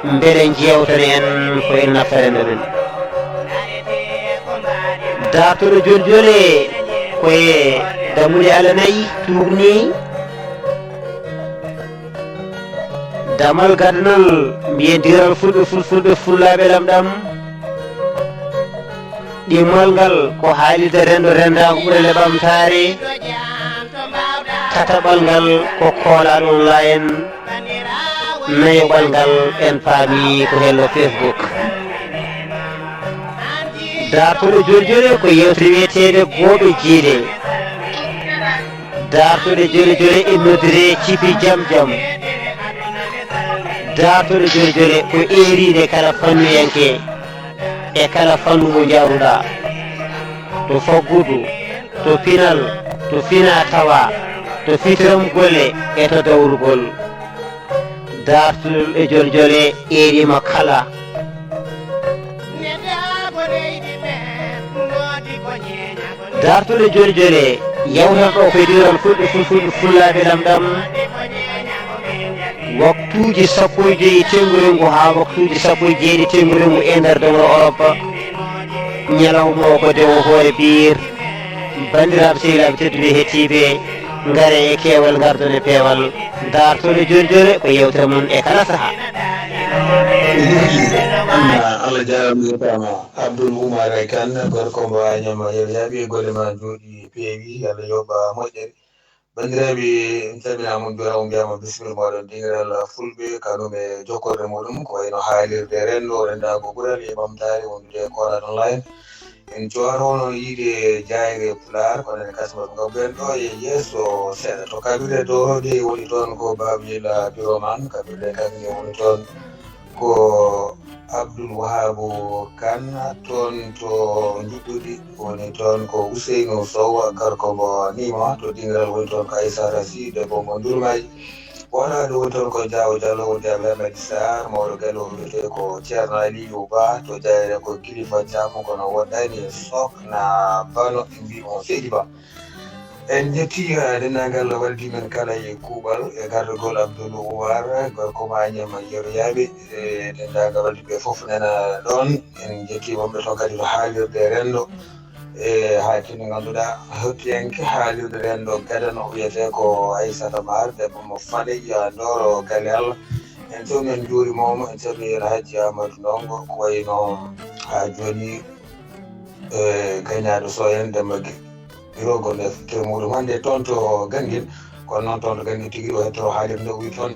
mbele jewtane en ko en naftarende ɗen dartoɗo joni joni koye dammuɗe Allah nayyi tugni damal gadanal mbiyediral fulɓe fullaɓe lamɗam ɗimmal ngal ko haalirde rendo rendago ɓurele ɓamtare tataɓal ngal ko koolaɗum layen nayoɓal ngal en paami ko hello Facebook dartoɗo joni joni ko yewtere wiyetede gooɓe jiide dartoɗo joni joni e noddire cipi jam jam dartoɗo joni joni ko eride kala fannuyanke e kala fannu mo jawruɗa to faggudu to pinal to fina tawa to fitiram golle e to dawrugol dartol e joni joni erima kala dartol e joni joni yawtan ɗo koye diral fulɓe fullaɓe lamɗam waktuji sappo e joyyi tenggurengu ha waktuji sappo e jeeɗi tenggurengu e nder dowro Europe ñalawma o ko dewo hoore biir bandiraɓe sehilaɓe tedduɓe hettiɓe ngare e keewal gardone peewal dartole joni joni ko yewtere mon e kala saaha Allah jaramnirtama Abdoul Oumar Kane gorko mbo ñama yaaɓi golle ma jooɗi peewi Allah yoɓa moƴƴere bandiraɓe en calminama on jurama mbiyama bisimilla moɗon dingiral fulɓe kanume jokkorde muɗum ko wayno haalirde rendo rendago ɓuural e ɓamtare wondude koraɗo online en jowatono yiide jayre pular kono ene kasma ko gabben ɗo e yesso seeɗa to kaɓirɗe dowrode woni toon ko babiyela biroman kaɓirɗe kamɓe woni toon ko Abdoul Wahabou Kane toon to juɗɗuɗi woni toon ko Ousseynou Sow garko mo nima to dingiral woni toon ko Aissata Sy debbo mo Ndurmaji wonaɗo woni toon ko Diaw Diallo woni Abdoulaye Sarr mawɗo gallo wiyete ko Ceerno Aliou Ba to jayre ko Kilifa Thiam kono woɗɗani Sokna Bano ɓe mbi on Seydi Ba en jetti dennagal waldi men kala e kuuɓal e gardugol Abdoul Oumar gorko ma ñama yeroyaɓe e dendagal waldi ɓe fof nana ɗon en jetti wonɓe toon kadi to haalirde rendo e hakkille ganduɗa hettiyanke haalirde rendo gadano wiyete ko Aissata Mar debbo mo Faleya Ndoro galle Allah en toon en juurimomo en calmini Hadji Amadou Ndongo ko wayno ha joni gañaɗo so en demma irogol e fitere muɗum hannde toon to Ganguel kono noon toon to Ganguel tigui ɗo hettoro haalirde wi toon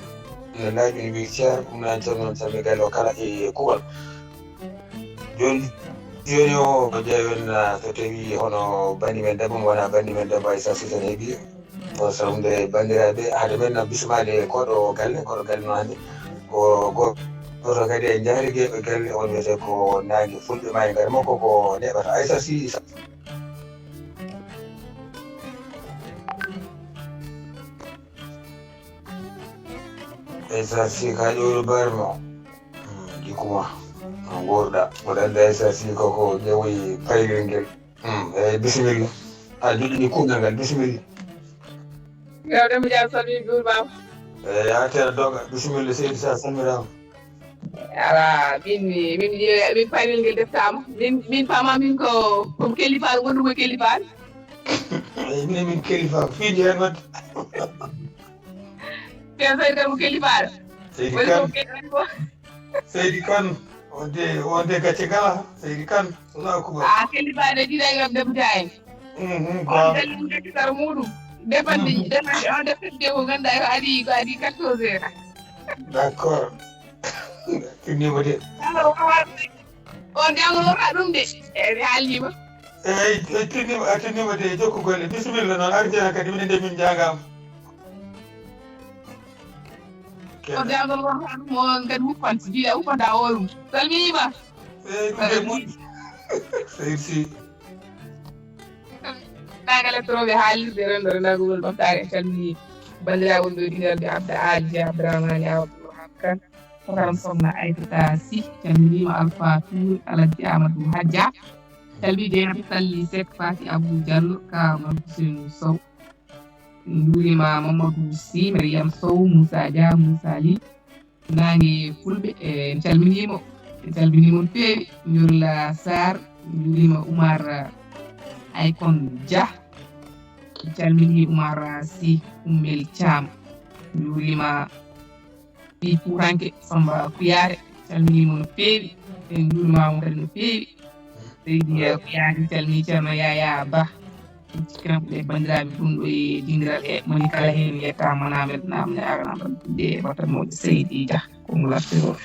no laaɓini wi ceer ɗum nani toon noon calmi galle o kala e kuuɓal joni o ƴeewen so tawi hono bani men debbo wona bani men debbo Aissa Sisane heeɓi o salmde bandiraɓe haade men bismade koɗo galle noon hannde ko goto kadi e jaarigueɓe galle on wiyete ko Nangue fulɓe ma e gaare makko ko neɓata Aissa Sy Aissa Sy ka ƴewru barmo jikuma gorɗa oɗa andi Aissa Sy koko ƴewoyi paylel ngel eyyi bisimilla a joɗini kuugal ngal bisimilla gawɗemo jam salmini juurmama eyyi ha tera doga bisimilla seydi sa salmirama ala min paylel ngel deftama min pama min komi kellifaɗo gonɗumo kellifaɗo eyyi min kellifa fiidi hen wadde ten Seydi Kane mo kellifaɗo Seydi Kane wonde gacce kala Seydi Kane Allahu akbar kellifaɗo jiɗagam debuta en on dalli dekkitara muɗum defande on defande ko ganduɗa ko adi 14 heures d'accord tinnima de on jangorota ɗum de mi haalnima eyyi tinnima de jokku golle bisimilla noon ardina kadi minen de min jagama o jangorota ɗum on kadi huffan so jiiɗa huffanta orum salminima eyyi ɗum de moƴƴi Seydi Sy nagal ettoroɓe haalirde rendo rendagol ɓamtare en calmini bandiraɓe wonɓe ɗiɗarde Abda Ali Abdourahmane Abdoul Wahab Kane Fotaram Sokhna Aissata Sy calminima Alpha Tour Alaji Amadou Hadja calmini Dieynaba Sally Seck Faty Abou Diallo ka Ousseynou Sow juurima Mamadou Sy Mariame Sow Moussa Dia Moussa Ly Nangue fulɓe e en calminimo no feewi Nurla Sarr jurima Oumar Aykon Dia en calmini Oumar Sy Ummel Thiam jurima ɗi Fuuranke Samba Kuyare calminimo no feewi en jurima kadi no feewi seydi Kuyare calmini ceerno Yaya Ba cikkanɓe bandiraɓe ɗum ɗo e diniraɓe moni kala hen yettama namen namde aranam ɗe battamoje Seydi Dia kongolattiro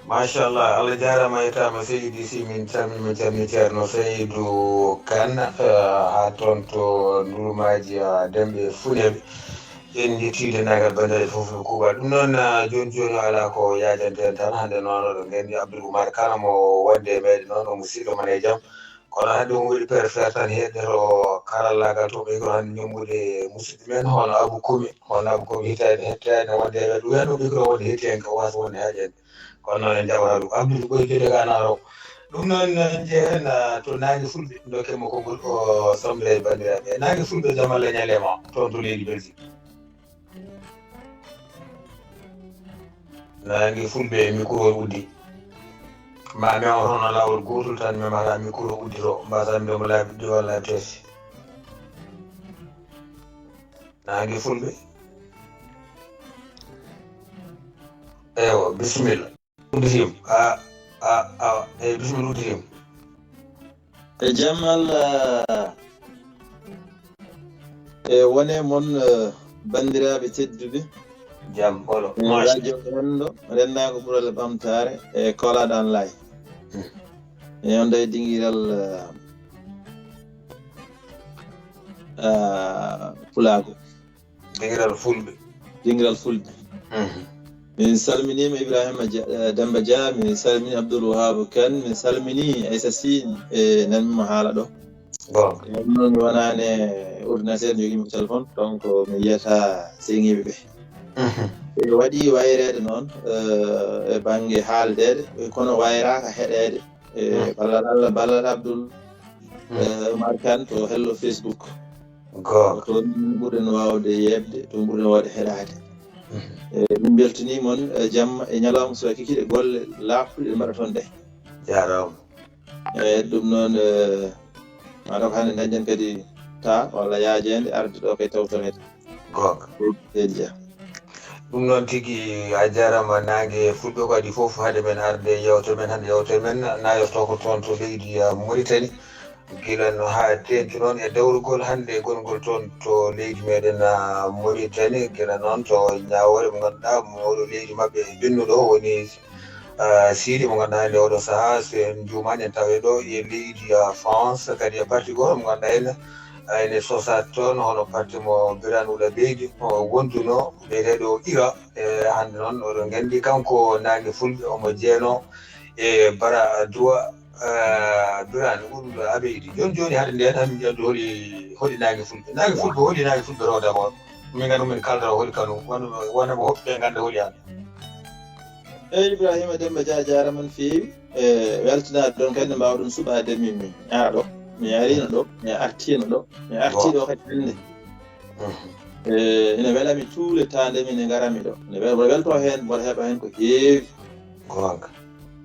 machallah Allah jarama yettama Seydi Sy min calmini ceerno Seydou Kane ha toon to ndurumaji Demɓe Funeɓe en jettide nagal bandiraɓe foof ɓe kuuɓal ɗum noon joni ala ko yajanten tan hande noon oɗon gandi Abdoul Oumar Kane mo wonde e meɗen noon o musidɗo man e jaam kono hande on waɗi préfére tan heɗɗoto karallagal to ɓe ko hande ñammude musidɗo men hono Abou Koumi hitade hettade wonde e ɗum hen o ɓe ko wonde hetti hen ko wasa wonde haƴede kono noon en jawata ɗum Abdoul ɓoytude ganaro ɗum noon jehen to Nangue Fulɓe dokkemo konngol o somble bandiraɓe Nangue Fulɓe jaam Allah ñalema toon to leydi Belgique Nangue Fulɓe micro uddi ma mi on hono lawol gotol tan mi mara micro uddito mbasami ɗomo laabi ɗi walla tesi Nangue Fulɓe ewo bisimilla udditim bisimilla udditim e jam Allah e wone mon bandiraɓe tedduɓe jam ɓolo radio renndo rennago ɓurale ɓamtare e kolaɗan lay e on day dingiral pulago dingiral fulɓe min salminima Ibrahima Demba Dia min salmini Abdoul Wahab Kane min salmini Aissa Sine e nanmima haala ɗo noon mi wonani ordinateur joguimi téléphone donc mi yiyata seŋiɓe ɓe e waɗi wayrede noon e banggue haaldede kono wayraka heɗede e ballal Allah ballal Abdoul Oumar Kane to hello Facebook toon ɓurɗen wawde yebde toon ɓurɗen wawde heɗade min beltanimon jamma e ñalawma so kikiɗe golle laaɓɗuɗe ɗe mbaɗa toon ɗe jarama ɗum noon maɗa ko hannde dañƴen kadi ta walla yaajede arde ɗo kay tawtorede gonga Seydi Dia ɗum noon tigi a jarama Nangue Fulɓe ko adi fof haade men arde yewtere men hande yewtere men nayorto ko toon to leydi Mauritanie gilan ha tentu noon e dawrugol hande gongol toon to leydi meɗen Mauritanie gila noon to ñawore mo ganduɗa oɗo leydi mabɓe bennuɗo woni Sidi mo ganduɗa hande oɗo saaha so en jumani en tawe ɗo e leydi France kadi e parti goto mo ganduɗa ene sosat toon hono parti mo Birane Wula Beydi mo wonduno ɓeɗeɗo ira hande noon oɗon gandi kanko Nangue Fulɓe omo jeeno e bara duwa Birane Wula Beydi joni hade nden hami jandu hoɗi Nangue Fulɓe hoɗi Nangue Fulɓe rawda moon min gandu min kaldata hoɗi kanu wonamo hoɓɓe ganda hoɗi hande Ibrahima Demba Dia jarama no feewi weltanade ɗon kadi mbawɗon suɓade min ñaara ɗo mi yarino ɗo mi artino ɗo mi arti ɗo kadi hande ene welami tuule tande min e garami ɗo mboɗo welto hen mboɗo heɓa hen ko heewi gonga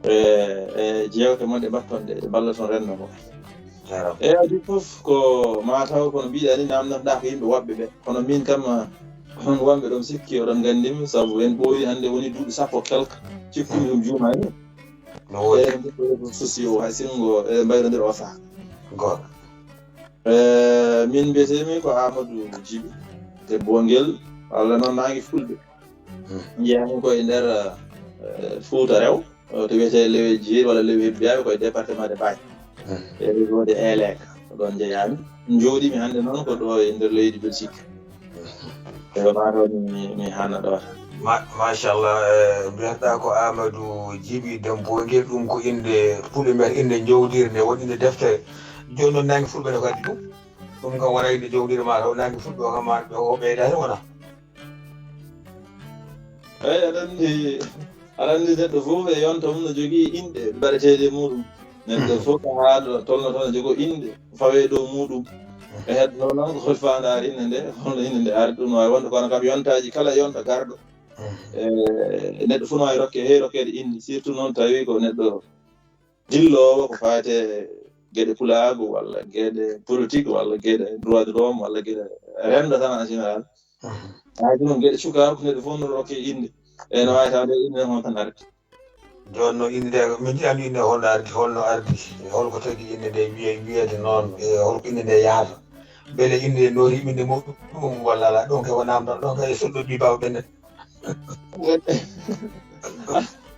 e jewte mon ɗe mbattonɗe ɗe ballaton renno ngo e adi foof ko mataw kono mbiɗa ni namdata ko yimɓe woɓɓe ɓe kono min kam on wonɓe ɗon sikki oɗon gandimi saabu en ɓooyi hande woni duuɓi sappo quelque cikkumi ɗum juumani no wodi socio hay singo eɗen mbayrodir o saaha gonga min mbiyetemi ko Amadou Djiby e Bongel walla noon Nangue Fulɓe jeyami koye nder Fouta rew to wiyete Lewe Djir walla Lewe Hebbiyaɓe koye département de Baye e région de Eleka ɗon jeeyami jooɗimi hannde noon ko ɗo e nder leydi Belgique mataw mi hanna ɗo machallah mbiyata ko Amadou Djiby Dembongel ɗum ko inde Fulɓe mbiyata inde jowdirde woni inde deftere joni noon Nangue Fulɓe ne kadi ɗum kam wona inde jowdiri mataw Nangue Fulɓe o kam ɓe o ɓeyda hen wona eyi aɗa andi neɗɗo fof e yonta mum no jogui inɗe mbaɗeteɗe muɗum neɗɗo fof ko haado tolno toon jogo inɗe fawe dow muɗum e heddo noon ko hol fandare inde nde holno inde nde ari ɗum wawi wonde kono kam yontaji kala yonta garɗo neɗɗo fof no wawi rokkede inde surtout noon tawi ko neɗɗo dillowo ko fate gueɗe pulago walla gueɗe politique walla gueɗe droit de l'homme walla gueɗe rendo tan en général hayde noon gueɗe cukaako ko neɗɗo fof no rokke inde no wawi tawde inde hon tan ardi joni no inde nde min jiɗani inde holno ardi holko tagi inde nde wiyede noon holko inde nde yahata beele inde nde noori inde muɗum walla ala ɗon ke wonamɗon ɗon kay solɗo ɓibaw ɓenen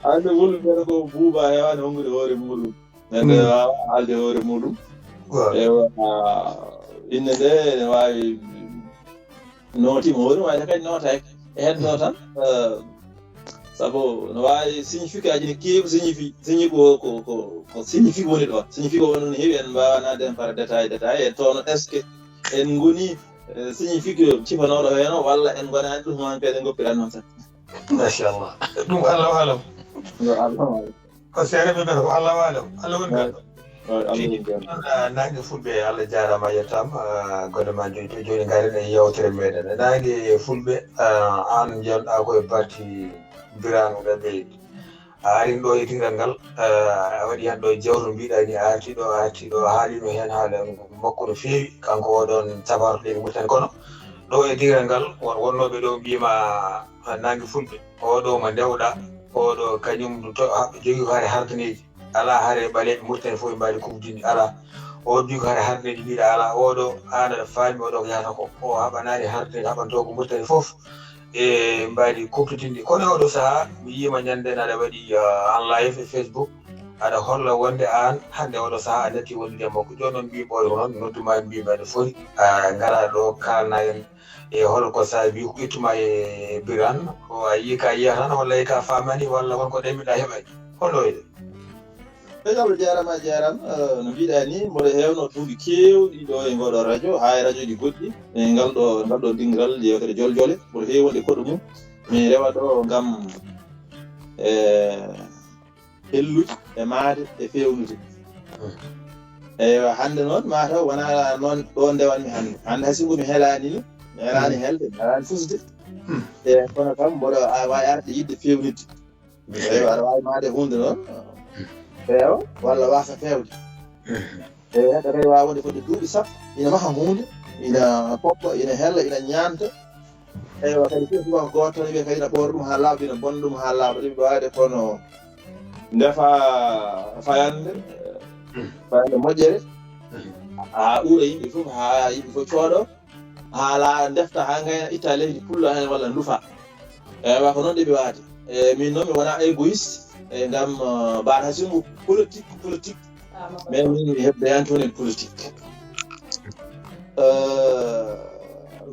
hande wulɓe ko buuba hewani hongude hoore muɗum neɗɗo wawa haalde hoore muɗum inde nde ne wawi nootima hoore wawi kadi nootaki heddo tan sabu no wawi signifique aji ne keewi signifie ko signifie woni ɗon signifie ko woni no heewi en mbawanade par détail e toon est ce que en goni signifie ko cifanoɗo heno walla en gonani ɗum man kadi en goppiran noon tan machallah ɗum allahu alam ko seere ɓe mbiyata ko allahu alam allah woni ganɗo nangue fulɓe allah jarama yettama gode ma joni garen e yewtere meɗen nangue fulɓe an jonɗa koye parti Birame Gaye a arin ɗo e tingal ngal a waɗi hen ɗo jawto mbiɗa ni a arti ɗo haalino hen haala makko no feewi kanko oɗon sabato leydi Mauritanie kono ɗo e digal ngal wonnoɓe ɗo mbima nangue fulɓe oɗo mo ndewɗa oɗo kañum jogui ko haare hardaneji ala haare ɓaleɓe Mauritanie fof ɓe mbawi kufdini ala o jogui ko haare hardaneji mbiɗa ala oɗo an aɗa faami oɗo ko yahata ko o haɓanani hardaneji haɓanto ko Mauritanie fof e mbaɗi kuptitinde kono oɗo saaha mi yima ñanden aɗa waɗi en live e Facebook aɗa holla wonde an hande oɗo saaha a natti wondude makko joni noon mbiɓoɗo noon nodduma e mbima aɗa foti a gara ɗo kalna en e holko saabi ko ittuma e Birane ko a yii ka yiya tan walla ka famani walla wonko ɗemmiɗa heɓani holno wiyde Allah jarama no mbiɗa ni mboɗo hewno duuɓi kewɗi ɗo e ngoɗo radio ha radio ɗi goɗɗi e ngalɗo dingal yewtere joljole mboɗo heewi wonde koɗo mum mi rewa ɗo ngam hellude e maade e fewnude hande noon mataw wona noon ɗo ndewanmi hande haysingo mi helani ni mi helani helde mi helani fusde kono kam mboɗo wawi arde yidde fewnidde aɗa wawi maade hunde noon feewa walla wasa fewde neɗɗo kadi wawa wonde fodde duuɓi sappo ina maha hunde ina poppa ina hella ina ñanta kadi fof ko goto tan wiya kadi ina ɓoora ɗum ha laaɓa ina bonna ɗum ha laaɓa ɗum wawde kono ndefa fayande moƴƴere ha ɓuura yimɓe fof ha yimɓe fof cooɗo ha defta ha gayna itta leydi pulla hen walla ndufa wa ko noon ɗeɓe waade min noon mi wona égoïste ngam mbaɗa haysingo politique mais min mi heɓde yan toon en politique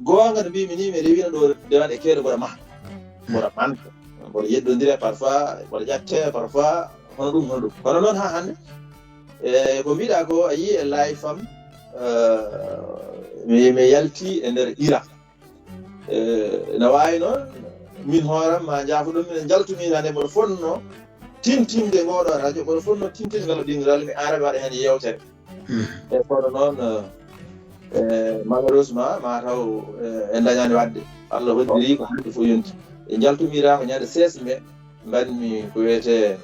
gonga no mbimi ni mi rewino ɗo dewan e keeɗo mboɗa manka mboɗo yeddodire parfois mboɗo ƴatte parfois hono ɗum kono noon ha hande ko mbiɗa ko a yii e live fam mi yalti e nder ira no wawi noon min hooram ma jaafu ɗum minen jaltumi hande mboɗo fonno tintinde ngoɗo radio mboɗo fonno tintinde ngal ɗingiral mi ara mi waɗa hen yewtere kono noon malheureusement mataw en dañani wadde Allah hoddiri ko hande fof yonti e jaltumirama ñande 16 mai mbanmi ko wiyete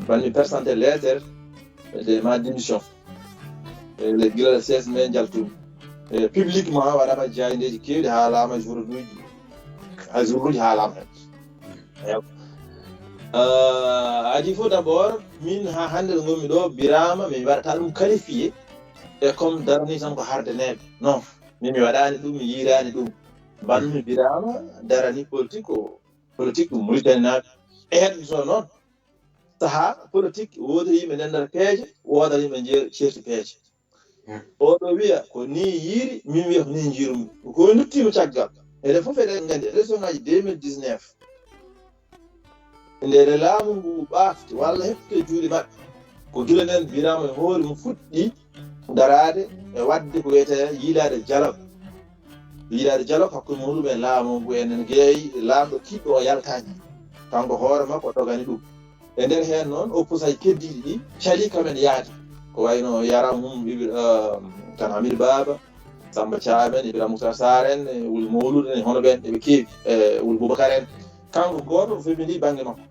mbanmi présenté lettre de ma démission le gila 16 mai jaltumi publiquement waɗama jaydeji kewɗi haalama journuji haalama hen adi fof d' abord min ha hande ɗo gonmi ɗo Birama mi waɗata ɗum qualifié e comme darani tan ko hardaneɓe non min mi waɗani ɗum mi yirani ɗum mbanmi Birama darani politique ɗum Mauritanie naaɓe e heɗɗo noon saaha politique wodori yimɓe nden nder peeje wodata yimɓe certi peeje oɗo wiya ko ni yiiri min wiya ko ni jiirumi ko duttima caggal eden fof eɗen gandi élection ngaji 2019 ndere laamu ngu ɓaafti walla heɓte juuɗe maɓɓe ko gila nden Birama e hoore mum fuɗɗi darade e wadde ko wiyete yiilade dialogue hakkude muɗum e laamu ngu enen geeyi laamɗo kiɗɗo o yaltani kanko hoore makko dogani ɗum e nder hen noon opposage keddiɗi ɗi cali kamen yaade ko wayno yaram mum kan Hamidou Baba Samba Thiamen Ibrahima Moutar Sarr en Wuli Mawlud en hono ɓen eɓe keewi Wuli Boubacar en kanko goto femini bange makko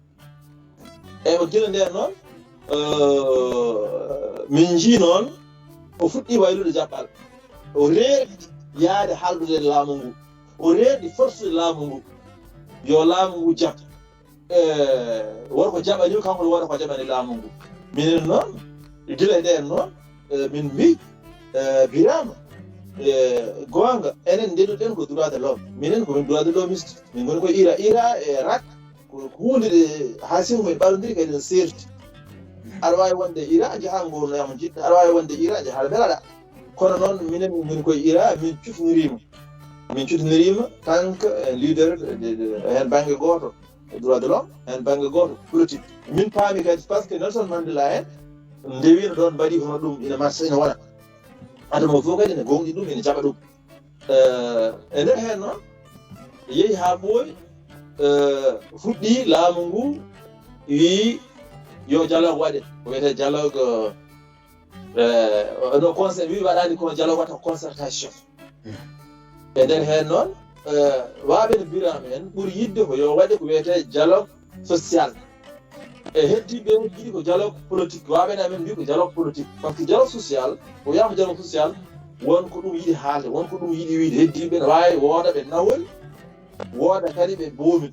e mo gila nden noon min jii noon o fuɗɗi waylude jaɓɓal o reeɗi yaade haldude laamu ngu o reeɗi forsude laamu ngu yo laamu ngu jaɓ wonko jaɓani kanko ne wona ko jaɓani laamu ngu minen noon gila nden noon min mbi Birama gonga enen ndeɗuɗen ko droit de l'homme minen komin droit de l'hommiste min goni ko ira e rak ko hunde de ha singo men ɓalodiri kadi en serti aɗa wawi wonde ira jaha gonnoyamo jiɗɗo aɗa wawi wonde ira jaha belaɗa kono noon minen min goni koye ira min cutonirima tant que leader hen banggue goto droit de l'homme hen banggue goto politique min paami kadi par ce que Nelson Mandela en ndewino ɗon mbaɗi hono ɗum ina marché ina wona adama fof kadi ne gonɗi ɗum ene jaɓa ɗum e nder hen noon yeehi ha ɓooyi fuɗɗi laamu ngu wi yo dialogue waɗe ko wiyete dialogue no conseil wi waɗani ko dialogue waɗata concertation e nder hen noon waaɓe no Birama en ɓuuri yidde ko yo waɗe ko wiyete dialogue social e heddiɓe jiiɗi ko dialogue politique waaɓene amen mbi ko dialogue politique par ce que dialogue social o wiyama dialogue social wonko ɗum yiɗi haalde wonko ɗum yiɗi wiide heddiɓe ne wawi wooda ɓe nawol wooda kadi ɓe boomi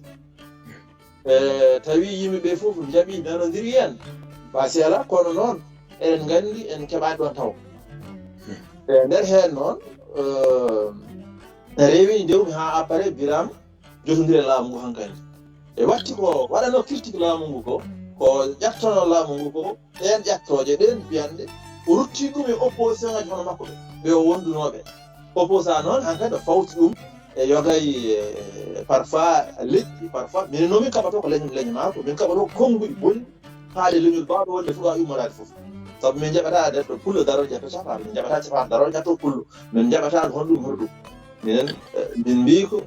tawi yimɓeɓe fof jaaɓi nanodiri hen basi ala kono noon eɗen gandi en keɓani ɗon taw e nder hen noon rewi ndewmi ha après Birama jotodiri laamu ngu hankkadi e watti ko waɗano critique laamu ngu ko ƴattono laamu ngu ko ɗen ƴattoje ɗen biyanɗe o rutti ɗum e opposition ngaji hono makko ɓe o wondunoɓe opposant noon hankkadi o fawti ɗum e yogay parfois leƴƴi parfois minen noon min kaɓato ko leñol mako min kaɓato konnguɗi bonni haade leñol bawɗo wonde fuɗa ummorade foof saabu min jaɓata neɗɗo pullo daroɗo ƴatto capan min jaɓata capan daroɗo ƴatto pullo min jaɓata honɗum hoɗum minen min mbi ko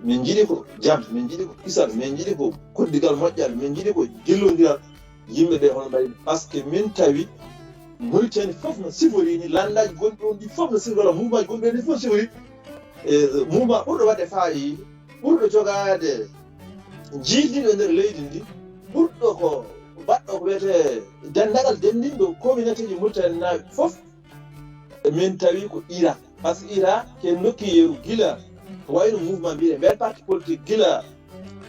min jiiɗi ko jam min jiiɗi ko kisal min jiiɗi ko koddigal moƴƴal min jiiɗi ko jillodiral yimɓeɓe hono mbaɗi par ce que min tawi Mauritanie fof no siforini landaji gonɗi ɗon ɗi fof no sifori mouvement ji gonɗi ɗon ɗi fof sifori mouvement ɓurɗo wadde fayida ɓurɗo jogade jiiɗiɗo e nder leydi ndi ɓurɗo ko baɗɗo ko wiyete dendagal dendinɗo communauté ji Mauritanie naaɓe fof min tawi ko IRA par ce que IRA ken nokki yeru gila ko wayno mouvement mbiɗe ɓen parti politique gila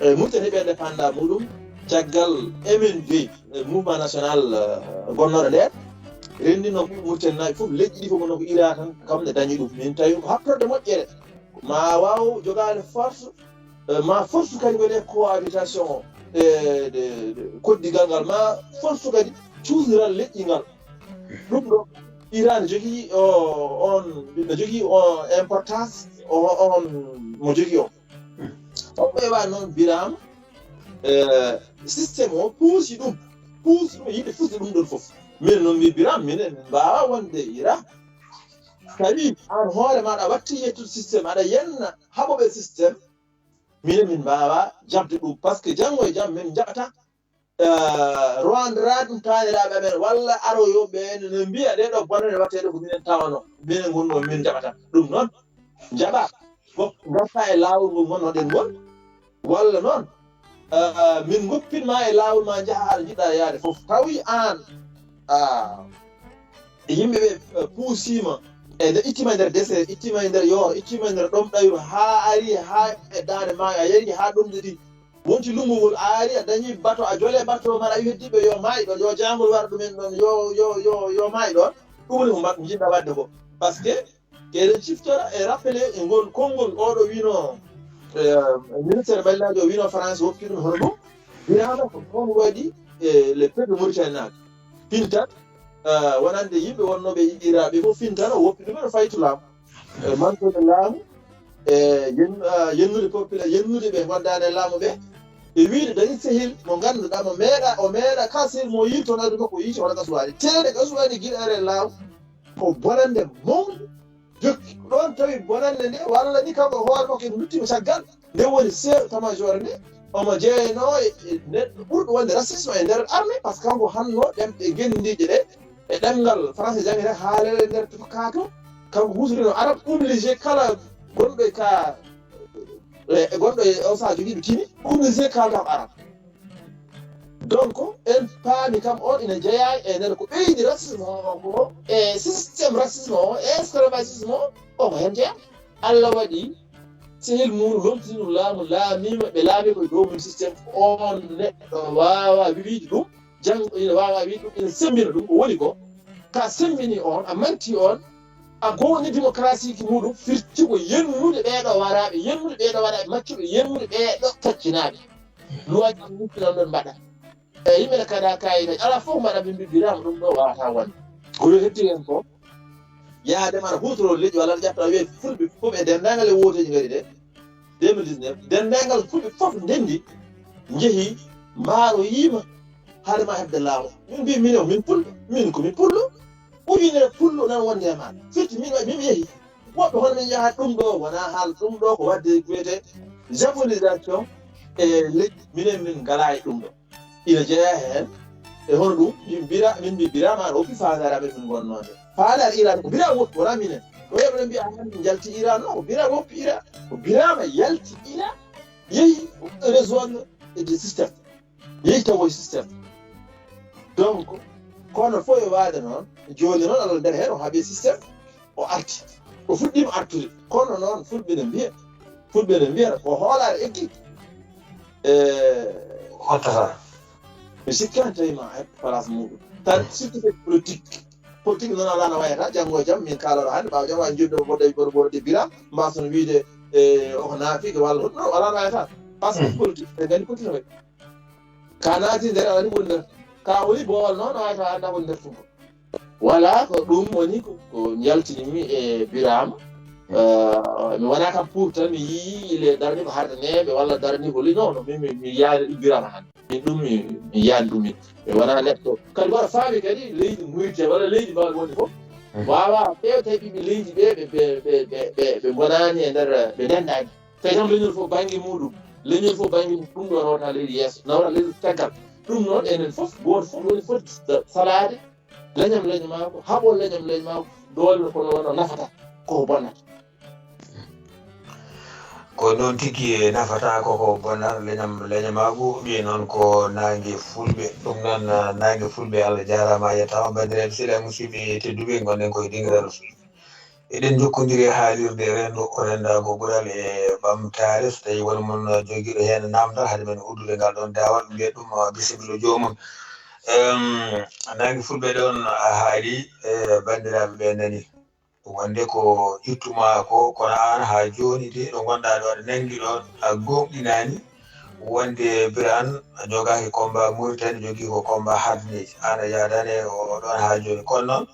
Mauritanie heeɓi indépendant muɗum caggal MND mouvement national gonnoɗo nder renndino Mauritanie naaɓe fof leƴƴi ɗi fof gono ko IRA tan kamɓe dañi ɗum min tawi ko hattorde moƴƴere ma waw jogade force ma force kadi wone cohabitation koddigal ngal ma force kadi cuusdiral leƴƴi ngal ɗum ɗo IRA ne jogii no jogii importance on mo jogii o ɓeewa noon Birama systéme o puusi ɗum yiɗi fusde ɗum ɗon fof min noon mbi Birama minen mbawa wonde IRA tawi an hoore maɗa watti yettude systéme aɗa yenna haɓoɓe systéme minen min mbawa jabde ɗum par ce que janngo e jaam min jaɓata roandira ɗum taniraɓe amen walla aroyoɓe ne mbiya ɗeɗo bonnane wattede ko minen tawano minen gonno min jaɓata ɗum noon jaɓa fof garta e lawol ngol gonnoɗen ngol walla noon min goppinma e lawol ma jaaha aɗa jiɗɗa yaade fof tawi an yimɓeɓe puusima e nde ittima e nder désert ittima e nder yooro ittima e nder ɗom ɗayru ha ari ha e dande ma a yari ha ɗomde ɗi wonti lumbugol a ari a dañi bato a jole bato maɗa heddiɓe yo maayi ɗon yo jangol wara ɗumen ɗon yo maayi ɗon ɗum woni ko jiɗɗa wadde ko par ce que keɗen ciftora e rappelé e ngol konngol oɗo wino ministére ballaji o wino France woppi ɗum hono ɗum Birama ko toon waɗi le peuple mauritanien fintat wonande yimɓe wonnoɓe IRA fof fintan o woppi ɗumen o faytu laamu mantode laamu yennude population yennude ɓe gondani e laamu ɓe e wiide dañi sehil mo ganduɗa o meeɗa ka sehil mo yi toon aduna ko yiiti hono gasuwaɗi tede gasuwaɗi guiɗare laamu ko bonande mawde jokki ɗon tawi bonande nde walla ni kanko hoore makko en luttima caggal nde woni chef état-major nde omo jeeyno e neɗɗo ɓurɗo wonde racisme e nder armée par ce que kanko hanno ɗemɗe gendije ɗe e ɗemngal français jangete haalere nder kato kanko hutorino arab obligé kala gonɗo ka e goɗɗo e o saha jogiiɗo tini université kalɗam arab donc en paami kam on ina jeeya e nder ko ɓeydi racisme o ko e systéme racisme o esclavagisme o ko hen jeeya Allah waɗi sehil muɗum lomtinu laamu laamima ɓe laami koye dow mum systéme on neɗɗo waawa wiide ɗum janngo ina waawa wiide ɗum ina sembina ɗum ko woni ko ka sembini on a manti on a gowni démocratie ki muɗum firti ko yennude ɓeeɗo waɗaɓe maccuɓe yennude ɓeeɗo taccinaaɓe loi ji nuppinan ɗon mbaɗa eyi yimɓe ne kaɗa kayitaji ala fof mbaɗa ɓe mbirama ɗum ɗo wawata wonde kono hetti hen ko yaadema aɗa hutoro leƴƴi walla aɗa ƴetta wiye fulɓe fof e dendagal e woteji ngari ɗe 2019 dendagal fulɓe fof ndendi jeehi maaro yiima haadema hebde laamu min mbi min o min pulɓe min komin pullo ujunere pullo nan wonde e maɗa firti min waɗi min yeehi woɓɓe hono min jahat ɗum ɗo wona haala ɗum ɗo ko wadde wiyete japonisation e leƴƴi minen min ngala e ɗum ɗo ina jeeya heen e hono ɗum min mbi birama aɗa hokki faandare min gonnode faandare iran ko birama woppi wona minen ɗo yeɓe mbiya min jalti iran non ko birama woppi iran ko birama yalti iran yeehi résoudre de systéme yeehi tawoye systéme donc kono fof e waade noon jooni noon Allah nder heen o haaɓi systéme o arti o fuɗɗima artude kono noon fulɓe ne mbiyata ko hoolare eggi hottata mi sikkani tawi ma heɓ place muɗum tan surtout politique noon ala no wayata janngo e jam min kaloɗo hannde ɓawa jam wawi jodde boɗo debbiram mbasono wiide oko naafiɗo walla ɗum non ala no wayata par ce que politique e gandi politique no waɗi ka naati nder ala ni woni nder ka woni boowal noon no wayata anda woni nder funko voilà ko ɗum woni ko jaltinimi e birama mi wona kam pour tan mi yii ile darni ko hardaneɓe walla darni ko li non mi yaani ɗum birama hannde min ɗum mi yaani ɗum min mi wona neɗɗo kadi waɗa faami kadi leydi muyte walla leydi mbaɗi woni fof wawa ɓeew tawi ɓiɓe leydi ɓe gonani e nder ɓe ndendani tawi tan leñol fof banggue muɗum leñol fof banggue mum ɗum ɗo nawata leydi yeeso nawata leydi taggal ɗum noon enen fof goto fof woni foti salade leñam mako haɓol leñam mako doole kono wono nafata koko bonnata ko noon tigi nafata koko bonnata leñamagu ɓiye noon ko nangue fulɓe ɗum noon nangue fulɓe Allah jarama yettama bandiraɓe seeɗa musidɓe tedduɓe gonɗen koye dingiral fulɓe eɗen jokkodiri haalirde rendo o rendago ɓuural e ɓamtare so tawi won mon joguiɗo hen namdal haade men uddude ngal ɗon dawal mbiya ɗum bisimilla jomum nangue fulɓe ɗon a haali bandiraɓe ɓe nani wonde ko ittuma ko kono an ha joni de ɗo gonɗa ɗo aɗa nanggui ɗon a gomɗinani wonde biran a jogaki combat Mauritanie jogui ko combat hardineji an a yadane o ɗon ha joni kono noon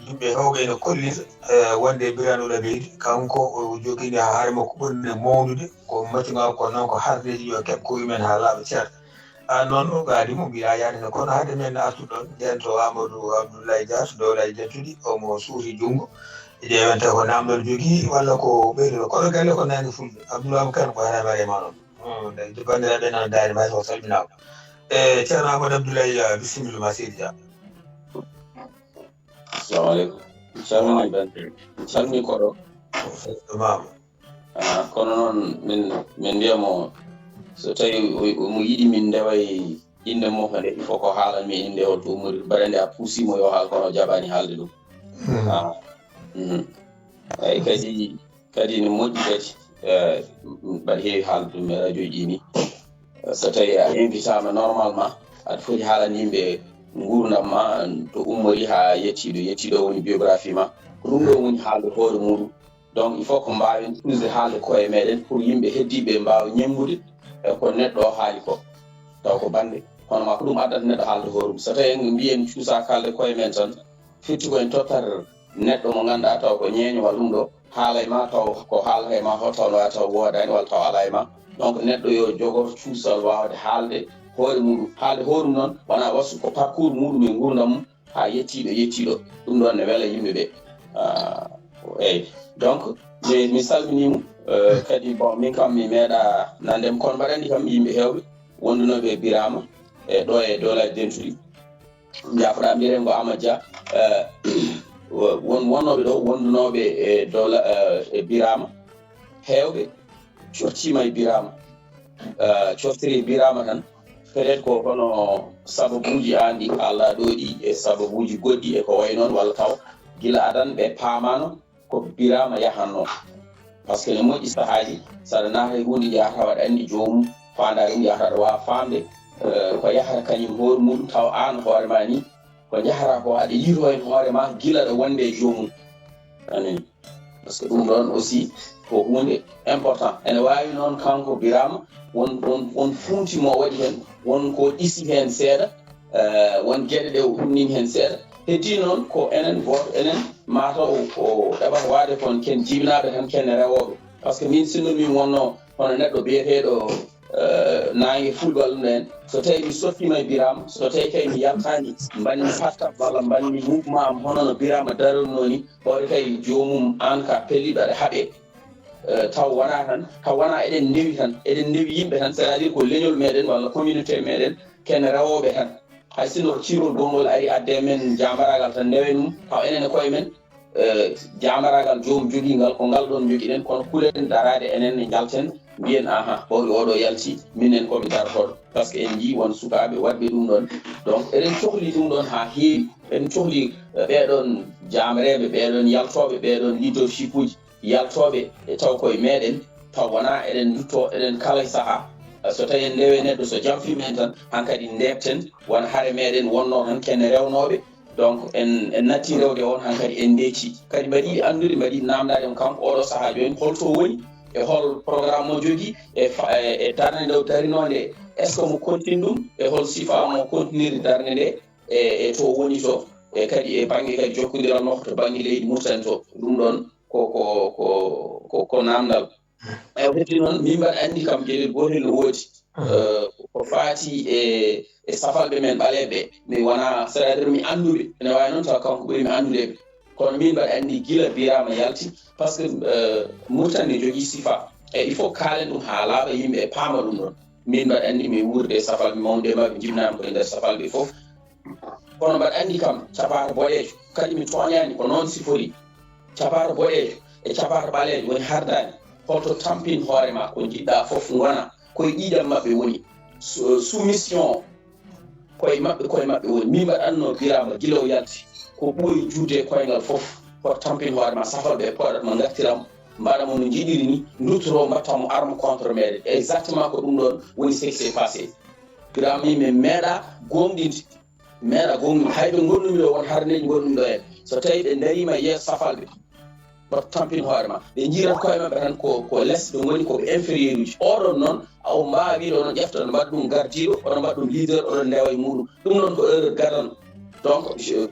yimɓe hewɓe ene kollita wonde biranuɗo leydi kanko o joguini haare makko ɓurde mawnude ko matiga ko noon ko hardeji yo keɓ ko yumen ha laaɓa ceerta an noon ɗo gaadi mo mbiya yadene kono haade men artuɗon nden to Amadou Abdoulaye Dia to dowlaji jettuɗi omo suuti junggo ƴewente ko namdol jogui walla ko ɓeydoɗo koɗo galle ko nangue fulɓe Abdoulaye Kane ko hen marema noon bandiraɓe nan daari may so salminama ceerno Amadou Abdoulaye bisimilla ma seydi Dia. Assalamu alaikum. Salmini bande. Salmini koɗo. Mama. Kono noon min ndiyamo so tawi mo yiɗi min ndeway inde mo kadi il faut ko haalan mi inde o to umori bare nde a puusimo yo haal kono jaɓani haalde ɗum. Ay kadi ne moƴƴi kadi mbaɗa heewi haalde ɗum e radio ji ni so tawi a invitama normalement aɗa foti haalani yimɓe gurdam ma to ummori ha yettiɗo woni biographie ma ko ɗum ɗo woni haalde hoore muɗum donc il faut ko mbawen ɓurde haalde koye meɗen pour yimɓe heddiɓe mbawa ñemgude ko neɗɗo o haali ko taw ko bande hono ma ko ɗum addata neɗɗo haalde hoore mum so tawi mbiyen cuusa kalde koye men tan firti koyen tottat neɗɗo mo ganduɗa taw ko ñeeño walla ɗum ɗo haala e ma taw ko haalata e ma ho taw no wawi taw woodani walla taw ala e ma donc neɗɗo yo jogo cuusal wawde haalde hoore muɗum haalde hoore mum noon wona wasu ko parcours muɗum e gurdam mum ha yettiɗo ɗum ɗon ne weela yimɓeɓe eyyi donc mi salminimo kadi bon min kam mi meeɗa nandem kono mbaɗa andi kam yimɓe hewɓe wondunoɓe Birama e ɗo e dowlaji dentuɗi jafoɗa mbirengo Amadou Dia wonnoɓe ɗo wondunoɓe e dowla e Birama hewɓe cottima e birama coftiri birama tan peut être ko hono sababuji andi Allah ɗo ɗi e sababuji goɗɗi e ko way noon walla taw gila adan ɓe paamano ko birama yahanno par ce que ne moƴƴi sahaji saɗa naata e hunde jahata waɗa andi jomum fanda ɗum yahata wawa famde ko yahata kañum hoore muɗum taw an hoorema ni ko jahata ko aɗa yiro hen hoorema gila ɗo wonde e jomum anani par ce que ɗum ɗon aussi ko hunde important ene wawi noon kanko birama won funtimo waɗi hen won ko ɗisi hen seeɗa won gueɗe ɗe ummini hen seeɗa heddi noon ko enen goto enen mataw ko ɗeɓata wade kon ken jibinaɓe tan ken rewoɓe par ce que min sinno min wonno hono neɗɗo biyeteɗo nangue fulɓal ɗum en so tawi mi sottima e birama so tawi kay mi yaltani mbanmi patta walla mbanmi mouvement am hono no birama darorno ni hoore kay jomum an ka pelliɗo aɗa haaɓe taw wona tan taw wona eɗen newi yimɓe tan c' est à dire ko leñol meɗen walla communauté meɗen ken rewoɓe tan hay sinno cirol gongol ari adde men jamaragal tan ndewe ɗum taw enen e koye men jamaragal jomum joguigal ko ngal ɗon joguiɗen kono kuulen darade enen ne jalten mbiyen aha ɓawɗo oɗo yalti minen koɓe dartoɗo par ce que en jii won sukaɓe waɗɓe ɗum ɗon donc eɗen cohli ɗum ɗon ha heewi eɗen cohli ɓeɗon jamreɓe ɓeɗon yaltoɓe ɓeɗon leadership uji yaltoɓe e taw koye meɗen taw wona eɗen dutto eɗen kala saaha so tawi en ndewe neɗɗo so jamfima en tan hankkadi ndebten wona haare meɗen wonno tan kene rewnoɓe donc en natti rewde on hankkadi en deeci kadi mbaɗi andude mbaɗi namdade kanko oɗo saaha joni holto woni e hol programme mo jogui e darde nde darinode est ce que mo continue ɗum e hol sifa mo continuire darde nde e to woni to e kadi e banggue kadi jokkodiral makko to banggue leydi Mauritanie to ɗum ɗon ko namdal e heddi noon min mbaɗa andi kam gueɗel gotel no woodi ko faati e safalɓe men ɓaleɓe mi wona c'est à dire mi anduɓe ene wawi noon taw kanko ɓuuri mi andudeɓe kono min mbaɗa andi gila birama yalti par ce que Mauritanie jogui sifa e il faut kaalen ɗum ha laaɓa yimɓe e paama ɗum ɗon min mbaɗa andi mi wurde e safalɓe mawde maɓe jibnama koye nder safalɓe foof kono mbaɗa andi kam capato boɗejo kadi mi toñani ko noon sifori capato boɗejo e capato ɓalejo woni hardani holto tampin hoorema ko jiɗɗa foof gona koye ɗiɗam maɓɓe woni soumission koye maɓɓe woni min mbaɗa anno birama gila o yalti ko ɓooyi juude koyngal fof hoto tampin hoorema safalɓe poɗatma gartiram mbaɗa mo no jiɗiri ni duttoro mbattamo arme contre meɗen exactement ko ɗum ɗon woni ce qui s'est passé birama min meeɗa gomɗinde hayɓe gonɗumi ɗo won harneji gonɗumi ɗo en so tawi ɓe darima yeeso safalɓe hoto tampin hoorema ɓe jiirat koye maɓɓe tan ko less ɓe goni koɓe inférieur uji oɗon noon o mbawi ɗo no ƴefta no mbaɗa ɗum gardiɗo oɗo mbaɗa ɗum leader oɗon ndewa e muɗum ɗum ɗon ko erreur gadano donc je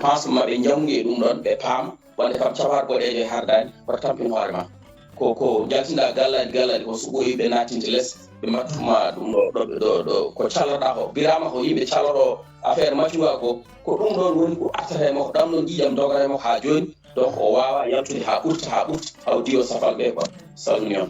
pense maɓe jangue ɗum ɗon ɓe paama wonde kam capato boɗejo e hardani hoto tampin hoorema ko jaltinɗa gallaɗi ko so ɓooyi ɓe natinte less ɓe mattuma ɗum ɗo ko calloɗa ko birama ko yimɓe calloɗo affaire matuwa ko ɗum ɗon woni ko artata e makko ɗam ɗon ƴiƴam dogata e makko ha joni donc o wawa yaltude ha ɓurta hawdi o safalɓe quoi salmini on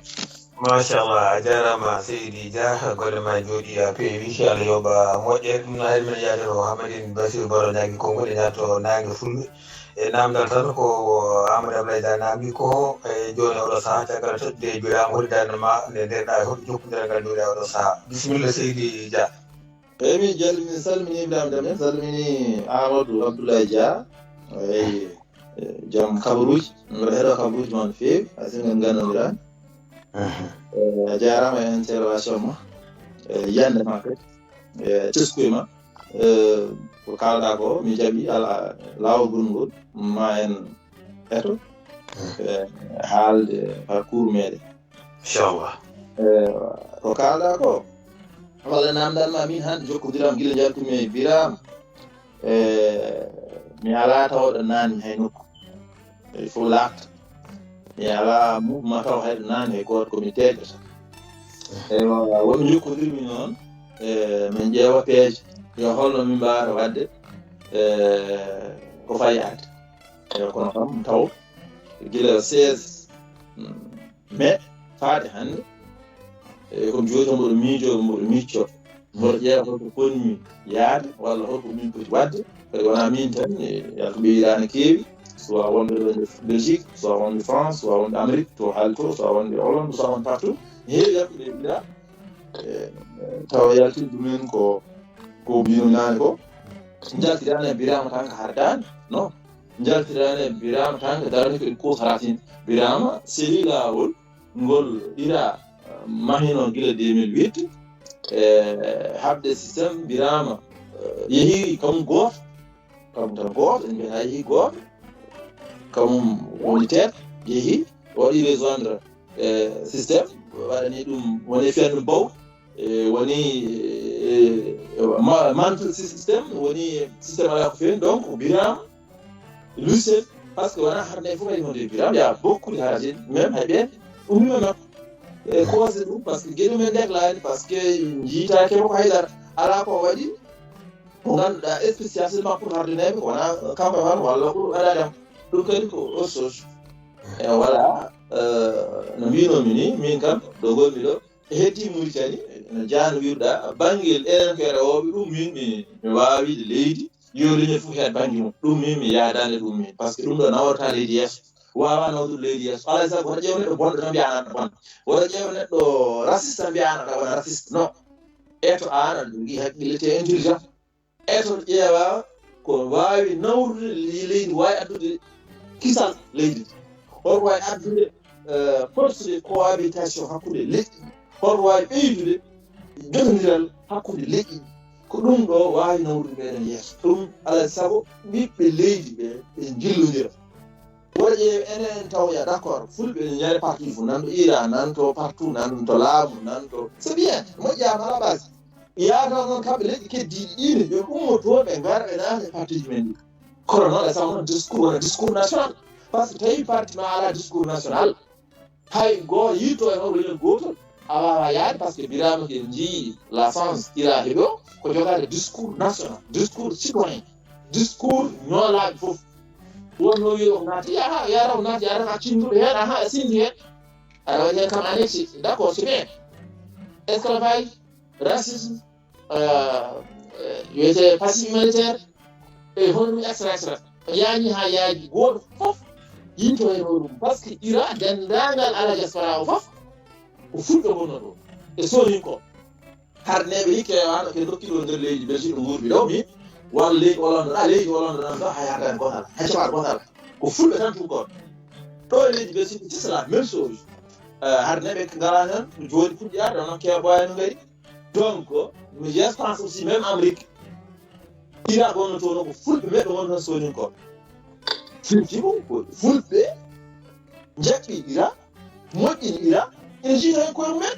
machallah a jarama seydi dia golle ma jooɗi a peewi Allah yoɓa moƴƴere ɗum no hayri men yaade o Hamadine Bassirou Baro ñagui konngol e natto nangue fulɓe e namdal tan ko Amadou Abdoulaye Da namdi ko e joni oɗo saaha caggal toɗɗude e jurama hoɗi darnema nde nderɗa e hoɗo jokkodiral ngal jooɗi oɗo saaha bisimilla seydi dia eyyi mi jalli min salmini Ibrahima Deme salmini Amadou Abdoulaye Dia eyi joom kabaruji mbiɗa heeɗo kabaruji ma no feewi hay sinno en gandodiran a jarama e intervention ma yande ma kadi e teskuye ma ko kalɗa ko mi jaaɓi ala lawol ngol ma en eto haalde parcours meɗen inchallah ko kalɗa ko walla namdal ma min hande jokkodiram guila jaltumi e Birama mi ala tawɗo nani hay nokku il faut laata mi ala mouvement taw hayɗo nani hay goto komi teƴata eywa womi jokkodirmi noon min ƴeewa peeje yo holno min mbawata wadde ko fayade eyi kono kam taw guila 16 mai faade hande komi joni tan mboɗo miijo mboɗo micco mboɗo ƴeewa holko ponmi yaade walla holko min poti wadde kadi wona min tan yalko ɓeyirani keewi soit wonde Belgique soit wonde France soit wonde Amérique to haali to soit wonde Hollande soit wonde partout heewi yakkude ira tawa yaltinde ɗumen ko mbino naane ko jaltirani e Birama tan ko hardani non jaltirani e Birama tan ko darani ko kusaratin Birama seli laawol ngol ira mahino gila 2008 habde systéme Birama yehi kam gooto kam tan gooto en mbiyata yehi gooto kam woni tête yehi waɗi rejoindre systéme waɗani ɗum woni feerno baw woni mantle systéme woni systéme ala ko feewi donc Birama Lucien par ce que wona harde fof kadi wonde Birama ya beaucoup de haraji même hay ɓen ummima makko e cause ɗum par ce que gueɗe men déclaré par ce que jiita keɓa ko haydara ala ko waɗi ko ganduɗa spécialement pour hardineɓe wona kanko tan walla pour waɗadam ɗum kadi ko autre chose e voilà no mbinomi ni min kam ɗo gonmi ɗo heddi Mauritanie no jano wiruɗa banguel enen ko rewoɓe ɗum min mi wawide leydi yolimen fof hen banggue mum ɗum min mi yaadani ɗum min par ce que ɗum ɗo nawrata leydi yesso wawa nawdude leydi yesso alay saago woto ƴeew neɗɗo bonɗo tan mbiyanata bonɗo woto ƴeew neɗɗo raciste tan mbiyanata wona raciste non eto an aɗa jogui haqqille intelligent eto ƴeewa ko wawi nawrude leydi wawi addude kisal leydi hoto wawi addude force de cohabitation hakkude leƴƴi hoto wawi ɓeydude jotodiral hakkude leƴƴi ko ɗum ɗo wawi nawrude meɗen yeeso ɗum alay saago ɓiɓɓe leydi ɓe jillodira woto ƴeewe enen tawya d' accord fulɓe ne ñaari parti fof nanɗo ira nanto partout nanto laamu nanto c'est bien moƴƴama ala base yataw noon kamɓe leƴƴi keddiɗi ɗine ɓe ummoto ɓe gara ɓe naata parti ji men ɗi kono noon alay saago noon discours wona discours national par ce que tawi parti ma ala discours national hay goto yitto e hono leñol gotol a wawa yaade par ce que Birama ke jii la France ira heeɓo ko jogade discours national discours citoyen discours ñoolaɓe fof wonno wi o naati yara o naati yara ha cinduɗo hen aha sindi hen aɗa waɗi hen kam annexe d' accord c'est bien esclavage racisme wiyete passif humanitaire e hono ɗum extra yaani ha yaaji goto fof yinto hen o ɗum par ce que ira dendagal ala diaspora o fof ko fulɓe gonno ɗo e soninko harneɓe ni kewano ke dokkiɗo nder leydi belgique ɗo gurbi ɗo min walla leydi Hollande leydi Hollande nan ɗo hayatan gotal haccaɓat gotal ko fulɓe tan tunkon ɗo e leydi belgique c'est la même chose harneɓe ngala hen joni puɗɗi arde onon kewa ɓoyano gari donc je pense aussi même Amérique ira gonno toon ko fulɓe meɗe gonno tan soninko firtimo ko fulɓe jaɓɓi ira moƴƴini ira ene jii hen koye mumen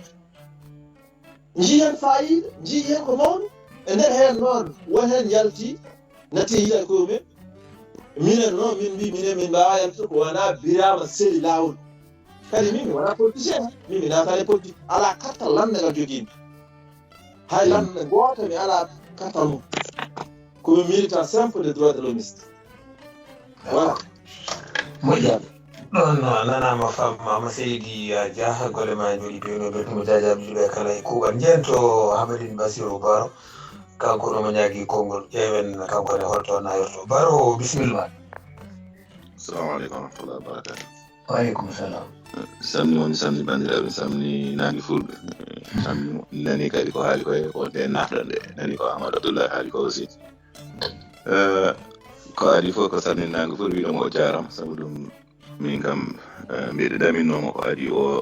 jii hen fayida jii hen ko mawɗo e nder hen noon won hen yalti natti yiiɗa koye mumen minen noon min mbi minen min mbawa yaltude ko wona Birama seli lawol kadi min mi wona politicien min mi natani politique ala kartal landagal joguimi hay lande goto mi ala kartal mum komi militant simple des droits de l'hommiste voilà moƴƴaɓe ɗon nanama fammama seydi dia golle ma jooɗi pewno ɓettumo jajaɓe juuɓe kala e kuuɓal jeento Hamadine Bassirou Baro kanko ɗo mo ñaagui konngol ƴeewen kankone holto nayorto Baro bisimilla. Assalamu aleykum warahmatullahi wabarakatuh. Waaleykum salam. Samni woni samni bandiraɓe samni nangi fulɓe samni nani kadi ko haali koye ko nde nafɗan nde nani ko Amadou Abdoulaye haali ko aussi ko adi fof ko samni nangi fulɓe wiɗomo o jarama sabu ɗum min kam mbiɗe ɗaminnomo ko adi o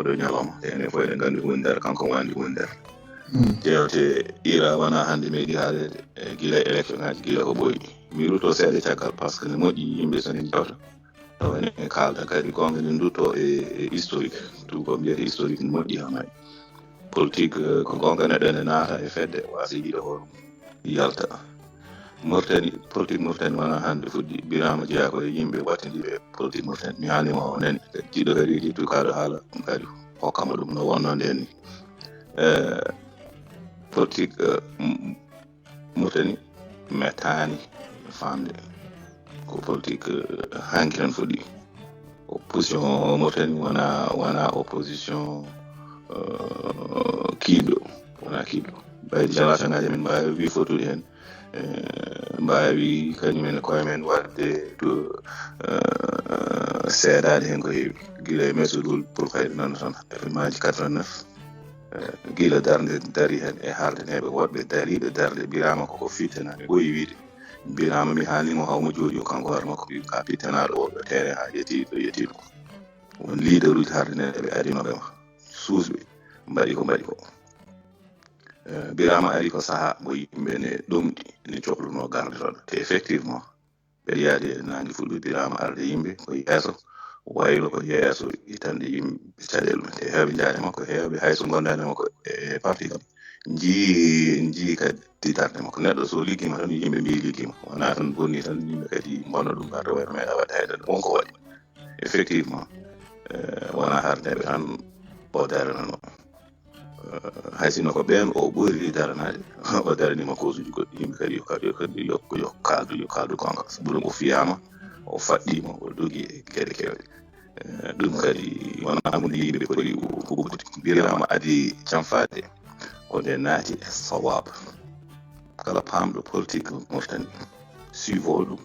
ɗo ñalawma ene fof eɗen gandi woni nder kanko wandi woni nder jewte ira wona hande meeɗi haalede gila élection ngaji gila ko ɓooyi mi ruto seeɗa caggal par ce que ne moƴƴi yimɓe sone jewta tawane kalda kadi gonga ne dutto e historique tout ko mbiyete historique ne moƴƴi ha mayi politique ko gonga neɗɗo ene naata e fedde wasi yiɗa ko yalta Mauritanie politique Mauritanie wona hande fuɗɗi Birama jeeya ko yimɓe wattidiɓe politique Mauritanie mi haalima o nani jiɗo kadi jiɗɗo kaɗo haala ɗum kadi hokkama ɗum no wonno nden ni politique Mauritanie mettani famde ko politique hanki tan fuɗɗi opposition Mauritanie wona opposition kiiɗo wona kiiɗo ɓayde génération ngaji min mbawi wi fotude hen mbawi kañumen koye men wadde to seeɗade hen ko heewi gila e mesugol pour kayde noon tan maji 89 gila darde dari hen e haldaneɓe woɗɓe dariɓe darde Birama koko fittenaɓe ɓoyi wiide Birama mi haalnimo hawmo jooɗi o kanko hoore makko ka fittenaɗo woɗɗo terrain ha yettiɗo won leader uji haldaneɓe arinoɓe ma suusɓe mbaɗi ko Birama ari ko saha mo yimɓe ne ɗomɗi ne cohluno gardiroɗo te effectivement ɓeɗa yaade nangi fulɓe Birama arde yimɓe ko yeeso waylo ko yeeso itande yimɓe caɗele mum te heewɓe jaade makko heewɓe hayso gondade makko e parti kam jii kadi titarde makko neɗɗo so liggima tan yimɓe mbi liggima wona tan bonni tan yimɓe kadi bonna ɗum arde wayno meeɗa wadde haydara wonko waɗi effectivement wona hardeɓe tan o daranano haysino ko ɓen o ɓuri daranade o daranima kosuji goɗɗi yimɓe kadi yo kaldu gonga sabu ɗum o fiyama o faɗɗima o dogi e gueɗe kewɗe ɗum kadi wona hunde yimɓe poti huɓude Birama adi canfade ko nde naati e sawab kala pamɗo politique moftani suivol ɗum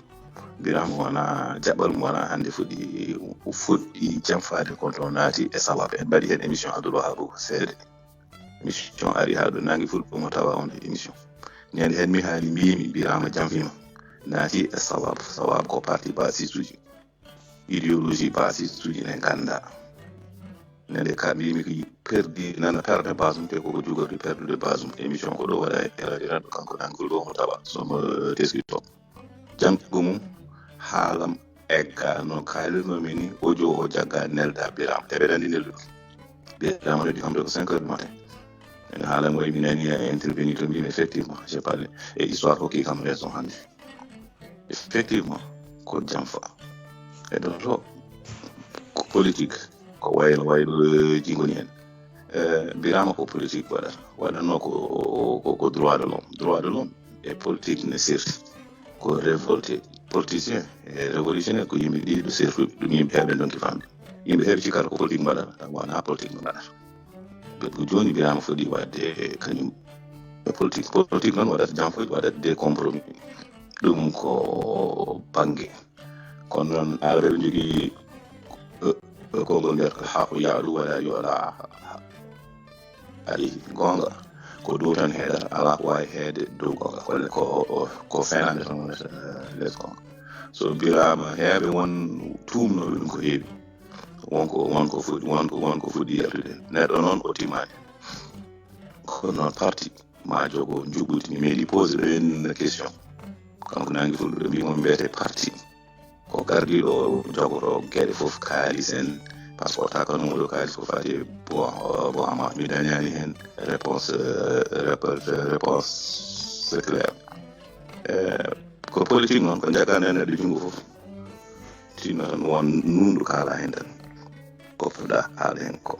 Birama wona jaɓɓal mum wona hande fuɗɗi canfade konto naati e sawab en mbaɗi hen émission Abdoul Wahab seede émission ari ha ɗo nangi fulɓe mo tawa on émission ñande hen mi haali mbimi Birama janfima naati e sawab ko parti basis uji idéologie basis uji ɗe ganda nende ka mbimi ko perdi nana perde base mum te koko jogordi perdude base mum émission ko ɗo waɗa e radiraɗo kanko nangol ɗo mo tawa somo teski top jango mum haalam egga no kaalirnomi ni audio o jagga nelda Birama te ɓeɗa andi nelduɗo Birama noddi kamɓe ko 5 heures du matin ene haalam way mi nani a intervenir to mbimi effectivement j'ai parlé et histoire hokki kam raison hande effectivement ko janfa e ɗon to ko politique ko waylo jingoni en Birama ko politique waɗanno ko droit de l'homme et politique ne serti ko révolté politicien e révolutionnaire ko yimɓe ɗiɗo sertuɓe ɗum yimɓe heɓe donki famde yimɓe heɓe cikkata ko politique mbaɗata tan wona politique mbaɗata ko joni Birama foɗi wadde kañum e politique noon waɗata janfoji waɗata des compromis ɗum ko bangue kono noon araɓe ɓe jogui kongol mbiyata ko haako yaaɗu waɗa yoɗa ayi gonga ko dow tan heeɗata ala ko wawi heede dow gonga ko fenande tan wonata less gonga so Birama heeɓe won tumnoɓe ɗum ko heewi wonko fuɗɗi yaltude neɗɗo noon o timani ko noon parti ma jogo juɓɓudi mi meeɗi posé ɗo en question kanko nangi fulɓe mbimo mbiyete parti ko gardiɗo o jogoto gueɗe foof kaalis en par ce que o takanomo ɗo kaalis ko fati bon ama mi dañani hen réponse claire ko politique noon ko jagande neɗɗo jungo foof tinno tan won nundu kaala hen tan koptoɗa haala hen ko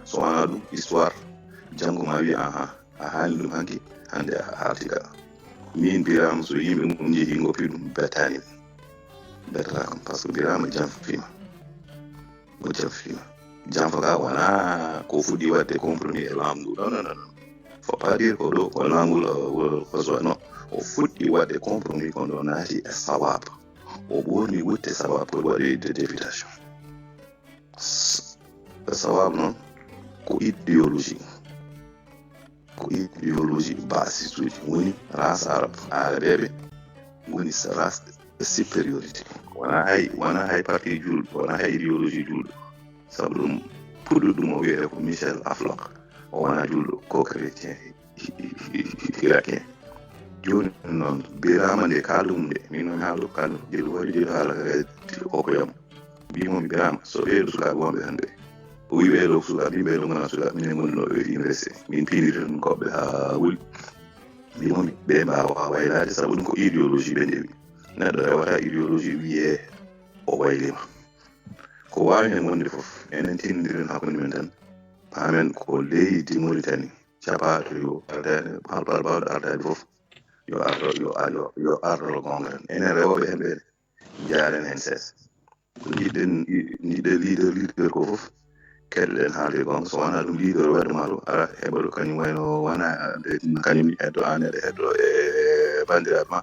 so wona ɗum histoire janggo ma wi a haali ɗum hanki hande a haaltika min Birama so yimɓe mum jeehi goppi ɗum bettani bettata kam par ce que Birama janfima janfa ka wona ko fuɗɗi wadde compromis e lamdu non faut pas dire ko ɗo ko langol ko non o fuɗɗi wadde compromis kon ɗo naati e sawab o ɓorni wutte sawab pour waɗoyde députation sawab noon ko idéologie basis uji woni race araɓeɓe woni race supériorité wona hay parti julɗo wona hay idéologie julɗo sabu ɗum puɗɗo ɗum o wiyete ko Michel Aflaq o wona julɗo ko chrétien irakien joni noon Birama nde kaldum nde min noon haaldu kaldu jeeɗu haala kokoyam mbimomi Birama so ɓeeɗo sukaɓe wonɓe tan ɓe o wi ɓeeɗo sukaɓe ɓeeɗo gona sukaɓe minen gonnoɓe université min piniri tan koɓɓe ha wuli mbimomi ɓe mbawa waylade sabu ɗum ko idéologie ɓe ndewi neɗɗo rewata idéologie wiye o waylima ko wawi hen wonde foof enen tindiriren hakkude men tan pamen ko leydi Mauritanie capato yo ardade halpal bawɗo ardade foof yo ardo gonga tan enen rewɓe hen ɓeɗe jaren hen seesa ko jiɗɗen leader ko foof keɗoɗen haalde gonga so wona ɗum leader waɗuma ɗo ara heɓa ɗo kañum wayno wona kañum heddo an eɗe heddo e bandiraɓe ma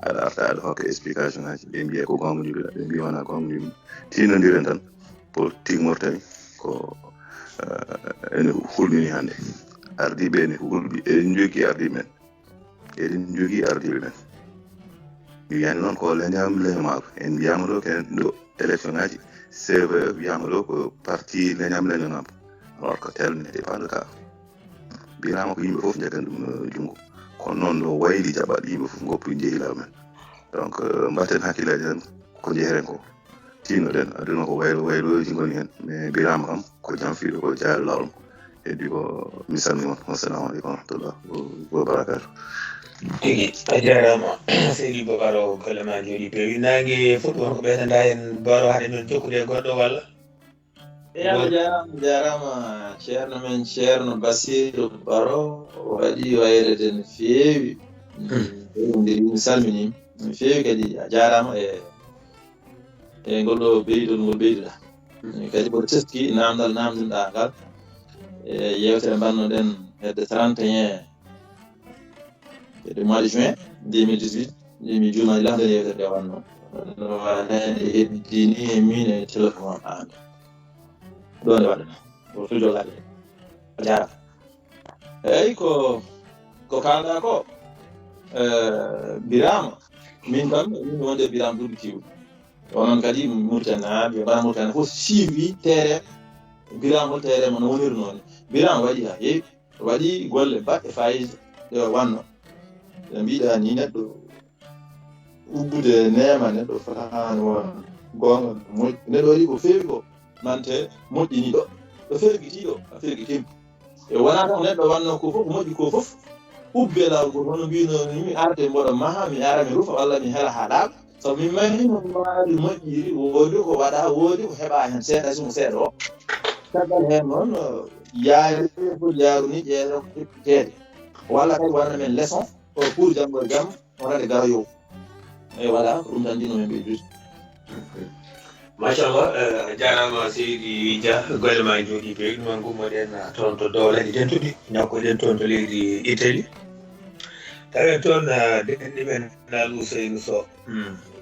aɗa arta aɗa hokka explication ngaji ɓe mbiya ko gonga juɓiɗa ɓe mbiya wona gonga juɓiɗa tinodiren tan pour timortani ko ene hulɓini hannde ardiɓe ene hulɓi eɗen jogii ardiɓe men wiyani noon ko leñam leñamaako en mbiyama ɗo ken ɗo élection ngaji serveur wiyama ɗo ko parti leñam leñamako alors que tel n'était pas le cas mbiyama ko yimɓe fof jagan ɗum junngo kono noon ɗo wayli jaɓaɗo yimɓe fof goppu jeeyilaw men donc mbatten hakkillaji tan ko jeeren ko tinoɗen aduna ko wayloji goni hen mais mbiyama kam ko jam fiiɗo ko jaari lawol heddi ko mi salmimon wassalamu aleykum wa rahmatullah wa barakatuh tigi a jarama seydi Baro golle ma jooɗi peewi nangue fuɗɗi wonko ɓeytanda hen Baro haɗe noon jokkude goɗɗo walla jarama ceerno men ceerno Basiru Baro waɗi wayrede no feewi mi salminima no feewi kadi a jarama e ngol ɗo ɓeydol ngol ɓeyduɗa kadi koɗo teski namdal namdinɗa ngal e yewtere mbannoɗen hedde 31 de mois de juin 2018 mi juumani lamdene yewtere nde wanno no wanede heddini e min e téléphone ande ɗo nde waɗana ko fijogaɗe a jarama eyyi ko kalɗa ko Birama min kam min wonde Birama duuɓi kiwɗi onon kadi Mauritanie bana Mauritanie fof suivi terrain Birama hol terrain mo no woniri noon Birama waɗi ha heewi waɗi golle baɗɗe fayida ɗe wanno ɓe mbiɗa ni neɗɗo ubbude neema neɗɗo fotani won gonga moƴƴi neɗɗo waɗi ko feewi ko nante moƴƴini ɗo ɗo fergiti ɗo a fergitimo e wona tan neɗɗo wanno ko fof moƴƴi ko fof ubbe lawol ko hono mbino mi arde mboɗo maha mi ara mi rufa walla mi hela haɗaka so mi mahimo maari moƴƴiri woodi ko waɗa woodi ko heɓa hen seeɗa sumo seeɗa o caggal hen noon yaari fof yaaru ni ƴeeɗo ko heɓiteede walla kadi waɗana men leçon pour janggo e jam wonade garoyow e voilà ko ɗum tan ndino men ɓeydude machallah jarama seydi Dia golle ma jooɗi peewi ɗum gummoɗen toon to dowleɗe tentuɗi ñakkoɗen toon to leydi Italie tawen toon denɗi men nal Ousseynou Sow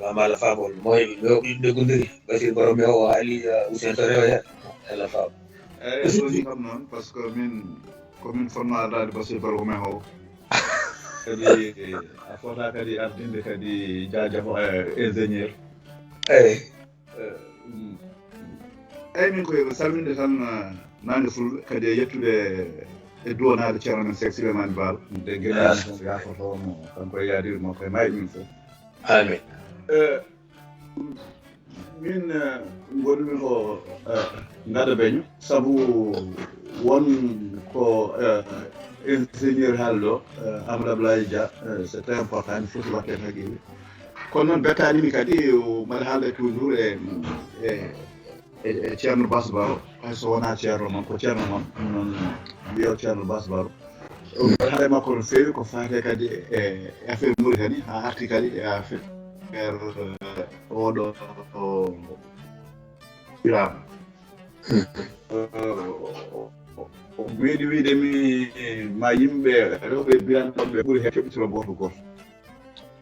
mamala fabol mo heeɓi ɓe gondiri Basir Baro me o haali Ousseynou Sow rewa ala fab eyyi kam noon par ce que komin formadade Basir Baro me o kadi a fota kadi ardinde kadi jajamo ingénieur eyyi min koye salminde tan nangue fulɓe kadi e yettude e duwonade ceerno men Seck Souleymane Baal de gueɗani tan yafotomo kanko e yadirmo koye mayɓe min fof amin min gonmi ko ngaɗa beño saabu won ko ingénieur haalɗo Amadou Abdoulaye Dia c'est très important il faut watte haqiɓe kono noon bettanimi kadi mbaɗa haalde toujours e ceerno Bass Baro hayso wona ceerno noon ko ceerno noon noon wiyo ceerno Bass Baro mbaɗa haale makko no feewi ko fate kadi e affaire Mauritanie ha arti kadi e affaire oɗo Birama weeɗi wiidemi ma yimɓe rewɓe Birama ɓuuri he keɓitiro goto goto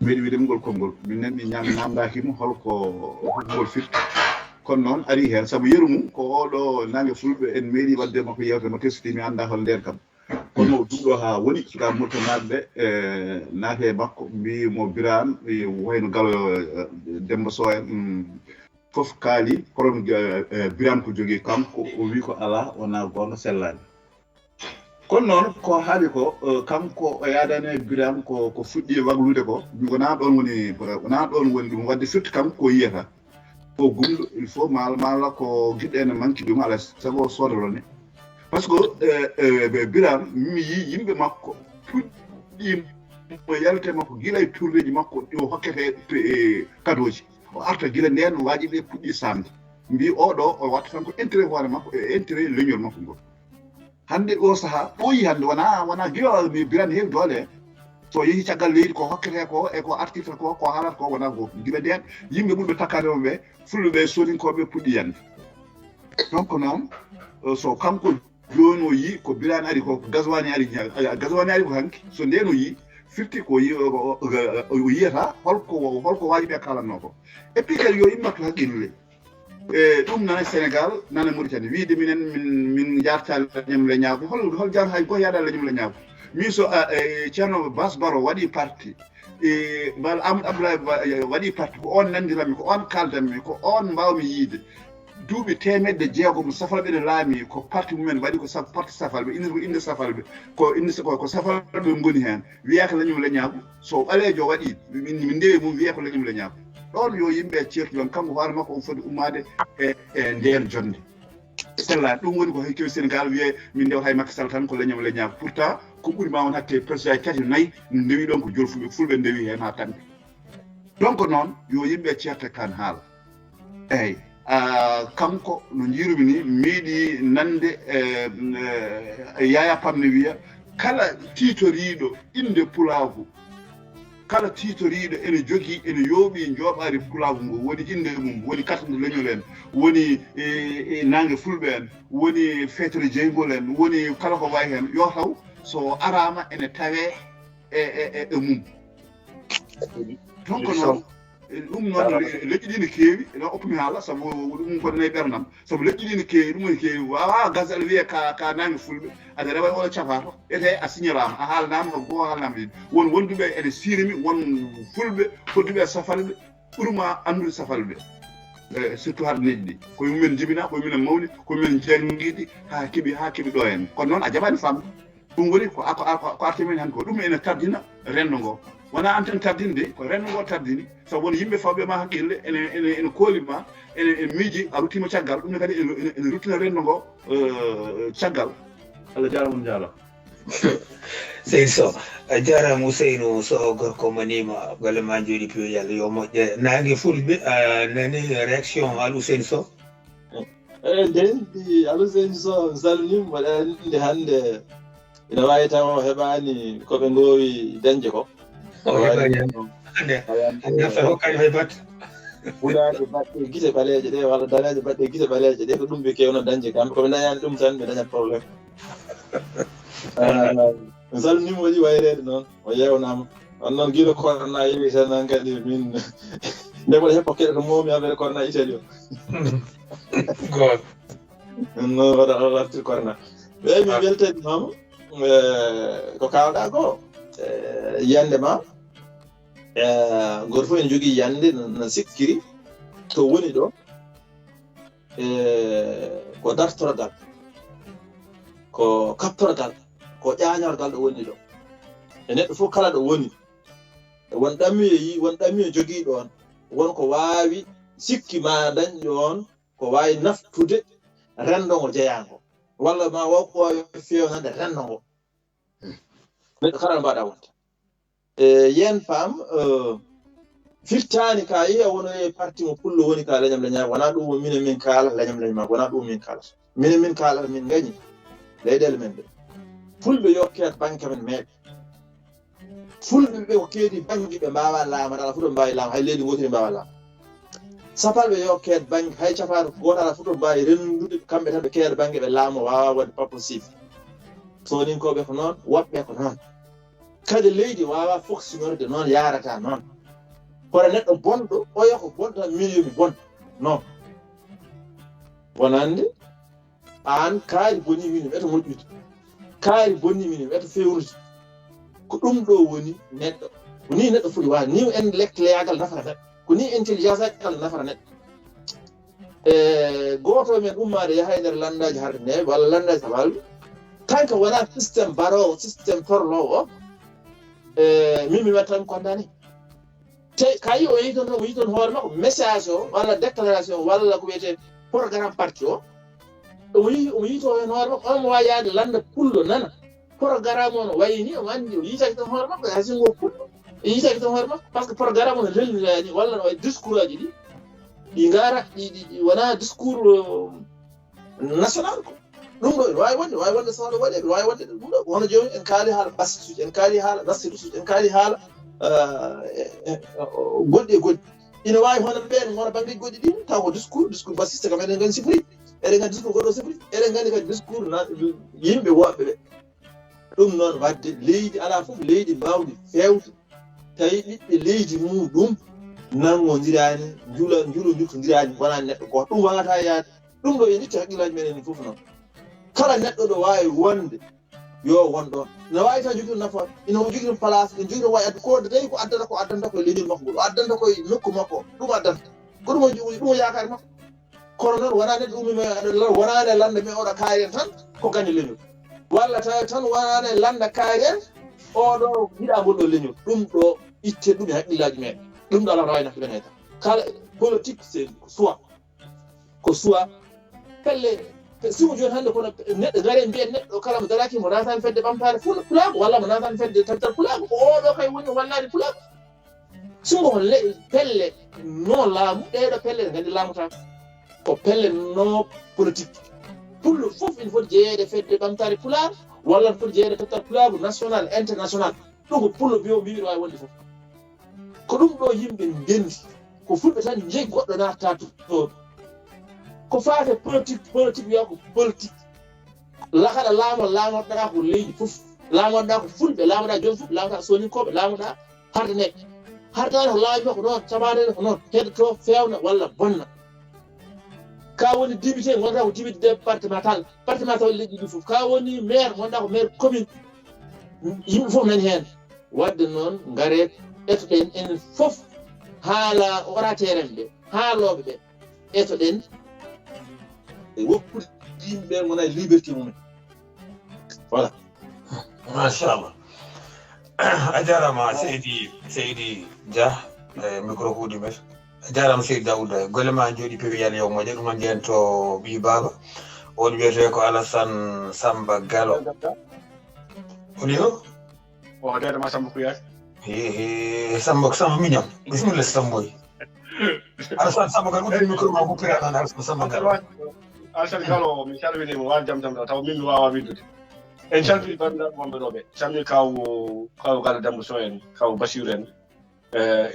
weeɗi wiidemi ngol konngol minen mi namdakimo holko ngol firti kono noon ari hen saabu yeru mum ko oɗo nangue fulɓe en meeɗi wadde makko yewte mo teskiti mi anda hol nden kam kono duɗo ha woni suka murtanaɓe naate makko mbimo Birame wayno Gallo Demba Sow en foof kaali kono Birame ko jogui kanko o wi ko ala wona gonga sellani kono noon ko haali ko kanko o yaadani Birame ko fuɗɗi waglude ko wona ɗon woni ɗum wadde firti kanko ko yiyata ko gumɗo il faut mala ko guiɗɗene manque ɗum ala sago sodorone par ce que Birame mi yi yimɓe makko puɗɗimo yalte makko guila e tourneji makko o hokkete kadoji o arta guila nden waji ɓe puɗɗi samde mbi oɗo o watta tan ko intérêt hoore makko e intérêt leñol makko ngol hande o saaha ɓooyi hande wona guila Birame heewi doole so yeehi caggal leydi ko hokkete ko e ko article ko haalata ko wona ko guila nden yimɓe ɓurɓe takkadewo ɓe fulɓe soninkoɓe puɗɗi yande donc noon so kanko joni o yi ko Birame ari ko gaswani ari ko hanki so nden o yi firti ko yiyata holko wawi ɓe kalanno ko et puis kadi yo immatu haqqille ɗum nana Sénégal nana Mauritanie wiide minen min jarta leñol ñaago hol jar hay goto yaɗa leñol ñaago min so ceerno Bas Baro waɗi parti bal Amadou Abdoulaye waɗi parti ko on nandirami ko on kaldanmi ko on mbawmi yiide duuɓi temedde jeegom safalɓe ne laami ko parti mumen waɗi ko parti safalɓe inde safalɓe ko safalɓe ngoni hen wiya ko leñum leñaago so ɓaleejo waɗi min ndewi mum wiya ko leñum leñaago ɗon yo yimɓe ceertuɗon kanko hoore makko on foti ummade e nder jonde stella ɗum woni ko hakkiyo Sénégal wiye min ndewta hay Macky Sall tan ko leñam leñaago pourtant ko ɓuri ma won hakke président 4 ndewi ɗon ko jolfuɓe fulɓe ndewi hen ha tamɓe donc noon yo yimɓe ceerta kan haala eyyi kanko no jiirumi ni miiɗi nande Yaya Pamne wiya kala tiitoriiɗo inde pulaagu kala tiitoriiɗo ene jogii ene yooɓi jooɓaari pulaagu ngo woni inde mum woni katande leñol en woni nange fulɓe en woni feetere jeygol en woni kala ko wayi heen yo taw so araama ene tawee e mum donc noon ɗum noon leƴƴi ɗi ne keewi ene oppumi haala sabu ɗum ko nayi ɓernam sabu leƴƴi ɗi ne keewi ɗum ne keewi wawa gasal wiye ka nange fulɓe aɗa rewa oɗo capato ete a signalama a haalanama ko goo haalanama ɗiɗi won wonduɓe ene siirimi won fulɓe hodduɓe safalɓe ɓurma andude safalɓe surtout harɗaneji ɗi koye mumen jibina koye mumen mawni koye mumen jangiɗi ha keeɓi ɗo hen kono noon a jaɓani famde ɗum woni ko arte men han ko ɗum ene tardina rendo ngo wona an tan tardinde ko rendo ngo tardini sabu won yimɓe fawɓe ma haqqille ene koolima ene miiji a ruttima caggal ɗum ne kadi ene ruttina rendo ngo caggal Allah jarama on jaara seydi Sow a jarama Ousseynou Sow gorko manima golle ma jooɗi piyo Allah yo moƴƴe nangue fulɓe a nani réaction al Ousseynou Sow nden Ousseynou Sow salminima mbaɗa inde hande ina wawi taw heɓani koɓe gowi dañde ko ande fe hokkani hay batte ɓuuraɗe baɗɗe guite ɓaleeje ɗe walla dañaje baɗɗe guite ɓaleeje ɗe ko ɗum ɓe kewno dañde kamɓe koɓe dañani ɗum tan ɓe dañat probléme salminima waɗi wayrede noon o yewnama on noon guila corona yewi tan kadi min nde mboɗo heppo keɗe to momi affaire corona Italie o goto noon waɗa wartir corona ɓeyi min weltani mama ko kalɗa ko yande ma goto fof ene jogii yande no sikkiri to woni ɗo ko dartoragal ko kaptoragal ko ƴañorgal ɗo woni ɗo e neɗɗo fof kala ɗo woni won ɗammi e jogii ɗon won ko waawi sikki ma dañɗo on ko waawi naftude rendo ngo jeyango walla ma wo ko waawi fewnande rendo ngo neɗɗo kala mbaɗa wonta yen fam firtani ka yiya wono e parti mo pullo woni ka leñam leñago wona ɗum minen min kaala leñam leñmago wona ɗum min kalata minen min kalata min gañi leyɗele men ɗe fulɓe yokket banque men meeɓe fulɓe ɓe ko keedi banque ɓe mbawa laamade ala fof ɗo mbawi laama hay leydi gotiri mbawa laama sapalɓe yokket banque hay capato goto ala fof ɗo mbawi rendude kamɓe tan ɓe keede banque ɓe laamo wawa wadde pas possible soninkoɓe ko noon woɓɓe ko noon kadi leydi wawa fonctionnorde noon yarata noon kono neɗɗo bonɗo oya ko bonta min yomi bon non wonande an kaari boni min ɓeto moƴƴude kaari bonni min ɓeto fewrude ko ɗum ɗo woni neɗɗo ko ni neɗɗo foti waade ni en lekleyagal nafata neɗɗo ko ni intelligence agal nafata neɗɗo goto men ummade yaha e nder landaji harɗineɓe walla landaji sabalɓe tant que wona systéme barowo systéme torlowo o min mi wattan condamné te kayi o yehi toon hoore makko message o walla déclaration walla ko wiyete programme parti o omo yii to hen hoore makko omo wawi yaade landa pullo nana programme o no wayni omo andi o yiitaki tan hoore makko hasingo pullo e yiitaki tan hoore makko par ce que programme o no relnirani walla no wayi discours aji ɗi ngara ɗi wona discours national ko ɗum ɗo ene wawi wonde sawɗo waɗe ɓe wawi wonde ɗum ɗo hono joni en kaali haala basisuji en kaali haala nasirusuji en kaali haala goɗɗi e goɗɗi ina wawi hono ɓen gono banggue goɗɗi ɗin taw ko discours basiste kam eɗen gandi sifori eɗen gandi discours goɗɗo sifori eɗen gandi kadi discours yimɓe woɓɓe ɓe ɗum noon wadde leydi ala fof leydi mbawdi fewde tawi ɓiɓɓe leydi muɗum nangodirani julodirtodirani wona neɗɗo goto ɗum wawata yaade ɗum ɗo e nitti haqqillaji meɗen ni fof noon kala neɗɗo ɗo wawi wonde yo won ɗon no wawi tan jogui nafoore ina jogui place ina jogui wawi adde ko tawi ko addanta koye leñol makko ngol o addanta koye nokku makko ɗum addanta ko ɗum yakare makko kono noon wona neɗɗo ummima wonane landa mi oɗo kaari en tan ko gaño leñol walla tawi tan wonane landa kaari en oɗo yiɗa ngol ɗo leñol ɗum ɗo itte ɗum e haqqillaji meɗen ɗum ɗo ala wawi nafi men kala politique c'est ko soit pelle simo joni hannde kono neɗɗo gare mbiyen neɗɗo kala mo daraki mo natani fedde ɓamtare pulaago walla mo natani fedde tabtal pulaago ko oɗo kay woni wallade pulaago simo ko pelle no laamu ɗeɗo pelle ɗe gandi laamutako ko pelle no politique pullo fof ine foti jeeyede fedde ɓamtare pulaar walla ne foti jeeyede tabtal pulaago national international ɗum ko pullo mbiɗo wawi wonde fof ko ɗum ɗo yimɓe ndendi ko fulɓe tan jeyi goɗɗo natta to ko faate politique wiya ko politique lakaɗa laamoɗa ko leydi fof laamoɗa ko fulɓe laamoɗa joni fof laamoɗa soninkoɓe laamoɗa hardaneɓe hardani ko laamima ko noon caɓadede ko noon heɗoto fewna walla bonna ka woni député gonɗa ko député départemental leydi ɗi fof ka woni maire gonɗa ko maire commune yimɓe fof nani hen wadde noon gaare etoɗen enen fof haala orateur en ɓe haaloɓe ɓe etoɗen e woppude yimɓe wona liberté mumen voilà machallah a jarama seydi dia micro huuɗi met a jarama seydi Daouda golle ma jooɗi peewi yalla yow moƴƴa ɗum nden to ɓi baba on wiyete ko Alassane Samba Gallo woni o dedema Samba Kuyat Samba miñam bisimilla Samboy Alassane Samba Gallo uddini micro ma huppira tan Alassane Samba Gallo Alassane Gallo mi salminimo wawi jam taw min mi wawa widdude en calmini bandiraɓe wonɓe ɗo ɓe calmini kaw Gallo Demba Sow en kaw Basiru en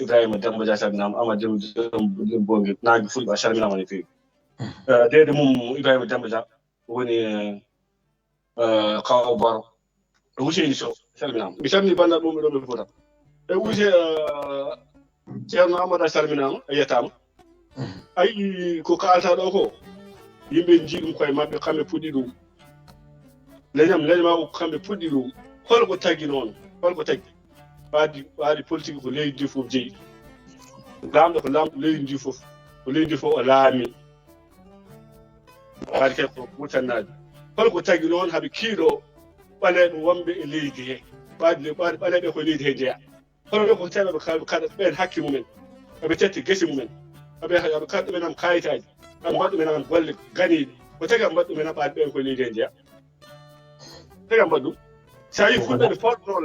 Ibrahima Demba Dia salminama Amadou Bongue nangue fulɓe a salminama no fewi dede mum Ibrahima Demba Dia woni kaw Baro Ousseyni Sow salminama mi salmini bandiraɓe wonɓe ɗo ɓe fof tan e Ousey ceerno Amadou a salminama a yettama ayi ko kalata ɗo ko yimɓe jiiɗum koye maɓɓe kamɓe puɗɗi ɗum leñama ko kamɓe puɗɗi ɗum holko tagui noon holko tagui waadi politique ko leydi ndi fof jeeyi lamɗo ko lamɗo leydi ndi fof ko leydi ndi fof o laami waadi kay ko ɓurtannaade holko tagui noon haɓe kiiɗo ɓaleɓe wonɓe e leydi he waadi ɓaleɓe ko leydi he jeeya hono ko tawi ɓe kaɗa ɓen hakke mumen eɓe tetti gese mumen eɓe kaɗa ɗumen am kayitaji ɓe mbaɗ ɗumen am golle ganiɗe ko tagi am mbaɗ ɗumen am ɓaade ɓen ko leydi he jeeya tagi am mbaɗ ɗum sa yi fulɓe ne fawɗuno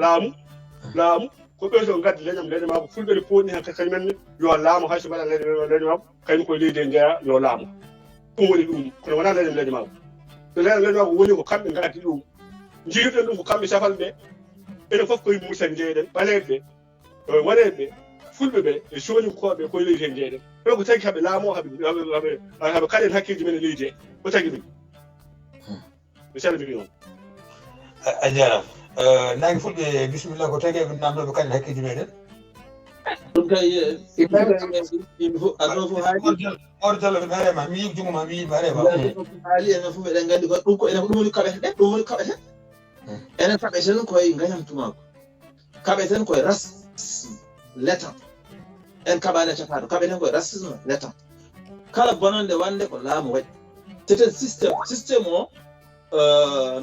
laamu ko ɓen to gaddi leñam leñamako fulɓe ne poɗni hen kañumen yo laamu hayso mbaɗa leñamako kañum koye leydi he jeeya yo laamu ɗum woni ɗum kono wona leñam leñamako so leñam leñamako woni ko kamɓe gaddi ɗum jiiruɗen ɗum ko kamɓe safal ɓe enen fof koye musen jeeɗen ɓaleɓe ɓe waɗeɓe ɓe fulɓe ɓe e soninkoɓe koye leydi he jeeɗen ɗon ko tagi haɓe laamo haɓe kaɗen hakkeji men e leydi he ko tagi ɗum mi salmini noon a jarama nangue fulɓe bisimilla ko tagi ɓe namdoɓe kaɗen hakkeji meɗen ɗum kay yimɓe fof aduna fof haali or jallo ɓe arema mi yii junguma mi yiima arema haali enen fof eɗen gandi ko ɗum ko enen ko ɗum woni kaɓeten ɗum woni kaɓeten enen kaɓeten koye gañamtumako kaɓeten koye racisme l'état en kaɓani capaɗo kaɓeten koye racisme l'état kala bonande wande ko laamu waɗi teten systéme o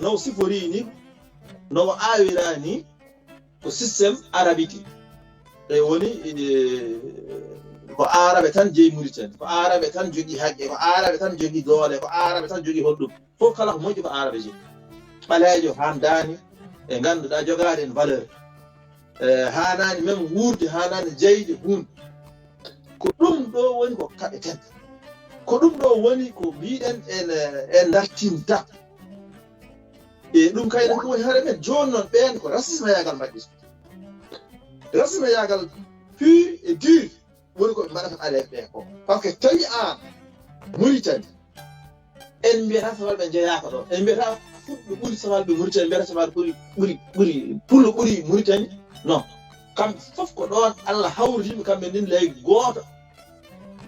no sifori ni no awira ni ko systéme arabique e woni ko arabe tan jeeyi Mauritanie ko arabe tan jogui haqqe ko arabe tan jogui doole ko arabe tan jogui holɗum fof kala ko moƴƴi ko arabe jeeyi ɓaleejo handani e ganduɗa jogade en valeur hanani même wuurde hanani jeyde hunde ko ɗum ɗo woni ko kaɓeten ko ɗum ɗo woni ko mbiɗen en dartinta e ɗum kayne ko woni haare men joni noon ɓen ko racisme yagal mbaɗɗi racisme yagal pur et dur woni koɓe mbaɗata aleɓe ɓe ko par ce que tawi an Mauritanie en mbiyata so walɓe jeeyaka ɗo en mbiyata fulɓe ɓuri samalɓe Mauritanie mbiyata samal ɓuri pullo ɓuri Mauritanie non kamɓe fof ko ɗon Allah hawritima kamɓe ndin ley gooto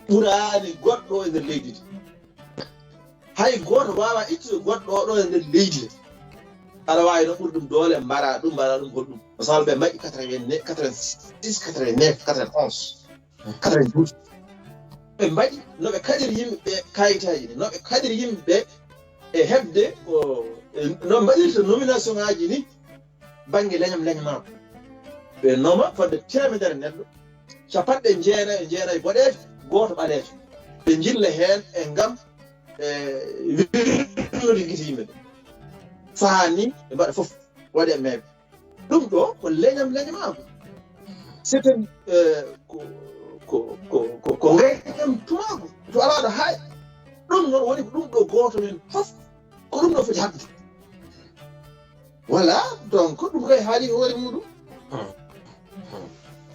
ɓuraani goɗɗo e nder leydi ndi hay gooto wawa ittude goɗɗo oɗo e nder leydi he aɗa wawi noon ɓuri ɗum doole mbaɗa ɗum goɗɗum samal ɓe mbaɗi 86 89 91 92 ɓe mbaɗi noɓe kaɗiri yimɓe ɓe kayitaji ɗi noɓe kaɗiri yimɓe ɓe e heɓde ko no mbaɗirta nomination ngaji ni banggue leñam ɓe nooma fodde temedere neɗɗo capanɗe jeenayi boɗeejo goto ɓaleejo ɓe jilla heen e ngam wirnude gite yimɓe ɓe sahaa ni ɓe mbaɗa fof waɗi e meeɓe ɗum ɗo ko leñamako c'était ko ngayam tumako to alaaɗo hay ɗum noon woni ko ɗum ɗo gooto men fof ko ɗum ɗo foti habde voilà donc ɗum kay haali hoore muɗum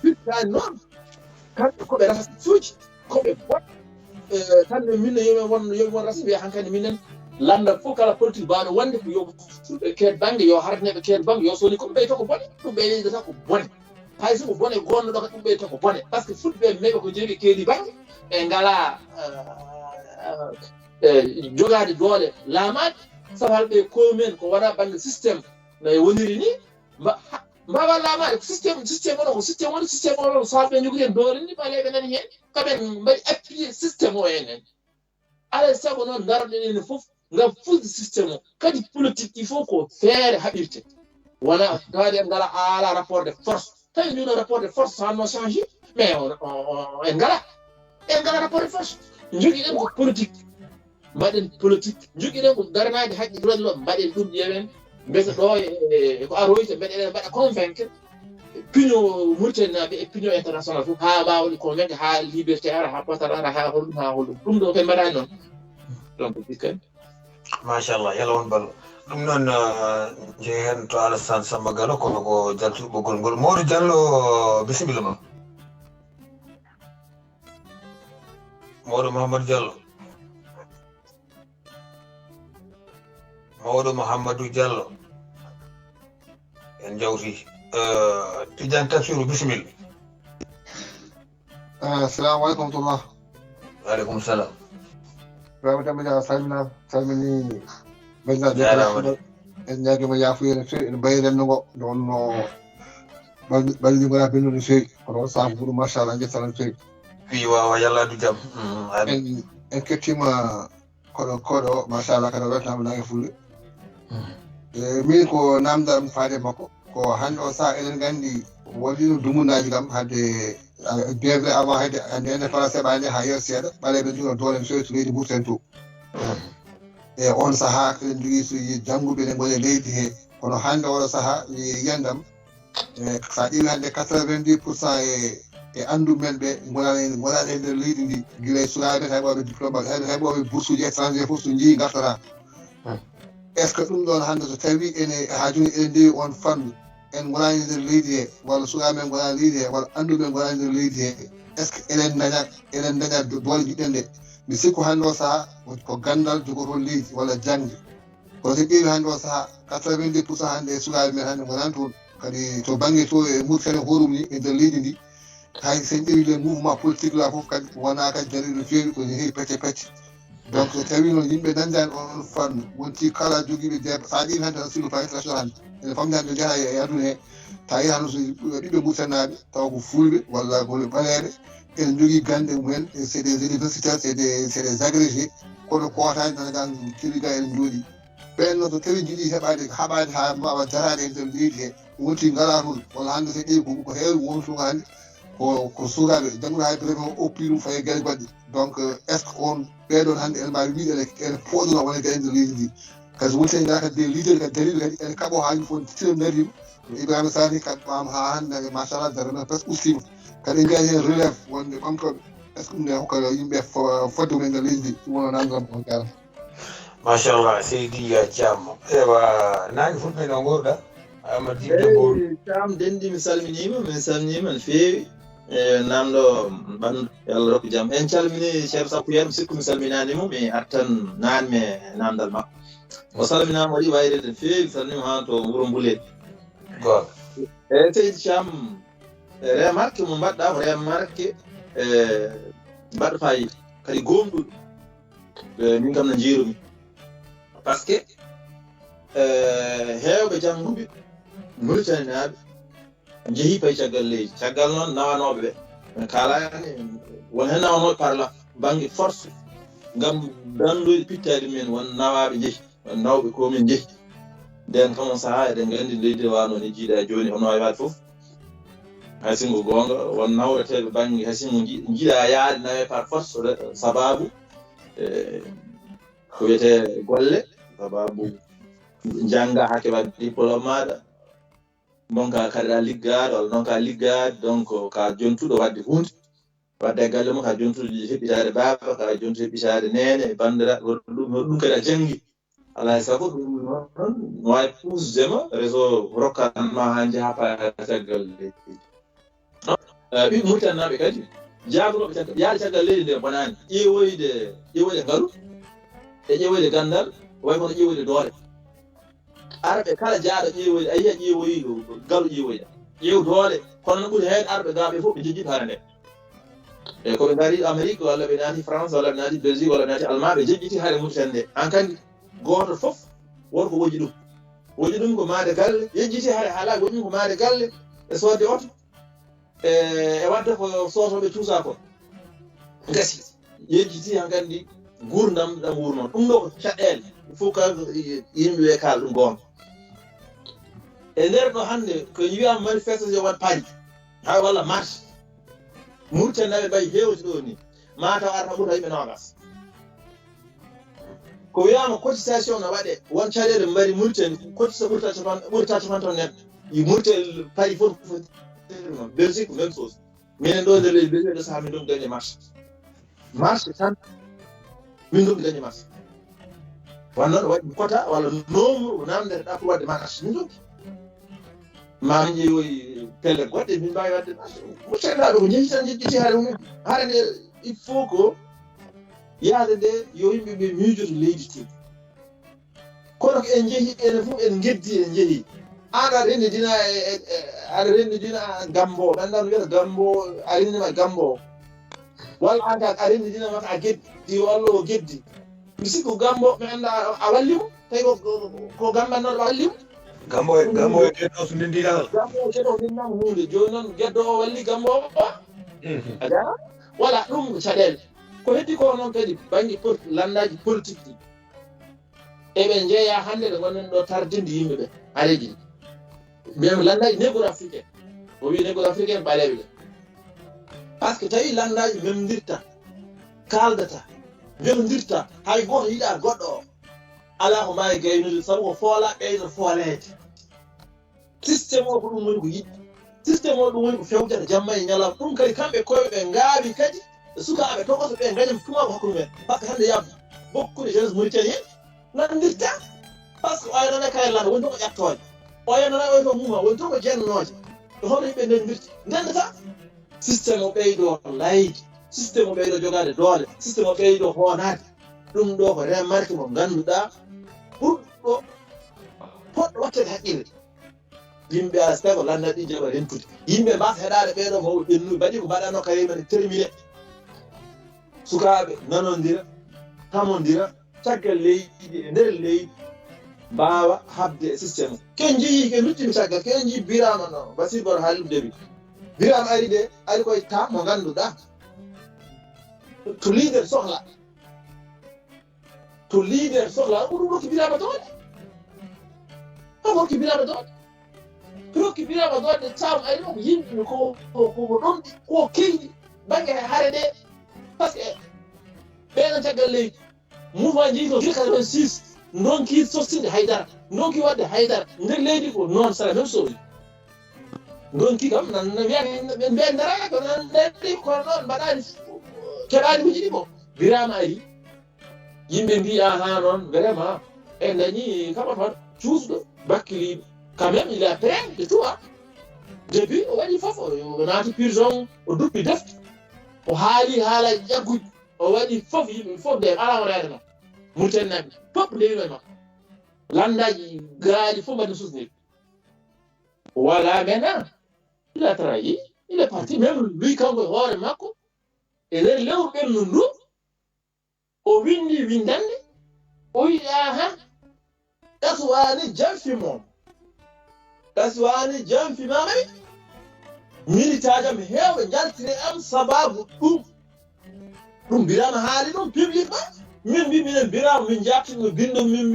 firtani noon kamɓe koɓe rasasuuji koɓe bot tanne minne yomi won rasa wiya hankkadi minen landa fof kala politique baaɗo wonde ko yo fulɓe keed banggue yo harneɓe keed banggue yo soni koɓe ɓeyta ko bone ɗum ɓeydata ko bone hay soko bone gonnoɗo ka ɗum ɓeyta ko bone par ce que fulɓe meɓe ko jogui keedi banggue ɓe ngala jogade doole laamaade sabalɓe komumen ko wona banggue systéme no woniri ni mbawa laamaade systéme oɗo ko systéme oɗo sabalɓe jogui hen doole ni ɓaleɓe nani hen kaɓen mbaɗi appuyer systéme o enen alay saago noon daroɗen ene fof ngam fulde systéme o kadi politique il faut ko feere haɓirte wona tawade en ngala ala rapport de force tawi ndiɗo rapport de force sanno changé mais en ngala rapport de force joguiɗen ko politique mbaɗen politique joguiɗen ko daranaji haqqe droit de l'homme mbaɗen ɗum ƴeewen mbesa ɗo ko aroyte mbeɗen mbaɗa convaincre pignon Mauritanie e pignon international fof ha mbawɗi convaincre ha liberté ara ha potar ara ha holɗum ɗum ɗo koye mbaɗani noon donc ɗikkani machallah yalla won ballo ɗum noon jeeyi hen to Alassane Samba Gallo kono ko jaltuɗo ɓoggol ngol Modou Diallo bisimilla ma Modou Mouhamadou Diallo en jawti Tidiane Tafsirou bisimilla assalamu aleykum warahmatullah waaleykum salam ramataɓeja salmini bandiraɓe en ñaguima yafuya no fewi ene mbayi rendogo nde wonno ɓalli gona bennude no fewi kono saabu ɗum machallah jettala no fewi wi wawa yalladu jaam en kettima koɗo machallah kadi weltama nangue fulɓe min ko namdal faade makko ko hande o saaha eɗen gandi waɗino dumunaji kam hadde bien vrai avant hayde ande indépendance heɓade ha yer seeɗa ɓaleɓe jogino doole no fewi to leydi Mauritanie to e on saaha eɗen jogui so jangguɓe ne gone leydi he kono hande oɗo saaha mi yiyandam sa ƴeewi hande 90% e andu men ɓe gonani e nder leydi ndi guila sukaɓe heɓoɓe diplôme heɓoɓe bourse uji étranger fof so jeeyi gartata est ce que ɗum ɗon hande so tawi ene ha joni eɗen ndewi on fannu en gonani nder leydi he walla sukaɓe men gonani leydi he walla andu men gonani nder leydi he est ce que eɗen daña doole jiɗɗen ɗe mi sikku hande o saaha ko gandal jogotol leydi walla jangde kono so ƴeewi hande o saaha 90% hande sukaɓe men hande gonani toon kadi to banggue to e Mauritanie horum ni e nder leydi ndi hay sen ƴeewi le mouvement politique la fof kadi wona kadi dañi no fewi ko heewi pecce donc so tawi noon yimɓe dañdani on fannu wonti kala joguiɓe deeba sa ƴeewi hande sur le plan international hande ene famde hande jeeha e aduna he ta yi hande so ɓiɓɓe Mauritaniaɓe taw ko fulɓe walla ko ɓaleɓe ene jogui gande mumen c'est des universitaires c'est des agrégés kono kotani danagal kiliga en jooɗi ɓen noon so tawi jiiɗi haɓade ha mbawa darade e nder leydi he wonti ngala toon walla hande so ƴeewi ko heewi wontuga hande ko sukaɓe jangguɗo hay vraiment oppi ɗum faye gueɗe goɗɗe donc est ce que on ɓeɗon hande ene mbawi wiide ene pooɗuno wona gueɗe nder leydi ndi kadi so wonti ngaka des leaders kadi daliɓe kadi ene kaaɓo haaji fof tiram darima Ibrahima Sani kadi ɓam ha hande machallah darana presque ustima kadi en gaari hen relève wonde ɓamtoɓe est ce que ɗum ne hokka yimɓe fodde mumen nder leydi ndi ɗum wono namdam on jarama machallah Seydi Thiam ewa nangue fulɓe no gowɗa Amadou Debbo Thiam dendi mi salminima no fewi namɗo ɓandu Allah rokku jaam en calmini ceerno Sappo Yero mi sikku mi salminanimo mi artan nanme namdal makko o salminaama waɗi wayrede feewi salminima haa to wuro Mbulel goonga eyi Seydi Thiam remarque mo mbaɗɗa ko remarque mbaɗɗo fayida kadi gomɗuɗo min kam no jiirumi par ce que heewɓe jannguɓe Mauritanie jehi payi caggal leydi caggal noon nawanoɓe ɓe min kalani won hen nawanoɓe par là banggue force ngam dandoyde pittade men won nawaɓe jeehi won nawɓe komin jeehi nden kam on saaha eɗen gandi leydi wano ne jiiɗa joni hono wawi waade foof hay singo gonga won nawreteɓe banggue hay singo jiiɗa yaade nawe par force sababu ko wiyete golle sababu jangga ha keɓa diplôme maɗa donka kaɗa liggade walla noon ka liggade donc ka jontuɗo wadde hunde wadde e galle mum ka jontuɗo heɓɓitade baba ka jontuɗo heɓɓitade nene e bandiraɓe ɗum kadi a janggi alay saago ɗum noon no wawi pusdema réseau rokkanma ha jaaha pa caggal leydi ɓiɓe Mauritanie naɓe kadi jaabunoɓe caggal yaade caggal leydi nde bonani ƴeewoyde ngalu e ƴeewoyde gandal way kono ƴeewoyde doole arɓe kala jaaɗo ƴeewoyde a yiya ƴeewoyɗo galu ƴeewoyɗa ƴeew doole kono no ɓuri heede arɓe gaaɓe fof ɓe jejjiɗ haare nde e koɓe ngari Amérique walla ɓe naati France walla ɓe naati Belgique walla ɓe naati Allemagne ɓe jejjiti haare Mauritanie nde an kandi goto fof wonko woji ɗum ko maade galle yejjiti haare haalaɓe woji ɗum ko maade galle e soodde oto e wadde ko sotoɓe tuusa ko gasi yejjiti han kandi gurdam ɗam wurno ɗum ɗo ko caɗele fof ka yimɓeɓe kaala ɗum gonga e nder ɗo hannde ko wiyama manifestation wat paari ha walla marche Mauritanie naɓe mbayi hewti ɗo ni mataw arta ɓuura yimɓe nogas ko wiyama cotisation no waɗe won caɗele mbari Mauritanie cotisa ɓurta capantaw neɗɗo yi Mauritanie paari fof Belgique même chose minen ɗo nder leydi Belgique ɗo saaha min ɗum dañe marche tan min ɗum dañe marche wonnoon waɗi quota walla nombre namdeteɗa pour wadde marche min ɗum ma min ƴeewoyi pelle goɗɗe min mbawi wadde marche mucceɗaɗo ko jeehi tan jejjiti haare mumen haare nde il faut ko yaade nde yo yimɓeɓe miijoto leydi ti kono ko en jeehi ene fof en geddi en jeehi an aɗa renndidina aɗa renndidina gambo ɓenɗa no wiyata gambo a renndinima gambo walla an ka a renndidina maka a geddi walla o geddi mi sikku gambo mi annda a wallimo tawi ko gambannoɗo wallimo gambo e geɗɗo so ndendinal gambo o geɗo ndinnan hunde joni noon gueddo o walli gambo o a jara voilà ɗum ko caɗele ko heddi ko noon kadi banggue landaji politique ɗi eɓe jeeya hannde ɓe gonnen ɗo tardinde yimɓeɓe hareji même landaji négro africain o wi négro africain ɓaleɓe ɓe par ce que tawi landaji memdirta kaldata weldirta hay goto yiɗa goɗɗo o ala ko mbawi gaynude sabu ko foola ɓeydo foolede systéme o ko ɗum woni ko yiɗi systéme o ɗum woni ko fewjata jamma e ñalam ɗum kadi kamɓe koye ɓe ngaawi kadi sukaɓe tokoto ɓe gañam tuma ko hakkude men par ce que hannde yabba bokkude jeunesse mauritanien nandirta par ce que oyanone kay lana woni to ko ƴattoje oyanone oy to muma woni to ko jennoje e hono yimɓe ndendirta ndendata systéme o ɓeydo laydi systéme o ɓeydo jogade doole systéme o ɓeydo hoonade ɗum ɗo ko remarque mo ngannduɗa ɓurɗo poɗɗo wattede haqqille yimɓe a tawi ko landa ɗi jaɓa rentude yimɓe mbasa heɗade ɓeɗo mawɓe ɓennuɓe mbaɗi ko mbaɗano kayimane terminé sukaɓe nanodira tamodira caggal leydi e nder leydi mbawa habde e systéme o ken jeeyi ke luttimi caggal ken jii birama no Basir Baro haali ɗum debi birama ari de ari koye ta mo ngannduɗa to leader sohla ɗum rokki birama doole rokki birama doole rokki birama doole taw ari ɗo ko yimɓe ko ɗon ko keyɗi banggue haare nde par ce que ɓeɗon caggal leydi mouvement jiito gil 86 donki sostinde haydara donki wadde haydara nder leydi ko noon sara même chose donki kam nan wiyani ɓe ndara ko nan nder kono noon mbaɗani keɓani ko jiɗi ko birama ari yimɓe mbi aha noon vraiment en dañi kaɓa cuusɗo bakkiliɗo quand même il a peine de tout depuis o waɗi fof o naati prison o duppi defte o haali haalaji ƴagguji o waɗi fof yimɓe fof nde ala o reedema Mauritanie naɓe fof ndewino e makko landaji graaji fof mbaɗi susniri voilà maintenant il a trahi il est parti même lui kanko e hoore makko e nder lewru ɓennu ndu o windi windande o wi aha ɗaswani janfimo ɗaswani janfimamaɓe militaji heewɓe jaltire am sababu ɗum mbirama haali ɗum publiquement min mbi minen mbirama min jabtino bindo min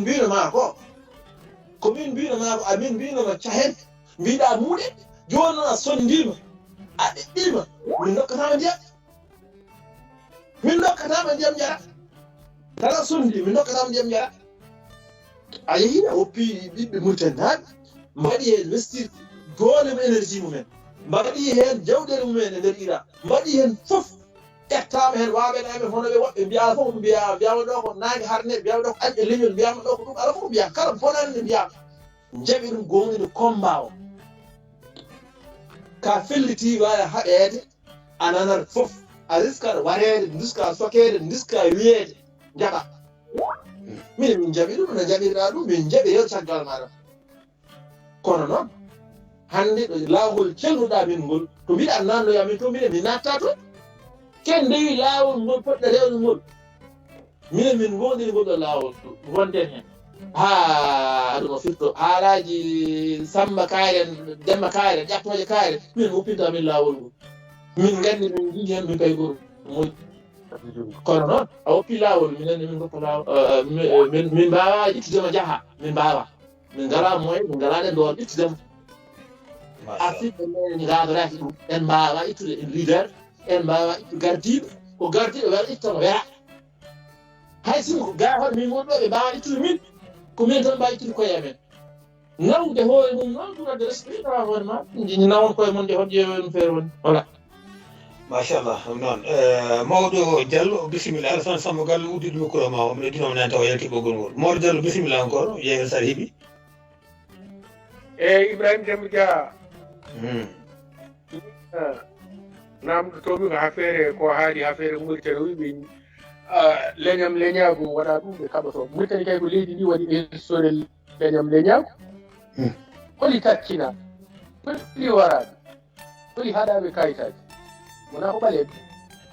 mbinoma ko min mbinoma ko amin mbinoma cahen mbiɗa muuɗe joni noon a sondima a ɗiɗɗima min dokkatama ndiyam jara tala sondi min dokkatama ndiyam jara a yehi a woppi ɓiɓɓe murtanaɓe mbaɗi hen investir doole mo énergie mumen mbaɗi hen jawɗele mumen e nder ira mbaɗi hen fof ƴettama hen waɓeɗaɓe hono ɓe woɓɓe mbiyama fof mbiyama ɗo ko nangue harne mbiyama ɗo ko aƴƴe leñol mbiyama ɗo ko ɗum ala fof mbiyama kala bonande mbiyama jaɓi ɗum gonɗide combat o ka felliti wawi haɗede a nanat fof a riska warede diska sokede diska wiyede jaɓa min jaɓi ɗum no jaɓirɗa ɗum min jaɓi yew caggal maɗa kono noon hande ɗo laawol celnuɗa min ngol to mbiɗa nannoya min to mbiɗen mi natta to ken ndewi laawol ngol poɗɗa rewde ngol minen min gondiri ngol ɗo laawol gonden hen ha ɗum o firto haalaji samba kaaren demba kaaren ƴattoje kaaren min woppinta min laawol ngol min gandi min jii hen min kay goro moƴƴi kono noon a woppi laawol minenne min goppa laawol min mbawa ittudema jaaha min mbawa min ngala moyen min ngalaɗe ndowon ittudema artiɓe men gadoraki ɗum en mbawa ittude en leader en mbawa ittude gardiɗo ko gardiɗo wera ittano wera hay simo ko ga hoɗe min gonɗo ɓe mbawa ittude min ko min tan mbawa ittude koye amen nawde hoore mum noon ɗum wadde respect tawa hoore ma nawon koye mon de hoɗ ƴeewen feere woni voilà machallah ɗum noon mawɗo Diallo bisimilla Alassane Samba Gallo uddiɗo micro ma o mi ɗeddinoma nani tawa yalti ɓoggol ngol mawɗo Diallo bisimilla encore yeewen saɗa heeɓi eyyi Ibrahima Demba Dia namdotomi ko affaire ko haali affaire Mauritanie wiɓe leñam leñago waɗa ɗum ɓe kaɓato Mauritanie kay ko leydi ndi waɗi histoire leñam leñago holi taccina holi waraɓe holi haɗaɓe kayitaji wona ko ɓaleɓe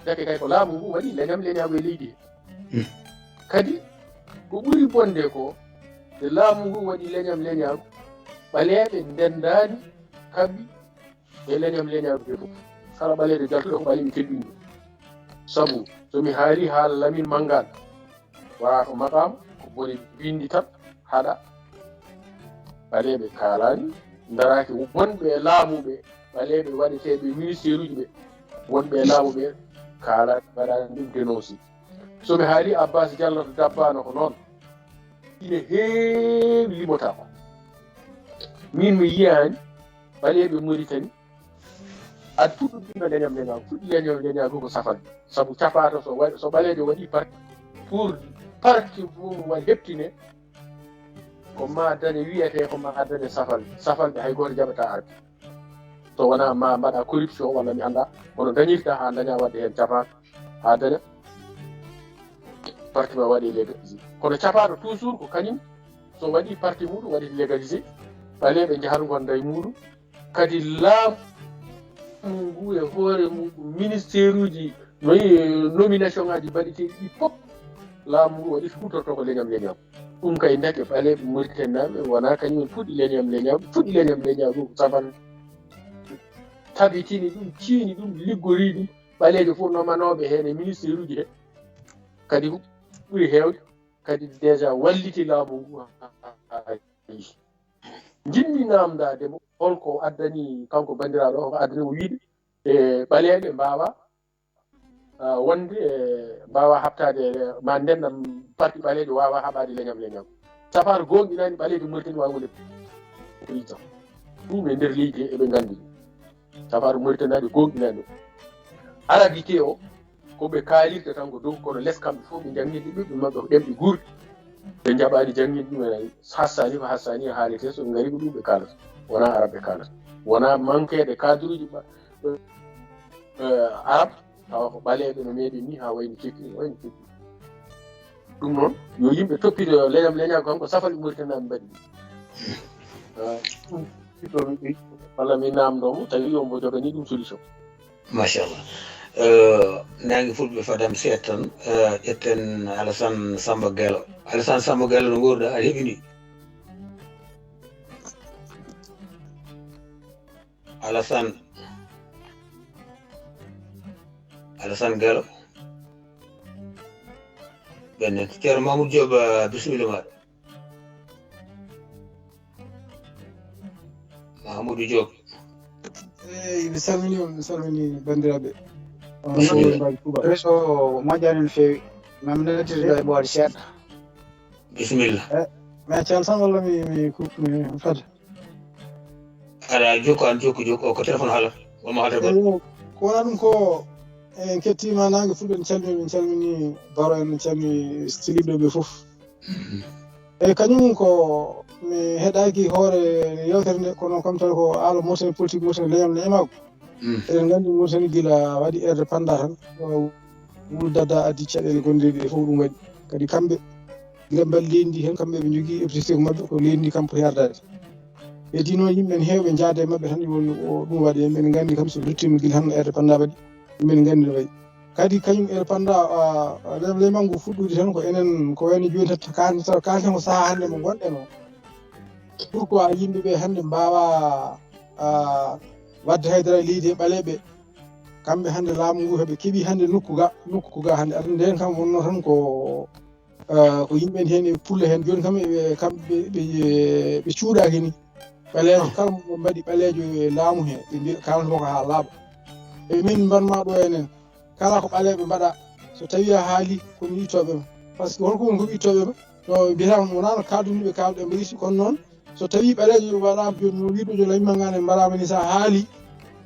deke kay ko laamu ngu waɗi leñam leñago e leydi he kadi ko ɓuri bonde ko nde laamu ngu waɗi leñam leñago ɓaleɓe ndendani kamɓi e leñam leñago ɓe fof kala ɓaleɗe jaltuɗo ko ɓaleɓe keɗɗini sabu somi haali haala lamin mangal wara ko maqama ko boni bindi tan haɗa ɓaleɓe kalani daraki wonɓe e laamuɓe ɓaleɓe waɗeteɓe ministére uji ɓe wonɓe e laamuɓe kalani waɗani ɗum dénoncé somi haali Abbas Diallo to dabbano ko noon ine heewi limotako min mi yiyani ɓaleɓe Mauritanie aɗa fuɗɗuɗino leñam leñago fuɗɗi leñam leñago ko safan sabu capato so ɓalejo waɗi parti pour parti mum waɗi heptine ko ma dane wiyete ko ma dane safalɓe hay goto jaɓata arde so wona ma mbaɗa corruption walla mi anda kono dañirta ha daña wadde hen capato ha daña parti ma waɗi légalisé kono capato toujours ko kañum so waɗi parti muɗum waɗi légalisé ɓaleɓe jahata gonda e muɗum kadi laamu ngu e hoore muɗum ministére uji noyi nomination ngaji mbaɗeteɗi ɗi fof laamu ngu waɗi hutorto ko leñam leñam ɗum kay ndeke ɓaleɓe Mauritanie naɓe wona kañumen fuɗɗi leñam leñago fuɗɗi leñam leñago ko saban tabitini ɗum ciini ɗum liggori ɗum ɓalejo fof nomanoɓe hen e ministére uji he kadi ɓuuri hewde kadi déjà walliti laamu ngu jinmi namdademo holko addani kanko bandiraɗo o ko addanimo wiide e ɓaleɓe mbawa wonde mbawa habtade ma ndendam parti ɓalejo wawa haɓade leñam leñam safaro gonɗinani ɓalejo Mauritanie wawa wonde président ɗum e nder leydi eɓe gandi safaro Mauritanie naɓe gonɗinani aradité o koɓe kaalirta tan ko dow kono less kamɓe fof ɓe jangguide ɓiɓɓe mabɓe ko ɗemɓe guurdi ɓe jaɓani jangguide ɗum hassani ko hassani haalete so gari ko ɗum ɓe kalata wona arabe kalata wona manquede cadre uji arabe tawa ko ɓaleɓe no meeɗi ni ha wayni kekkini ɗum noon yo yimɓe toppito leñam kam ko safari ɓurtinaɓe mbaɗi ɓiɗɗo walla mi namdomo tawi yombo jogani ɗum solution machallah nangi fulɓe fadam seet tan ƴetten Alassane Samba Guello no gurɗa aɗa heeɓini Alassane Guello ɓenne ceerno Mamoudou Diop bisimilla maɗa Mamoudou Diop eyyi mi salmini bandiraɓe réseau moƴƴani no feewi mami noddirɗo e ɓoode seeɗa bisimilla mais ceerno tan walla mi fada aɗa jokku an jokku o ko téléphone haalata wonmo haalata ko wona ɗum ko en kettima nangue fulɓe en calmini baro en calmini stiliɓe ɓe foof eyyi kañum ko mi heeɗaki hoore yewtere nde kono comme tan ko haala Mauritanie politique Mauritanie leñol neemago eɗen gandi Mauritanie gila waɗi erde panda tan wuldada addi caɗele gondiɗe ɗe fof ɗum waɗi kadi kamɓe gila mbal leydi hen kamɓe ɓe jogui objectif mabɓe ko leydi ndi kam pour yardade heddi noon yimɓe en heewɓe jaade mabɓe tan woni ɗum waɗi eɓen gandi kam so luttima gila tan erde panda waɗi yimɓen gandi no wayi kadi kañum erde panda leymangu fuɗɗude tan ko enen ko wayno joni tan kalten ko saaha hannde mo gonɗen o pourquoi yimɓeɓe hannde mbawa wadde haydara leydi e ɓaleɓe kamɓe hannde laamu ngu heɓe keeɓi hannde nokku ga hannde aɗa nden kam wonno tan ko yimɓe hen e pulla hen joni kam kamɓe cuuɗaki ni ɓalejo kala mo mbaɗi ɓalejo e laamu he ɓe mbi kalanta ko ha laaɓa e min mbanma ɗo enen kala ko ɓaleɓe mbaɗa so tawi a haali komi ittoɓema par ce que holko woni komi ittoɓema no mbiyatama wonano kalduniɓe kalɗo e mbariti kono noon so tawi ɓalejo waɗama joni no wiɗo joni lammimagane mbaɗama ni sa haali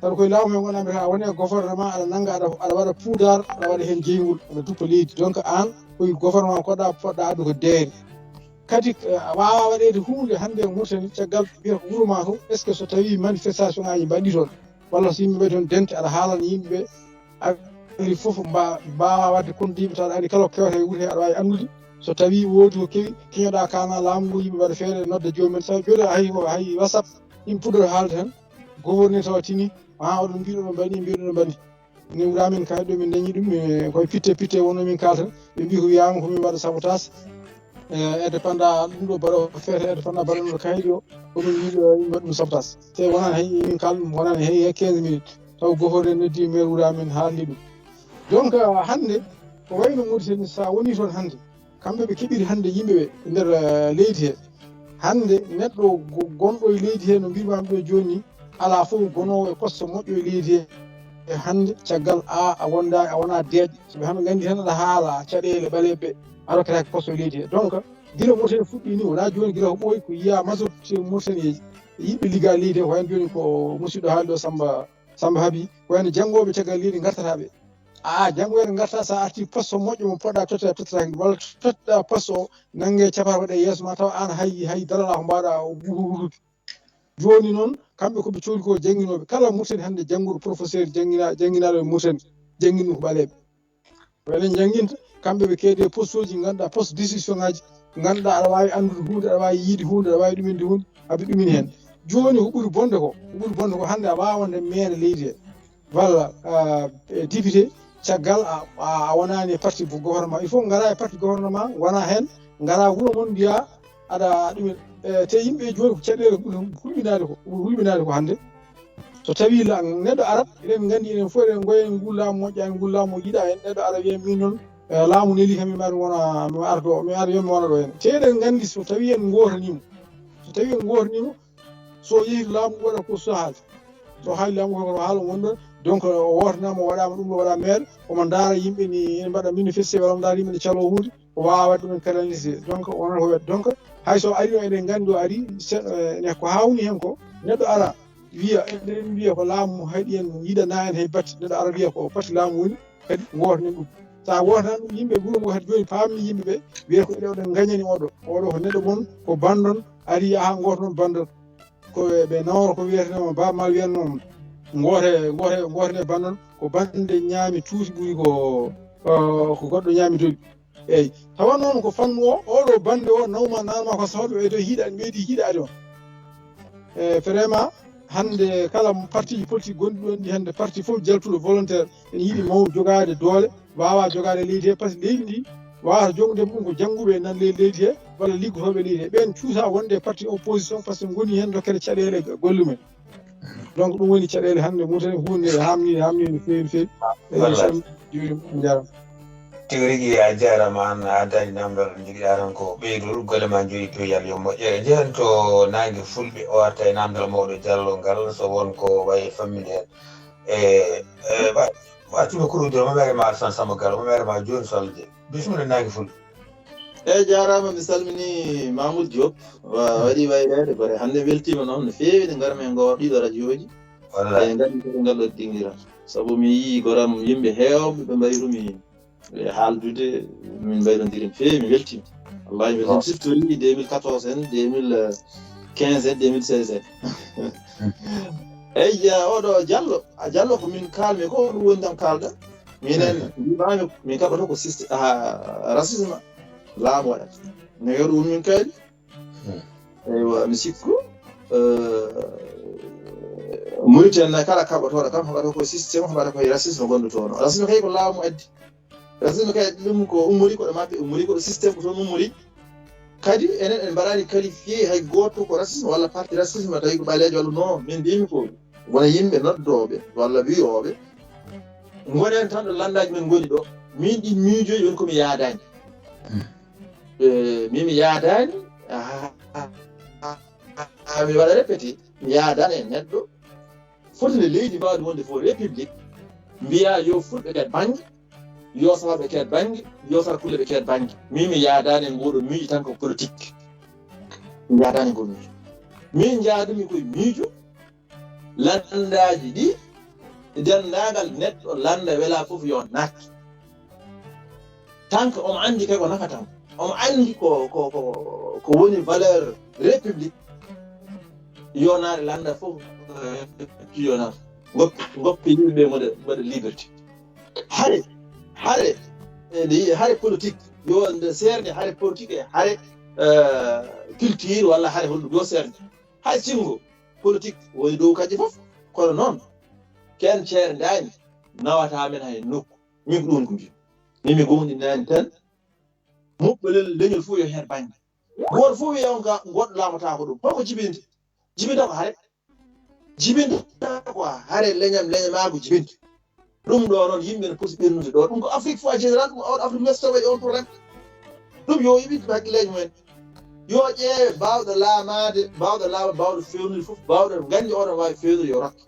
tawa koye laamu he gonɗa mbiyata woni e gouvernement aɗa nangga aɗa waɗa poudar aɗa waɗa hen jeygol aɗa duppa leydi donc an koye gouvernement poɗɗa addu ko deere kadi wawa waɗede hunde hannde Mauritanie caggal mbiyata ko wuuro ma to est ce que so tawi manifestation ngaji mbaɗi toon walla so yimɓeɓe toon dente aɗa haalana yimɓeɓe ari foof mbawa wadde kondiɓe taw aɗa andi kala ko kewata e wuuro he aɗa wawi andude so tawi woodi ko kewi keñoɗa kana laamu ngu yimɓe mbaɗa feere nodda jomumen taw joni hay WhatsApp yimɓe puɗɗoto haalde tan gouverneur tawa tini oɗon mbiɗo ɗo mbaɗi mbiɗo ɗo mbaɗi min wuramin kayit ɗo min dañi ɗum koye pitte wonno min kaltan ɓe mbi ko wiyama komin mbaɗa sabotage ede panda ɗum ɗo mbaɗa feere ede panda mbaɗa ɗo kayit o komin wiɗo yimɓe ɗum sabotage te wonani hay min kal ɗum wonani hay 15 minutes taw gouverneur noddi maire wuramin haalni ɗum donc hannde ko wayno Mauritanie sa woni toon hannde kamɓe ɓe keɓiri hannde yimɓeɓe nder leydi he hannde neɗɗo gonɗo e leydi he no mbimami ɗo joni ala fof gonowo e poste moƴƴo e leydi he e hannde caggal a wona deeƴ soɓe hannde gandi tan aɗa haala caɗele ɓaleɓe a rokketake poste e leydi he donc gila Mauritanie fuɗɗi ni wona joni gila ko ɓooyi ko yiya majorité Mauritanie yimɓe ligga leydi he ko wayno joni ko musidɗo haali ɗo Samba Habi ko wayno janggoɓe caggal leydi gartataɓe janggoɓe garta sa arti poste moƴƴo mo poɗɗa tottaki walla totteɗa poste o nangge capar waɗe yeeso ma taw an hay darala ko mbawɗa wutude joni noon kamɓe koɓe cohli ko jangguinoɓe kala Mauritanie hannde jangguɗo professeur jangguinaɗo e Mauritanie jangguini ko ɓaleɓe enen jangguinta kamɓe ɓe keede poste uji ganduɗa poste décision ngaji ganduɗa aɗa wawi andude hunde aɗa wawi yiide hunde aɗa wawi ɗuminde hunde aɓe ɗumini hen joni ko ɓuuri bonde ko hannde a wawande meere leydi he walla député caggal a wonani e parti gouvernement il faut gara e parti gouvernement wona hen gara wuuro moon mbiya aɗa ɗumen te yimɓe joni ko caɗele hulɓinade ko hannde so tawi neɗɗo arat eɗen gandi enen fof eɗen goya ngul laamu moƴƴani ngul laamu yiiɗa hen neɗɗo ara wiya min noon laamu neeli kam mi ara yomi wona ɗo hen te eɗen gandi so tawi en gotanimo so yeehi laamu waɗa ko sohaali so haali laamu ko haala wonɗon donc o wotanama o waɗama ɗum ɗo waɗa maire omo daara yimɓe ni ene mbaɗa manifesté walla omo daara yimɓe ne calo hunde o wawa wadde ɗumen canalisé donc wonata ko wiyata donc hayso ari o eɗen gandi o ari ne ko hawni hen ko neɗɗo ara wiya eɗen mbiya ko laamu haɗi en yiɗana en hay batte neɗɗo ara wiya ko batte laamu woni kadi gotanen ɗum sa wotan ɗum yimɓe ɓuuro ngo kadi joni pamni yimɓeɓe wiya ko eɗen gañani oɗo ko neɗɗo moon ko bandon ari ha goto noon bandon ko ɓe nawro ko wiyatenoma bamal wiyannomo gote bandon ko bande ñaami tuuti ɓuuri ko goɗɗo ñaami doɓi eyyi tawa noon ko fannu o oɗo bande o nawma nanma ko sawɗo e dow hiiɗani meeɗi hiiɗade on vraiment hande kala parti ji politique gonɗi ɗon ɗi hande parti fof jaltuɗo volontaire ene yiiɗi maw jogade doole wawa jogade leydi he par ce que leydi ndi wawata jogde mum ko jangguɓe nan leydi he walla liggotoɓe leydi he ɓen cuusa wonde parti opposition par ce que goni hen dokkere caɗele golle mumen donc ɗum woni caɗele hande mutani hunde hamni no fewi fewi jarama tigi rigui a jarama an a addani namdal joguiɗa tan ko ɓeydol golle ma jooɗi peeƴal yo moƴƴere jehen to nangue fulɓe o arta e namdal mawɗo diallo ngal so wonko wayi fammine hen wattuɓe kurudio mamere ma Alassane Samba Gallo mamere ma joni so Allah jeeɗi bisimilla nangue fulɓe eyyi jarama mi salmini Mamoudou Diop waɗi wayrede bare hande weltima noon no fewi ɗe garmi e gowa ɗiɗo radio ji e gandi koɗe ngal ɗo dingira saabu mi yii goram yimɓe hewɓe ɓe mbayrumi e haaldude min mbayrodiri no fewi mi weltima wallahi mi weltima surtout 2014 en 2015 en 2016 en eyyi oɗo Diallo ko min kalmi ko ɗum woni tan kalɗa minen mbimami min kaɓato ko systéme racisme laamu waɗata no yoɗo ɗum min kaydi eywa mi sikku Mauritanie kala kaɓatoɗo kam haɓata ko systéme haɓata koye racisme gonɗo toon racisme kay ko laamu addi racisme kay ɗum ko ummori koɗo maɓɓe ummori koɗo systéme ko toon ummori kadi enen en mbaɗani qualifié hay goto ko racisme walla parti racisme tawi ko ɓalejo walla non min mbimi ko wona yimɓe noddoɓe walla wiyoɓe gonen tan ɗo landaji men goni ɗo min ɗi miijoji woni komi yaadani mimi yaadani mi waɗa répété mi yaadani e neɗɗo fotinde leydi mbawdi wonde fo république mbiya yo fulɓe ket banggue yo sahaɓe ket banggue yo sarkulle ɓe ket banggue mimi yaadani e ngoɗo miijo tan ko politique mi yaadani ngo miijo min jaadumi koye miijo landaji ɗi dendagal neɗɗo landa wela foof yo nakki tant que omo andi kay ko nafatan omo andi ko woni valeur république yonaare landa fof yonaare goppi yimɓe mbaɗa liberté hare politique yo nde serde hare politique e hare culture walla hare holɗum yo serde hay singo politique woni dow kadi fof kono noon ken ceere dani nawata men hay nokku min ko ɗum ko mbi mimi gomɗinani tan moɓɓolel leñol fof yo hen banggue goto fof wiya on ka goɗɗo laamata ko ɗum holko jibinta ko hare leñamago jibinta ɗum ɗo noon yimɓe ne poti ɓennude ɗo ɗum ko Afrique fof en général ɗum awɗo Afrique west waɗi on probléme ɗum yo yiɓitɓe hakkillaji mumen yo ƴeewe bawɗo laamade bawɗo fewnude fof bawɗo gandi oɗon wawi fewnude yo rokke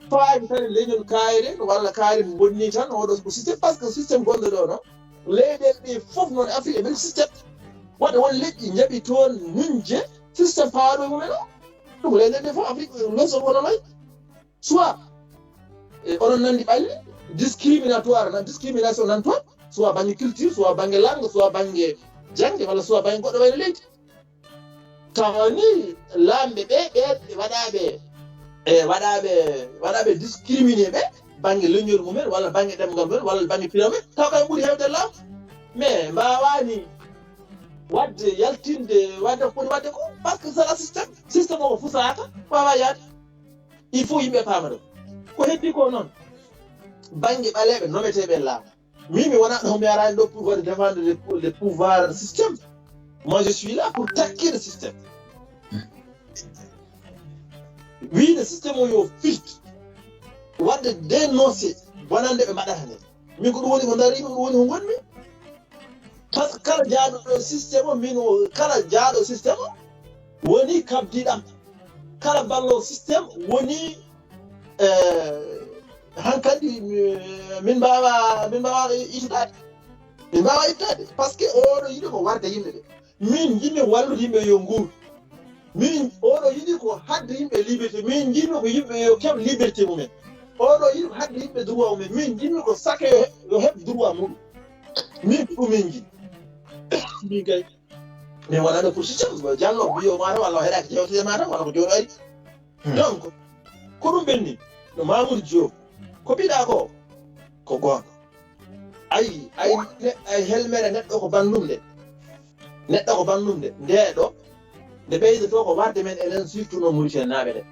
faami tan leñol kaayre walla kaayre bonni tan oɗo ko systéme par ce que systéme gonɗo ɗo noon leyɗele ɗe fof noon Afrique e ɓen systéme wadde won leƴƴi jaɓi toon nunje systéme paaɗo mumen o ɗum leyɗele ɗe fof Afrique leçon oɗon wayi soit oɗon nandi ɓalli discrimination nan toon soit banggue culture soit banggue langue soit banggue jangde walla soit banggue goɗɗo wayno leydi tawni lamɓe ɓe waɗaɓe discriminé ɓe banggue leñol mumen walla banggue ɗemgal mumen walla banggue piramen taw kay ɓuuri hewde laamu mais mbawani wadde yaltinde wadde ko foti wadde ko par ce que c'est un systéme o ko fusaka wawa yaade il faut yimɓe paama ɗo ko heddi ko noon banggue ɓaleɓe nometeɓe laamu min mi wona ɗo mi arani ɗo pour défendre le pouvoir système moi je suis là pour taquer le système wiide systéme o yo filt wadde dénoncé wonande ɓe mbaɗata nde min ko ɗum woni ko darimi ɗum woni ko gonmi par ce que kala jaaɗo systéme o min kala jaaɗo systéme o woni kabdiɗam kala ballo systéme woni hankadi min mbawa ittade par ce que oɗo yiɗi ko warde yimɓe ɓe min jinmi wallude yimɓe yo nguur min oɗo yiɗi ko hadde yimɓe liberté min jinmi ko yimɓe yo keɓ liberté mumen oɗo yiɗi ko hadde yimɓe droit mumen min jinmi ko sake yo heɓ droit muɗum min ɗum min jiɗi min kay min waɗano pour systéme Diallo biyo ma tan walla o heɗaki jewtede ma tan walla ko joni ari donc ko ɗum ɓenni no Mamoudou Diop ko mbiɗa ko gonga ay helmere neɗɗo ko bandum de neɗɗo ko bandum de ndeɗo nde ɓeydoto ko warde men enen surtout no Mauritanie naaɓe ɗe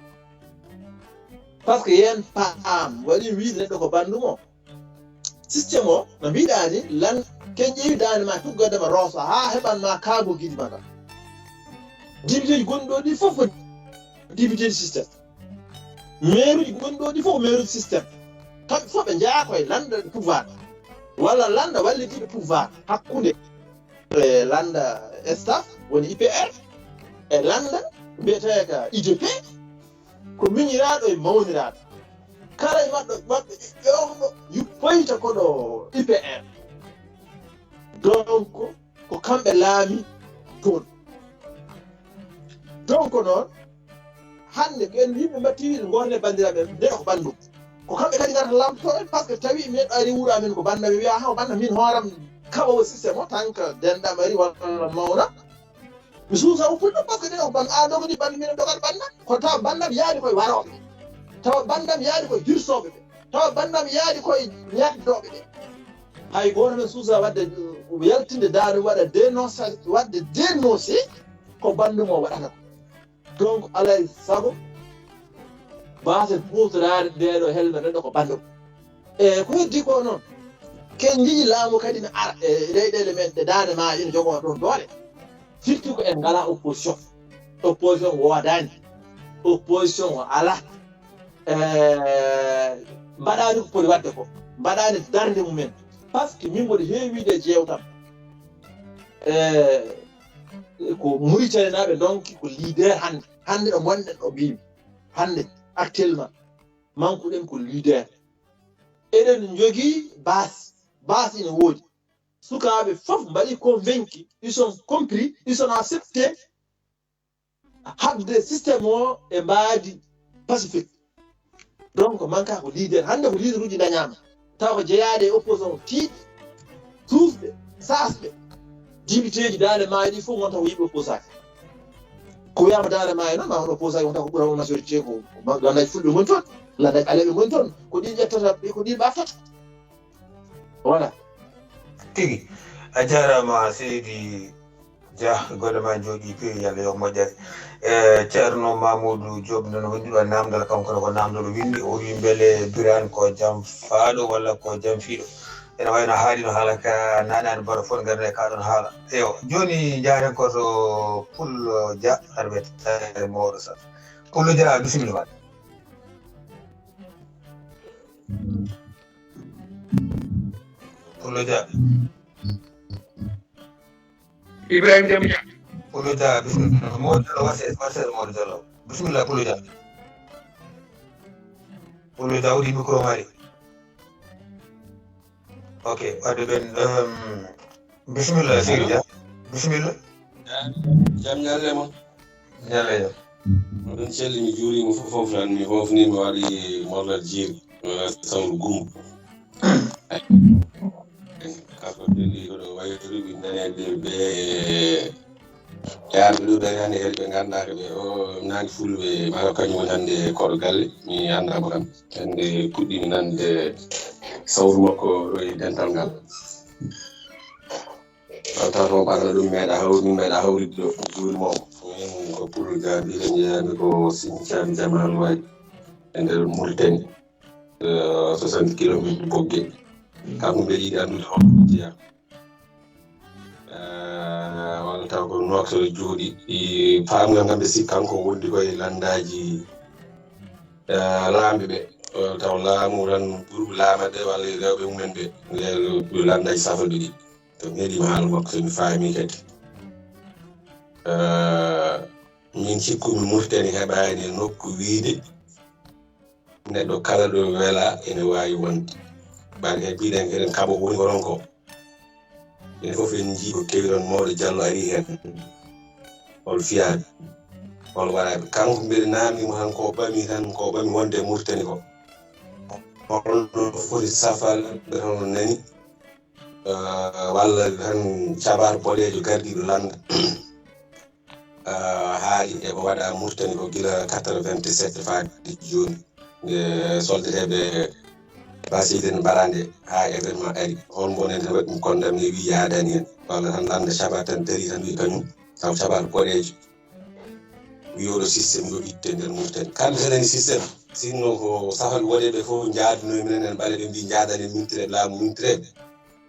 par ce que yen paam waɗi wiide neɗɗo ko bandum o systéme o no mbiɗa ni lan ken ƴeewi dande ma tuggodema rooso ha heɓanma kaago guiɗi ma kam député ji gonɗi ɗo ɗi fof ko député systéme maire uji gonɗi ɗo ɗi fof ko maire uji systéme kamɓe fof ɓe jeeya koye landa pouvoir walla landa wallitiɓe pouvoir hakkude landa staff woni IPR e landa mbiyete ka IDP ko miñiraɗo e mawniraɗo kala e maɓɓe ƴewɗo yuppoyta koɗo IPR donc ko kamɓe laami toon donc noon hande ɓen yimɓe mbattiɗe gonde bandiraɓe ndeɗo ko bandum ko kamɓe kadi garata lamtoɗen par ce que tawi neɗɗo ari wuuro amen ko banda mi wiya ha banda min hooram kaɓowo systéme o tant que denɗam ari walla mawna mi suusa uppuɗo par ce que ɗeɗo ban a dogoni bande minen dogat bandam ko tawa bandam yaadi koye waroɓe tawa bandam yaadi koye hirsoɓe ɓe tawa bandam yaadi koye ñaddoɓe ɓe hay goto men suusa wadde yaltinde daade waɗa dénoncé ko bandum o waɗata ko donc alay sago basen hutorade ndeɗo helme neɗɗo ko bandum e ko heddi ko noon ken jiɗi laamu kadi ne ara e leyɗele men ɗe dande ma ina jogo ɗon doole surtout ko en ngala opposition woodani opposition o ala mbaɗani ko poti wadde ko mbaɗani darde mumen par ce que min mboɗo heewide jewtam ko Mauritanie naɓe donki ko leader hande ɗo gonɗen ɗo mbimi hande actuellement mankuɗen ko leader eɗen jogii base ina woodi sukaɓe fof mbaɗi convaincu ils sont compris ils sont acceptés habde systéme o e mbaadi pacifique donc manka ko leader hande ko leader uji dañama taw ko jeeyade e opposition tiiɗ suusɓe sasɓe député ji dande maayi ɗi fof wonta ko yiɓe opposaki ko wiyama dande maayi noon ma won opposaki wonta ko ɓuura majorité ko landaji fulɓe goni toon landaji aleɓe goni toon ko ɗin ƴettata ko ɗin ɓaftata voilà tigi a jarama seydi dia golle ma jooɗi peewi yalla yo moƴƴere ceerno mamoudou diop noon wondiɗo namdal kanko ko namdal windi o wi beele birane ko jaam faaɗo walla ko jaam fiiɗo ene wayno haalino haala ka nanani bara fof garne kaɗon haala eyo joni jaren koto pullo dia arɓe tare mawɗo sa pullo dia bisimilla ma pullo dia Ibrahima Demba Dia pullo dia bisimilla mawɗo diallo warseɗe mawɗo diallo bisimilla pullo dia wuɗi micro mari ok wadde ɓen bisimilla seydi dia bisimilla jam ñalle moon ñalle jam oɗon celli mi juurima fof tan mi hofni mi waɗi mollal jiiri sawru gumbo kako ɗeli koɗo wayri ɓe dañede ɓe yaaɓe ɗo dari hannde kadi ɓe ngannduɗaa ɓe o naangi fulɓe mala kañum woni hannde koɗo galle mi anndamo kam hannde puɗɗimi nande sawru makko ɗo e dental ngal taw to ɓarno ɗum min meeɗa hawride ɗo juurimomo min ko pour gaabire jeeyami ko Sinthiane Jamal wayi e nder Mauritanie 60 kilométre bogge kanko mbeɗa yiɗi anndude holko jeeya walla taw ko Nouakchott jooɗi faamngal ngal ɓe sikki kanko wondi koye landaji laamɓe ɓe taw laamu tan ɓurɓe laamade walla rewɓe mumen ɓe nder landaji safaɓe ɗi to mi heeɗima haala makko somi faami kadi min cikkumi Mauritanie heɓani nokku wiide neɗɗo kala ɗo wela ene wawi wonde ɓaade he mbiɗen eɗen kaɓo ko woni ko ɗon ko ene fof en jii ko kewi ɗon mawɗo Diallo ari hen hol fiyaɓe hol waɗaɓe kanko mbiɗa namdimo tan ko ɓami wonde e Mauritanie ko holno foti safal hono nani walla tan cabar boɗejo gardiɗo landa haali eko waɗa Mauritanie ko gila 87 faade joni soldateɓe basiden barande ha événement ari on bonende waɗi ɗum condamné wi yaadani hen walla tan landa caɓa tan dari tan wi kañum taw caɓal boɗejo wi oɗo systéme yo itte nder murten kamɓe tan eni systéme sinno ko safal waɗeɓe fof jaadunoy minen en ɓaleɓe mbi jaadani mintireɓe laamu mintireɓe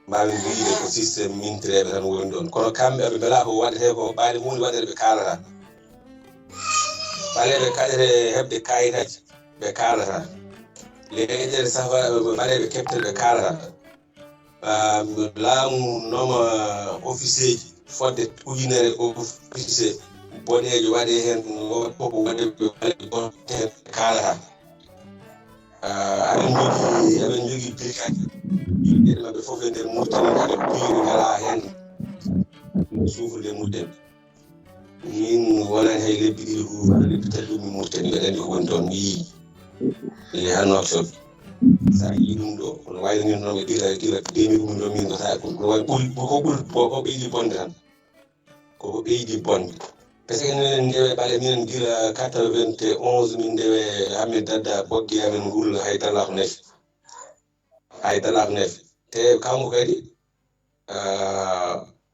mbawi wiide ko systéme mintireɓe tan woni ɗon kono kamɓe aɓe mbela ko waɗete ko ɓaade hunde waɗere ɓe kalata ɓaleɓe kaɗete heɓde kayitaji ɓe kalata leyɗele safa ɓaleɓe keftere ɓe kalata laamu nooma officier ji fodde ujunere officier boɗejo waɗe hen koko waɗeɓe hen kalata aɓen jogui brigade yimɓeɗe mabɓe foof e nder murtani aɓe piiri ngala hen sufrude murten min wonani hay lebbi ɗiɗi huufa lebbi tati ɗum mi murtani mbeɗa andi ko woni toon mi yii e ha Nouakchott sa yii ɗum ɗo kono wayno nin noon ɓe ɗira demi ɗum ɗo min gota ko ɓeydi bonde tan koko ɓeydi bonde par ce que minen ndewe ɓaɗe minen gila 91 min ndewe hamin dadda bogge amen ngulla haydalako nefe te kanko kadi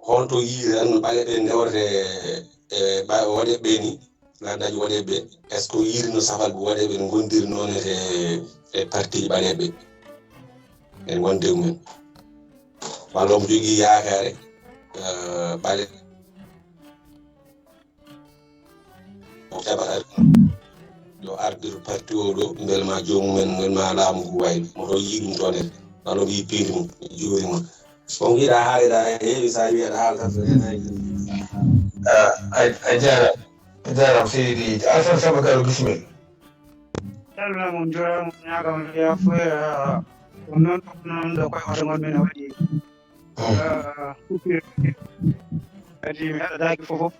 honto yiide tan no ɓaleɓe ndewrete e waɗeɓe ni landaji waɗeɓe est ce que yiirino safal ɓe waɗeɓe no gondiri noon e parti ji ɓaleɓe en wonde mumen walla omo jogui yakare ɓale jaɓata yo ardir parti o ɗo belma jomumen belma laamu ngu wayno moto yii ɗum toon en walla omo yi piiri mum juuri mum on giɗa haalida heewi sa wi aɗa haala tan so enayi a jaram seydi Alassane Samba Galo bisimilla calminamon jurama ñagama yafuya ɗum noon ɗum ɗo koye oto gonmin waɗi coupure kadi mi heɗataki fofof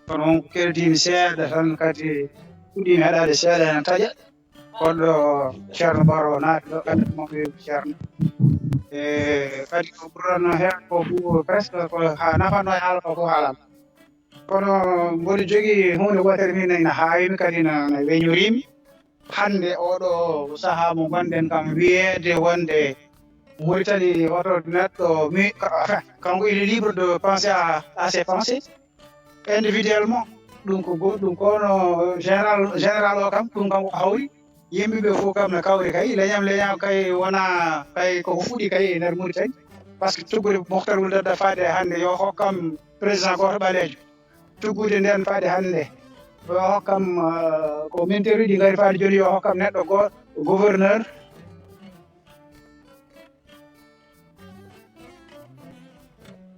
kono wonko keldimi seeɗa tan kadi fuɗɗimi heɗade seeɗa ene taƴa goɗɗo ceerno baro naati ɗo kadi mo wi ceerno e kadi ko ɓuranno hen ko fof presque ko ha nafanno e haala ko fof haalama kono mboɗo jogui hunde wotere min ene hawimi kadi no weñorimi hande oɗo saaha mo gonɗen kam wiyede wonde Mauritanie oto neɗɗo kanko il est libre de penser à ses pensées individuellement ɗum ko goɗɗum kono général o kam ɗum kam ko hawri yimɓeɓe fof kam ne kawri kay leñam kay wona kay koko fuɗi kay e nder Mauritanie par ce que tuggude Mouhtar Ould Daddah faade hande yo hokkam président goto ɓalejo tuggude nden faade hande yo hokkam ko minteruji ɗi gari faade joni yo hokkam neɗɗo goto gouverneur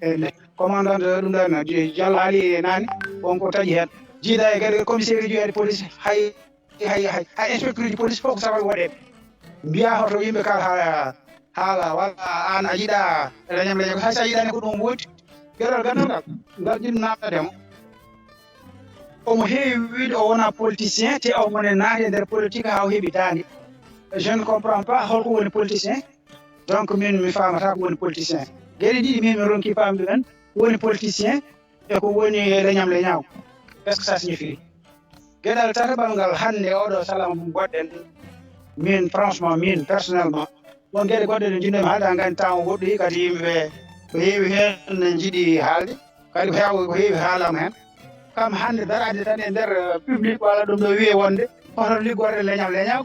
e commandant ɗum ɗon Diallo haali nane wonko taƴi hen jiida e kadi commissaire uji de police hay inspecteur uji police fof ko sawal waɗeɓe mbiya hoto yimɓe kala haala walla an a yiiɗa leñam hay sa yiiɗani ko ɗum woodi gueɗal gandal ngal ɗin namdademo omo heewi wiide o wona politicien te omone naati e nder politique ha o heeɓi dande je ne comprends pas holko woni politicien donc min mi famata ko woni politicien gueɗe ɗiɗi min mi ronki famde ɗen woni politicien e ko woni leñam leñaw est ce que ça signifie gueɗal tataɓal ngal hande oɗo salam goɗɗen min franchement min personnellement won gueɗe goɗɗe ɗe jinnomi haalde ha gandi temps woɗɗoyi kadi yimɓeɓe ko heewi hen ne jiiɗi haalde kadi ko heewi haalama hen kam hande darade tan e nder public walla ɗum ɗo wiye wonde hoto liggorde leñam leñaw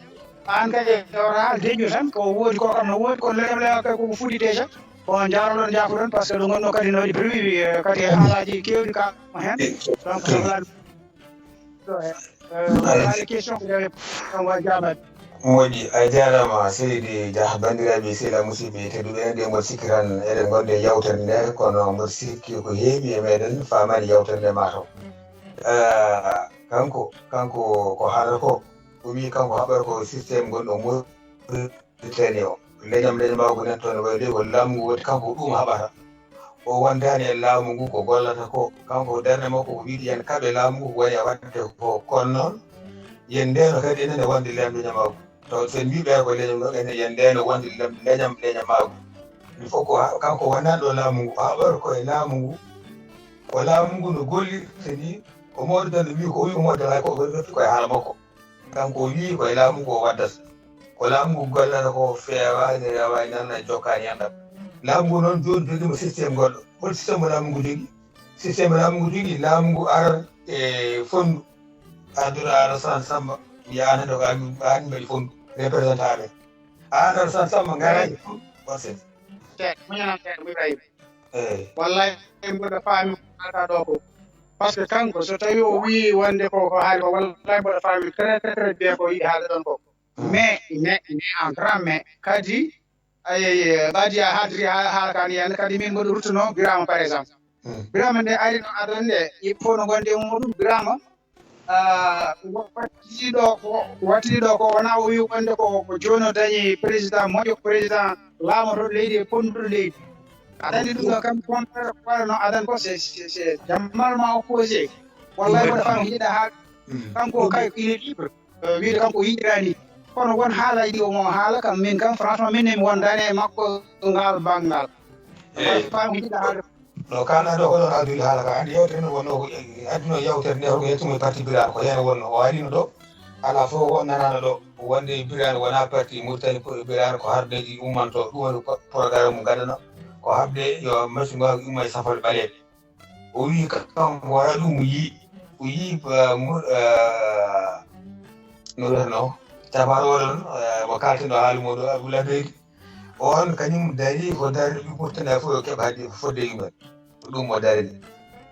an kadi oto haal deƴƴo tan ko woodi ko kam no woodi kono leñam leñaw kay koko fuɗi déjà on jaroɗon jafoɗon par ce que ɗo gonɗo kadi no waɗi prévu kadi haalaji kewɗi kama hen donc haali question ko jawe on jaɓat moƴƴi a jarama seydi Dia bandiraɓe sehilaɓe musidɓe tedduɓe enen ɗe mboɗo sikki tan eɗen gonɗe yawtere nde kono mboɗo sikki ko heewi e meɗen famani yawtere nde mataw kanko ko haalata ko o wi kanko haɓata ko systéme gonɗo Mauritanie o leñam mako nen toon wayi ko laamu ngu woni kanko ɗum haɓata o wondani e laamu ngu ko gollata ko kanko darde makko ko wiide yen kaɓe laamu ngu woni e wadde ko kono noon yen ndeno kadi enen e wonde leñam mako to sen mbiɓe ko leñam ɗo enen yen ndeno wonde leñam mako il faut ko kanko wonani ɗo laamu ngu haɓata koye laamu ngu ko laamu ngu no gollirta ni ko mawɗo tan wi ko wi ko mawɗo hay ko refi koye haala makko kanko wi koye laamu ngu o waddata ko laamu ngu gollata ko feewa ene rewa nanna jokkaani anndam laamu ngu noon jooni jogimo systéme goɗɗo hol systéme mo laamu ngu jogii systéme laamu ngu jogii laamu ngu arat e fonndu aduna Alassane Samba yaanande ko aan mbaɗi fonndu représentant ɓe aan Alassane Samba ngaraani wasen muñananteɗo Ibrahima wallahi mboɗo faami ata ɗo ko par ce que kanko so tawi o wii wonde ko haali ko wallahi mboɗo faami très très bien ko yiɗi haalde ɗon ko mais en grand mais kadi ɓaadi a haadiri haala kani henne kadi min mboɗo ruttuno Birama par exemple Birama nde ari no adon nde il faut no gonde muɗum Birama wattiɗo ko wona o wi wonde ko joni o dañi président moƴƴo président laamoto leydi e ponduɗo leydi aɗa andi ɗum ɗo kam contraire no adan ko c'est jammalma opposé wallahi mboɗo faami hiɗa haala kanko kay il est libre wiide kanko yiɗirani kono won haalaji ɗi omo haala kam min kam franchement min emi wondani e makko ngal banggal faami hiɗa haala no kalɗa ɗo ko ɗon addude haala ka andi yewtere men wonno ko addino yewtere nde ko yettumo parti Birane ko heen wonno o arino ɗo ala fof o nanano ɗo wonde Birane wona parti Mauritanie Birane ko hardeji ummanto ɗum woni programme mum gadana ko habde yo machine ngaji umma e safal ɓaleɓe o wi kanko wona ɗum o yii no wiyatno tabaroɗo ɗon mo kaltino haali muɗo Abdoulaye Beydi on kañum dari ko darde ɓi Mauritanie fof yo keɓa hadde fodde yumen ɗum o daride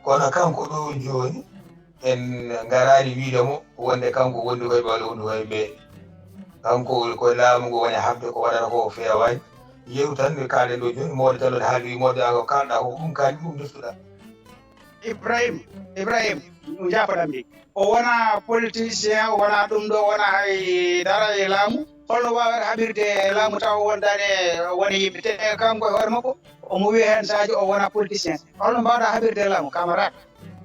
kono kanko ɗo joni en garani wiidemo wonde kanko wondi koye ɓe walla wondi koye ɓe kanko koye laamu ngu woni habde ko waɗata ko fewani yew tan ɓe kaalen ɗo joni mawɗo tallude haali wimode ko kalɗa ko ɗum kaali ɗum deftuɗa Ibrahima jafoɗam de o wona politicien o wona ɗum ɗo wona hay dara e laamu holno wawata haɓirde e laamu taw wondani woni yimɓe te kanko e hoore makko omo wiya hen Sadio o wona politicien holno mbawɗa haɓirde e laamu camarade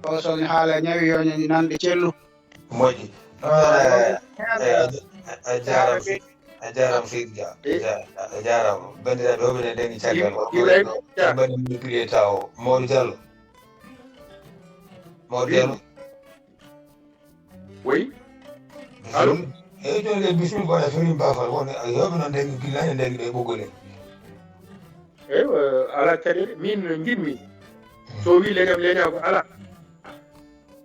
o so haala ñawi yo nanɗe cellu moƴƴi a jaram Seydi Dia a jarama bandiraɓe hoɓene ndengi caggal mbaɗi micrie taw Mawɗo Diallo Mawɗo Diallo oui allo eyyi joni le bisimilla goɗa fewi mbafal won yewɓe noon ndengi gillani ndengi ɗo e ɓoggol en eyi ala caɗele min jinmi so wi leñam leñago ala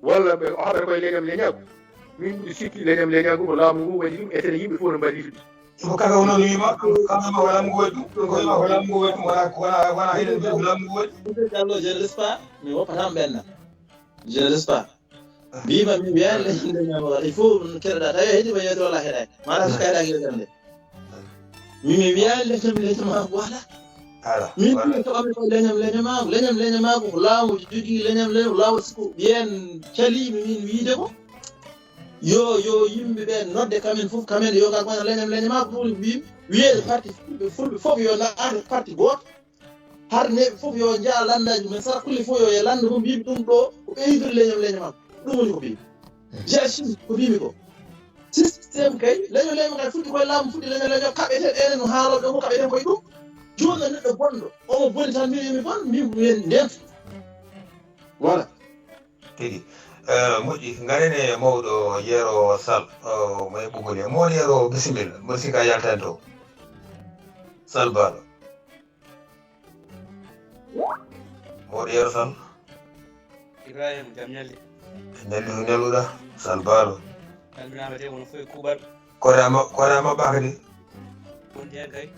walla ɓe o haɓata koye leñam leñago min ɓuɗi sikki leñam leñago ko laamu ngu waɗi ɗum etene yimɓe fof no mbaɗiri ɗum ko kaka wono wima kamɓe ko laamu ngu waɗi ɗum ko wima ko laamu ngu waɗi ɗum wona hiɗen mbiya ko laamu ngu waɗi Diallo je ne laisse pas mi woppatama ɓenna je ne laisse pas mbima min wiyani leñam leñago il faut keɗoɗa tawi heeɗima yewde walla heeɗaki mala so kayɗaki leñam nde mimi wiyani leñam leñamago wala min toɓami ko leñam leñamago ko laamu jogui leñam leñam laamu siko ɓiyen calimi min wiide ko yo yimɓe ɓe nodde kamen fof kamen yoga kono leñam leñamago ɗum mbimi wiyeede parti fulɓe fof yo naade parti goto har neɓe fof yo jaa landaji mumen sara kulle fof yo e landa mum mbimi ɗum ɗo ko ɓeydiri leñam leñamago ɗum woni ko mbimi jachine ko mbimi ko systéme kay leñam leñam kay fuɗɗi koye laamu fuɗɗi leñam leñam kaɓeten enen no haaloɓe ko kaɓeten koye ɗum joni neɗɗo bonɗo omo boni tan mbimi bon mbimi ndento voilà tigi moƴƴi garene mawɗo Yero Sall mo e ɓoggol e mawɗo Yero bisimilla mboɗo sika yaltani to Sall Baɗo mawɗo Yero Sall Ibrahima jam ñalli ñalli to ñalluɗa Sall Baɗo calminama de wono fof e kuuɓal koɗa maɓɓaka de woni hen kay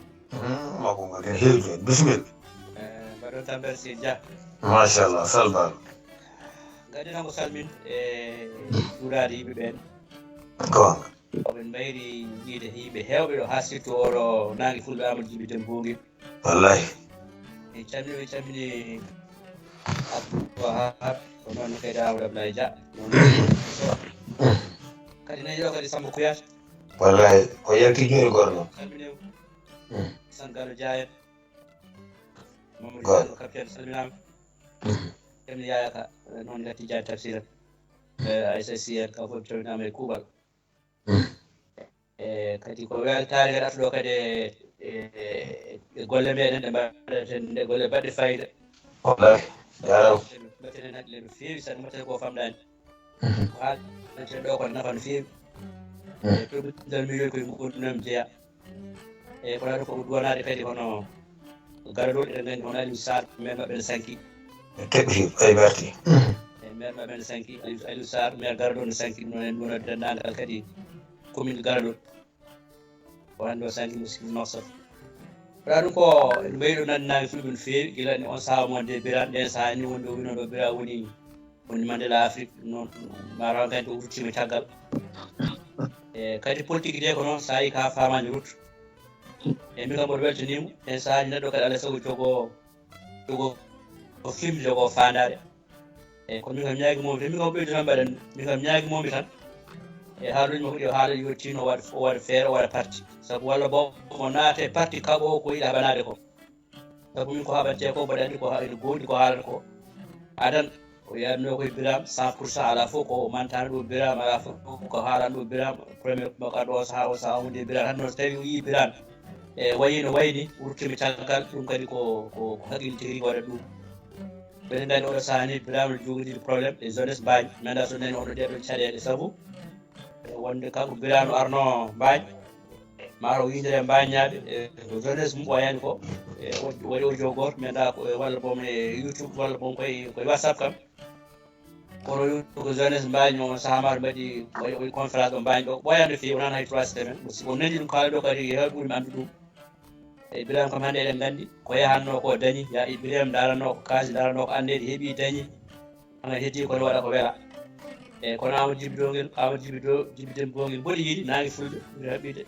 makko ngal ene heewi joni bisimilla mbaɗon tampere Seydi Dia machallah Sall Baɗo gadi tan ko salmin e juurade yimɓe ɓen gonga oɓen mbayri yiide yimɓe hewɓe ɗo ha surtout oɗo nangue fulɓe Amadou Djiby Demboguel wallahi en cammini Abdouwahab ko noon kayde Amadou Abdoulaye Dia kadi nayi ɗo kadi Samba Kuyata wallahi ko yalti joni goto noon salmine San Gallo Dia en Mamadou Diallo capitaine salminama emni yayaka noon gatti Dia Tafsir Aissa Sy en kanko fof calminama e kuuɓal kadi ko weltare kadi artuɗo kadi e golle meɗen ɗe mbaɗeten nde golle baɗɗe fayida wallahi jarama mbattenen haqqille no feewi saɗa mbatteten ko famɗani ko haalten ɗo ko nafa no feewi e toɓidal mi yoni koye gonɗunam jeeya e ko ɗaɗo ko duwanade kadi hono garadol eɗen gandi hono Aliou Sarr maire maɓɓe ne sanki keɓi ay barti e maire maɓɓe ne sanki Aliou Sarr maire garadol ne sanki ɗum en ɗum dendagal kadi commune garadol o hannde o sanki musidɗo Nossat waɗa ɗum ko en mbayiɗo nandinaɓe fulɓe no feewi gila ni on saaha wonde biran ɗen saaha ni wonde o wino ɗo bira woni Mandela Afrique noon mataw kadi o wurtima caggal e kadi politique de ko noon sa yi ka famani route e mi kam mboɗo weltanimo hen saahaji neɗɗo kadi alay saago jogo ko fimde jogo fandare e kono min kam ñaguimomi tan min kam ɓeydu tan mbaɗen min kam ñaguimomi tan e haaluji makko ɗi o haala yettino o waɗa feere o waɗa parti saabu walla bo mo naate parti kaɓo o ko yiɗi haɓanade ko saabu min ko haɓante ko mbaɗa andi ko ene gooɗi ko haalata ko adan o yiyatno koye Birame 100% ala fof ko mantano ɗo Birame ala fof ko haalano ɗo Birame premier makko ɗo saaha wonde Birame tan noon so tawi o yii Birame e wayi no wayni wurtimi caggal ɗum kadi ko haqqille tigui rigui waɗat ɗum ɓeɗen gandi oɗo saaha ni Birame no jogori probléme e jeunesse Mbagne mi anda so nani oɗo ɗeɗo caɗele saabu wonde kanko Birame arno Mbagne mataw yidere Mbagnaɓe e jeunesse mum ɓoyani ko e waɗi audio goto mi anda walla boom e YouTube walla boom koye WhatsApp kam kono ko jeunesse Mbagne on saaha maɗo waɗi conférence ɗo Mbagne ɗo ɓoyani no fewi wonani hay 3 semaine o nani ɗum kaala ɗo kadi heeɓe ɓuurmi andu ɗum e Birame kam hannde eɗen gandi ko yahanno ko dañi ya Birame darano ko kaasi darano ko annede heeɓi dañi ana heddi kono waɗa ko weela e kono Amadou Djiby Dembo ngel mboɗi yiiɗi nangue fulɓe ɓuri haɓɓide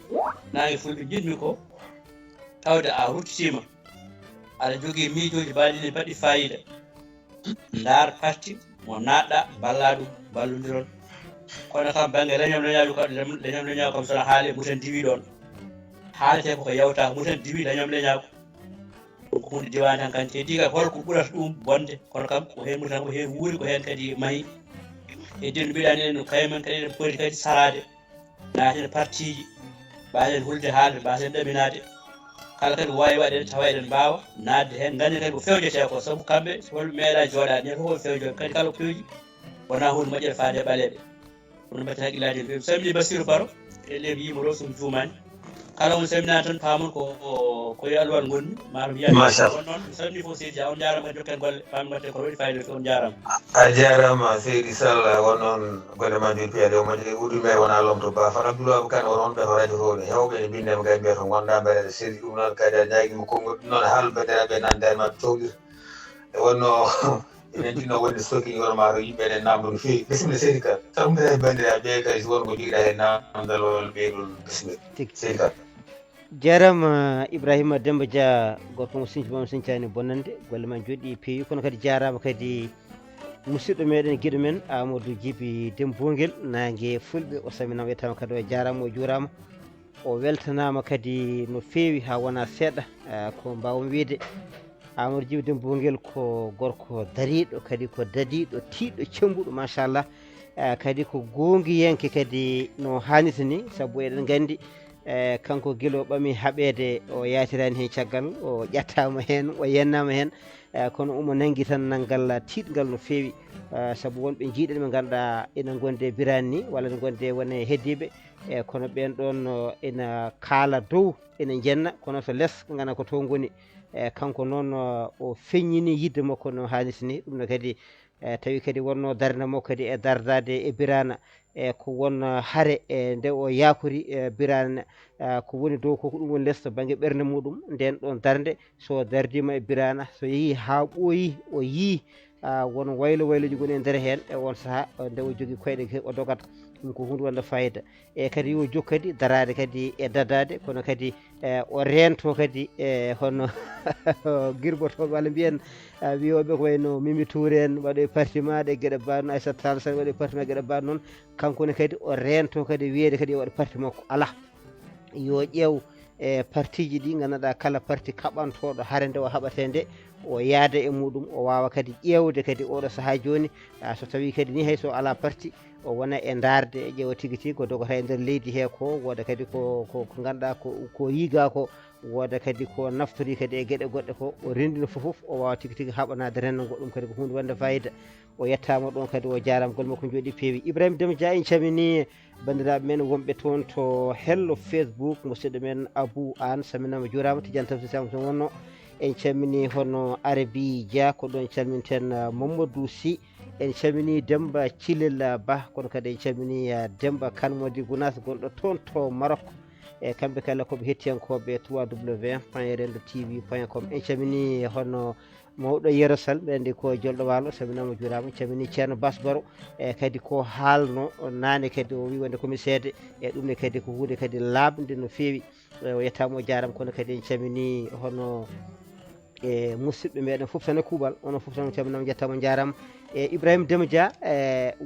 nangue fulɓe jiɗmi ko tawde a ruttitima aɗa jogui miijoji mbaɗi mbaɗɗi fayida ndar parti mo natɗa balla ɗum ballodiron kono kam banggue leñol leñaji ko leñol leñago kam sono haale muten diwi ɗon haalete koko yewta muten diwi leñol leñago ɗum ko hunde diwani tan kan te diga holko ɓurata ɗum bonde kono kam ko hen mutan ko hen wuuri ko hen kadi maayi e nden mbiɗani en kaymen kadi eɗen poti kadi sarade naaten parti ji mbasen hulde haalde mbasen ɗaminade kala kadi wawi waɗen tawa eɗen mbawa nadde hen gandi kadi ko fewjete ko saabu kamɓe holɓe meeɗa jooɗade ñen fof ko fewjoɓe kadi kala ko pewji wona hunde moƴƴere faade e ɓaleɓe ɗum mbatte haqqillaji no fewi samini Bassirou Baro e lem yimo ɗo somi jumani kala on saminani tan pamon ko yo alwal gonmi maɗum yiyade on noon mi salmini fof seydi Dia on jarama e dokken golle pam mbatte ko waɗi fayida on jarama a jarama seydi Sall won noon golle ma joni piyade o maƴƴe ɓuuri maire wona lomto ba fat Abdoulaye Kane o noon ɓe to radio to ne hewɓe ne mbindema kadi mbiya to gonɗa mbeɗa série ɗum noon kadi a ñaguima konngol ɗum noon haalɓe bandiraɓe nan nder maɓe cohlir e wonno enen tinno wonde stoki hono ma to yimɓe enen namdo no fewi bisimilla seydi Kane sammira e bandiraɓe kadi wonko joguiɗa hen namdal wol ɓeydol bisimilla seydi Kane jarama Ibrahima Demba Dia gorko mo sinthi bam sinthani bonnande golle ma jooɗi peewi kono kadi jarama kadi musidɗo meɗen guiɗo men Amadou Djiby Dembongel nangue fulɓe o saminama yettama kadi o jarama o juurama o weltanama kadi no fewi ha wona seeɗa ko mbawmi wiide Amadou Djiby Dembongel ko gorko dariɗo kadi ko dadiɗo tiɗɗo cembuɗo machallah kadi ko gonguiyenke kadi no hannirta ni saabu eɗen gandi kanko guilo ɓami haɓede o yatirani hen caggal o ƴettama hen o yennama hen kono omo nangui tan nanggal tiɗgal no fewi saabu wonɓe jiiɗen ɓe ganduɗa ina gonde birani ni walla ne gonde wone heddiɓe kono ɓen ɗon ina kaala dow ina jenna kono to less gana ko to goni kanko noon o feññini yidde makko no hannirta ni ɗum no kadi tawi kadi wonno darde makko kadi e dardade e birana ko won haare nde o yakori birane ko woni dow koko ɗum woni less to banggue ɓerde muɗum nden ɗon darde so dardima e birana so yeehi ha ɓooyi o yii won waylo wayloji goni e nder hen e on saaha nde o jogui koyɗe o dogata ɗum ko hunde wonde fayida e kadi yo jokku kadi darade kadi e dadade kono kadi o rento kadi e hono guirbotoɓe walla mbiyen wiyoɓe ko wayno Mimi Touré en waɗe parti maɗe gueɗe mbaɗ no Aissata Tall Sall waɗe parti ma gueɗe mbaɗ noon kankone kadi o rento kadi wiyede kadi yo waɗa parti makko ala yo ƴeew e parti ji ɗi ganduɗa kala parti kaɓantoɗo haare nde o haɓate nde o yaada e muɗum o wawa kadi ƴewde kadi oɗo saaha joni so tawi kadi ni hayso ala parti o wona e darde e ƴeewa tigui tigui ko dogata e nder leydi he ko woda kadi ko ganduɗa ko yiiga ko woda kadi ko naftori kadi e gueɗe goɗɗe ko o rendino fof o wawa tigui tigui haɓanade renndo goɗɗum kadi ko hunde wonde fayida o yettama ɗon kadi o jarama gol makko jooɗi peewi. Ibrahima Déme Dia en calmini bandiraɓe men wonɓe toon to hello Facebook musidɗo men Abou An saminama juurama Tidiane Tamsir Samson wonno en calmini hono Arabi Dia ko ɗon calminten Mamadou Sy en calmini Demba Thilel Ba kono kadi en calmini Demba Kanmodi Gounas gonɗo toon to Maroc e kamɓe kala koɓe hettiyankoɓe www.rendo.tv.com en calmini hono mawɗo Yero Sall ɓe andi ko jolɗo walo saminama juurama calmini ceerno Bas Baro e kadi ko haalno nane kadi o wi wonde komi seede e ɗumne kadi ko hunde kadi labde no feewi o yettama o jarama kono kadi en calmini hono e musidɓe meɗen fof tan e kuuɓal onon fof tan calminama jettama jarama e Ibrahima Déme Dia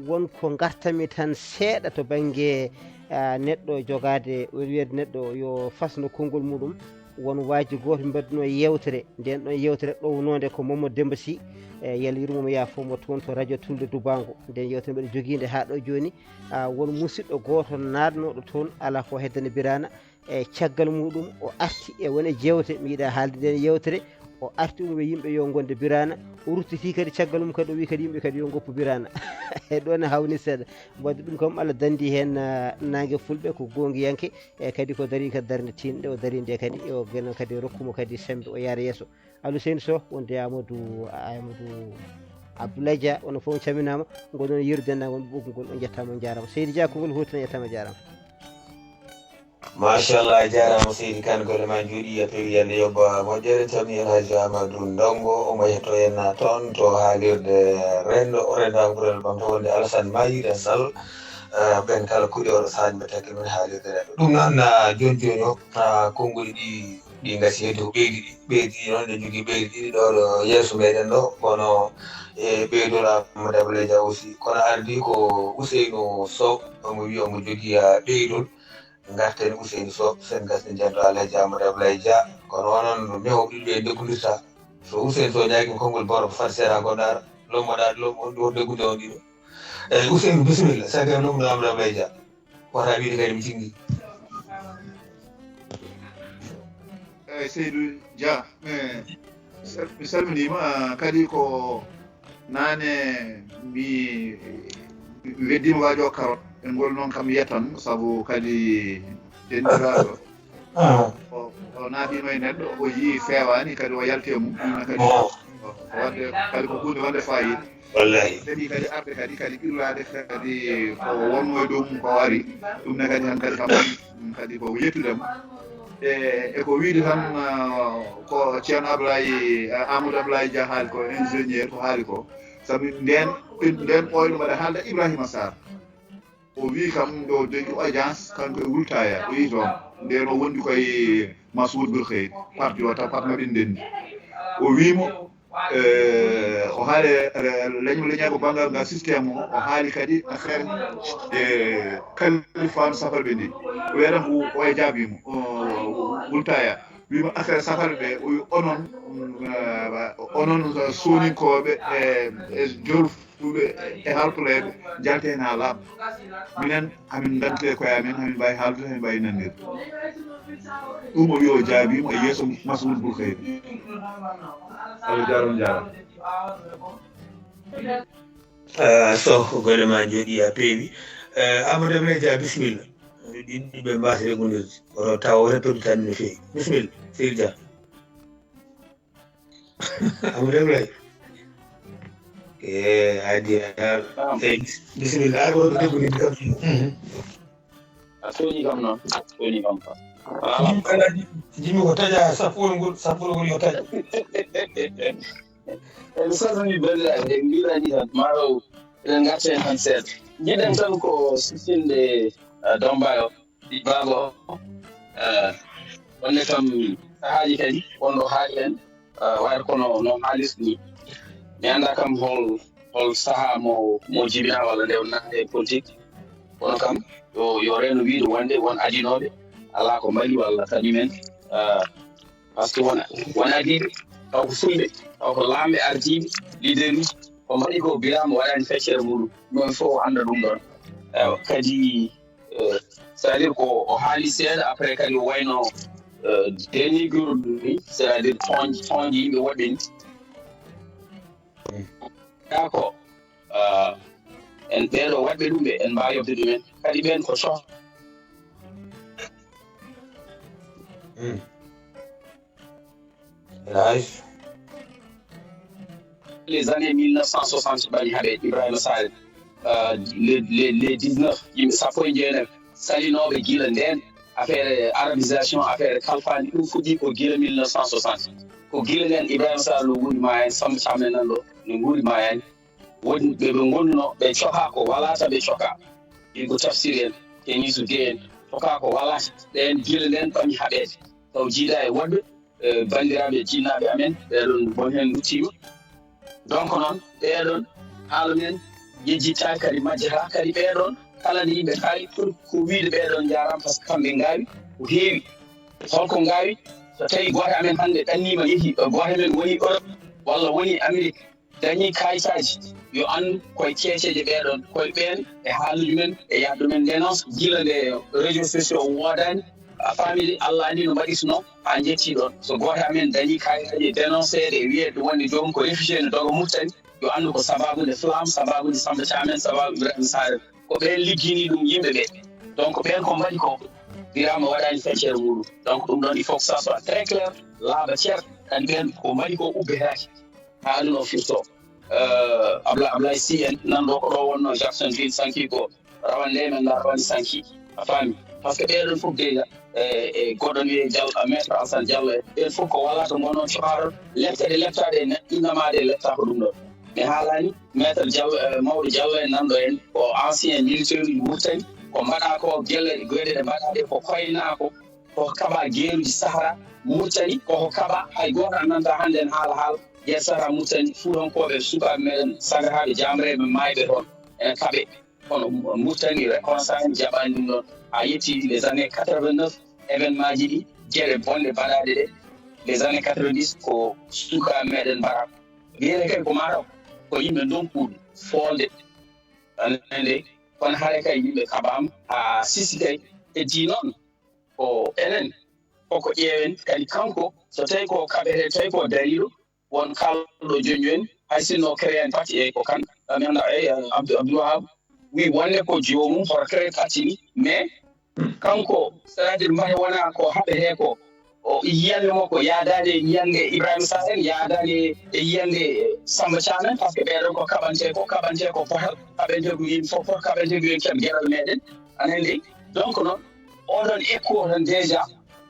wonko gartami tan seeɗa to banggue neɗɗo jogade wiyede neɗɗo yo fasno konngol muɗum won waaji goto mbaɗino yewtere nden ɗon yewtere ɗownode ko Mamadou Demba Sy yalla yurmomo yafomo toon to radio Tulde Dubango nden yewtere mbaɗa joguide ha ɗo joni won musidɗo goto nadnoɗo toon ala ko heddane birana e caggal muɗum o arti e wone jewte mi yiiɗa haalde nden yewtere o arti wi yimɓe yo gonde birana o ruttiti kadi caggal mum kadi o wi kadi yimɓe kadi yo goppu birana e ɗon ne hawni seeɗa wadde ɗum kam Allah dandi hen nangue fulɓe ko gongiyanke e kadi ko dari kadi darde tinɗe o dari nde kadi o geno kadi rokkumo kadi sembe o yaara yesso Alou Seyni Sow wonde Amadou Abdoulaye Dia ono fof caminama gonon yirde nagol ɓoggol o jettama jarama Seydi Dia kongol hutina yettama jarama machallah jarama Seydi Kane golle ma jooɗi a pewi yande yobba moƴƴere tammi en Haji Amadou Ndongo omo hetto en toon to haalirde rendo o renda ɓurel ɓamto wonde Alassane Mayida Sall ɓen kala kuuɗe oɗo saaji mbe takke men haalirde rendo ɗum noon joni joni o konngoli ɗi gasi hedde ko ɓeydi noon ɗe jogui ɓeydi ɗiɗi ɗo ɗo yeeso meɗen ɗo kono e ɓeydola Mamadou Abdoulaye Dia aussi kono ardi ko Ousseynou Sow omo wi omo jogui ɓeydol garten Ousseynou Sow sen gasde jento Alhaji Amadou Abdoulaye Dia kono onon meho ɓiɓɓe deggodirta so Ousseynou Sow ñaagui konngol boro fat seeɗa gonɗa lommoɗa ɗo deggude on ɗiɗo eyyi Ousseynou bisimilla sagam lomno Amadou Abdoulaye Dia wota wiide kadi mi tingui eyyi Seydou Dia mi salminima kadi ko nane mi weddima waajo carotte e ngol noon kam yettan saabu kadi denndiraaɗo o naatino e neɗɗo o yii fewani kadi o yalti e mum ɗumne kadi wadde kadi ko hunde wonde fayida wallahi ɗeɓi kadi arde kadi ɓirlade kadi ko wonno e dow mum ko wari ɗumne kadi han kadi kam kadi ko yettudemo e ko wiide tan ko ceerno Amadou Abdoulaye Dia haali ko ingénieur ko haali ko sabi nden ɓoyno mbaɗa haalda Ibrahima Sarr o wi kam ɗo jogi audience kanko e Wultaya o yi toon nden o wondi koye Massoud Bourkhayri parti o taw parti maɓɓe ndenndi o wimo o haali leñago banggal ngal systéme o haali kadi affaire e kalifanu safarɓe ndi o wiyatan ko e jaabimo Wultaya wima affaire safarɓe ɓe o wi onon soninkoɓe e jorfuɓe e halpuleɓe jalte hen ha laaɓa minen hamin dandete koye amen hamin mbawi haaldude hamin mbawi nandirde ɗum o wi o jaabima e yeeso Massoud Bourkhayri Allah jarama so golle ma jooɗi a peewi Amadou Abdoulaye Dia bisimilla ɗiɓe mbasa reggodirde oto taw o reppitani no feewi bisimilla Seydi Dia Amadou Abdoulaye adi bisimilla ar oɗo reggodirde kam a soñi kam noon soñi kam kam jimi ko taƴa sappolngol yo taƴa en salmini bandiraɓe en mbiraɗi tan mataw eɗen garta hen tan seeɗa jiɗen tan ko sifinde dombayo ɗiɓɓago wonne kam sahaaji kadi wonɗo haali hen wayata kono no haalis ni mi anda kam hol saaha mo jibina walla nde nande politique kono kam yo reno wiide wonde won adinoɓe ala ko mbaɗi walla kañumen par ce que won adiɓe taw ko fulɓe taw ko laamɓe ardiɓe leader uji ko mbaɗi ko birama waɗani feccere muɗum ɗum fof anda ɗum ɗon kadi c'est à dire ko o haali seeɗa après kadi o wayno denigorɗumi c'est à dire toñji yimɓe woɗɓe ni kako en ɓeeɗo waɗɓe ɗum ɓe en mbawi yobde ɗumen kadi ɓen ko coh les années 1960 ɓaɗi haɓe Ibrahima Sare les 19 yimɓe sappo e jeenayi salinoɓe gila nden affaire arabisation affaire kalfani ɗum fuɗɗi ko gila 1960 ko gila nden Ibrahima Sare no guuri ma hen Samba Thiam nan ɗo no guuri ma hen woni ɓe gonnuno ɓe coka ko walata ɓe coka ɗin ko tafsir en Kenisu Gueye en coka ko walata ɗen gila nden ɓami haɓede taw jiiɗa e woɗɓe bandiraɓe jinnaɓe amen ɓeɗon bon hen duttima donc noon ɓeɗon haala men yejjittaki kadi majjata kadi ɓeɗon kala nde yimɓe kaali pour ko wiide ɓeɗon jarama par ce que kamɓe gaawi ko heewi holko gaawi so tawi goto amen hannde ɗannima yeehi goto men woni Europe walla woni Amérique dañi kayitaji yo andu koye ceeceje ɓeɗon koye ɓen e haaluji men e yaddu men dénonce gila nde réseaux sociaux wodani a famille Allah andi no mbaɗituno ha jetti ɗon so goto amen dañi kayitaji dénoncéde e wiyede wonde jomum ko réfugié no doga Mauritanie yo andu ko sababude flamme sababude Samba Thiam en sababu Ibrahima Sare ko ɓen liggini ɗum yimɓe ɓe donc ɓen ko mbaɗi ko Birama waɗani feccere muɗum donc ɗum ɗon il faut que ça soit très clair laaɓa ceer kadi ɓen ko mbaɗi ko ubbetaki ha aduno firto Ablaye Sy en nanɗo ko ɗo wonno Jacksonville sanki ko rawande men rawani sanki a faami par ce que ɓeɗon fof déjà e goɗɗon wiye maître Alassane Diallo ɓen fof ko wala to gonon cokaɗon lettade lettade innamade letta ko ɗum ɗon mi haalani maître Diallo mawɗo Diallo en nanɗo en ko ancien militaire uji Mauritanie ko mbaɗa ko gelle goyɗe ɗe mbaɗaɗe ko koynako koko kaɓa gueruji Sahara Mauritanie koko kaɓa hay goto annanta hannde en haala guer Sahara Mauritanie fuutankoɓe sukaɓe meɗen sagataɓe jamreɓe mayɓe toon ene kaɓe kono Mauritanie reconnaissance jaɓani ɗum ɗon ha yetti les années 89 événement ji ɗi gueɗe bonɗe mbaɗaɗe ɗe les années 90 ko sukaɓe meɗen mbaɗa wiyete kadi ko mataw ko yimɓe donkuɗo folde anende kono haare kay yimɓe kaɓama ha sisi kay heddi noon ko enen koko ƴeewen kadi kanko so tawi ko kaɓete tawi ko dariɗo won kalɗo joni joni hay sinno créé en parti e ko kan mi anda Abdoulwahab wi wonde ko jomum hoto créé parti ni mais kanko c'est à dire mbaɗa wona ko haɓete ko o yiyande makko yaadade yiyande Ibrahima Sare en yaadade e yiyande Samba Thiam en par ce que ɓeɗon ko kaɓante ko potal kaɓante ko yimɓe fof kaɓante ko yen keɓe gueɗal meɗen anandi donc noon oɗon ekku o tan déjà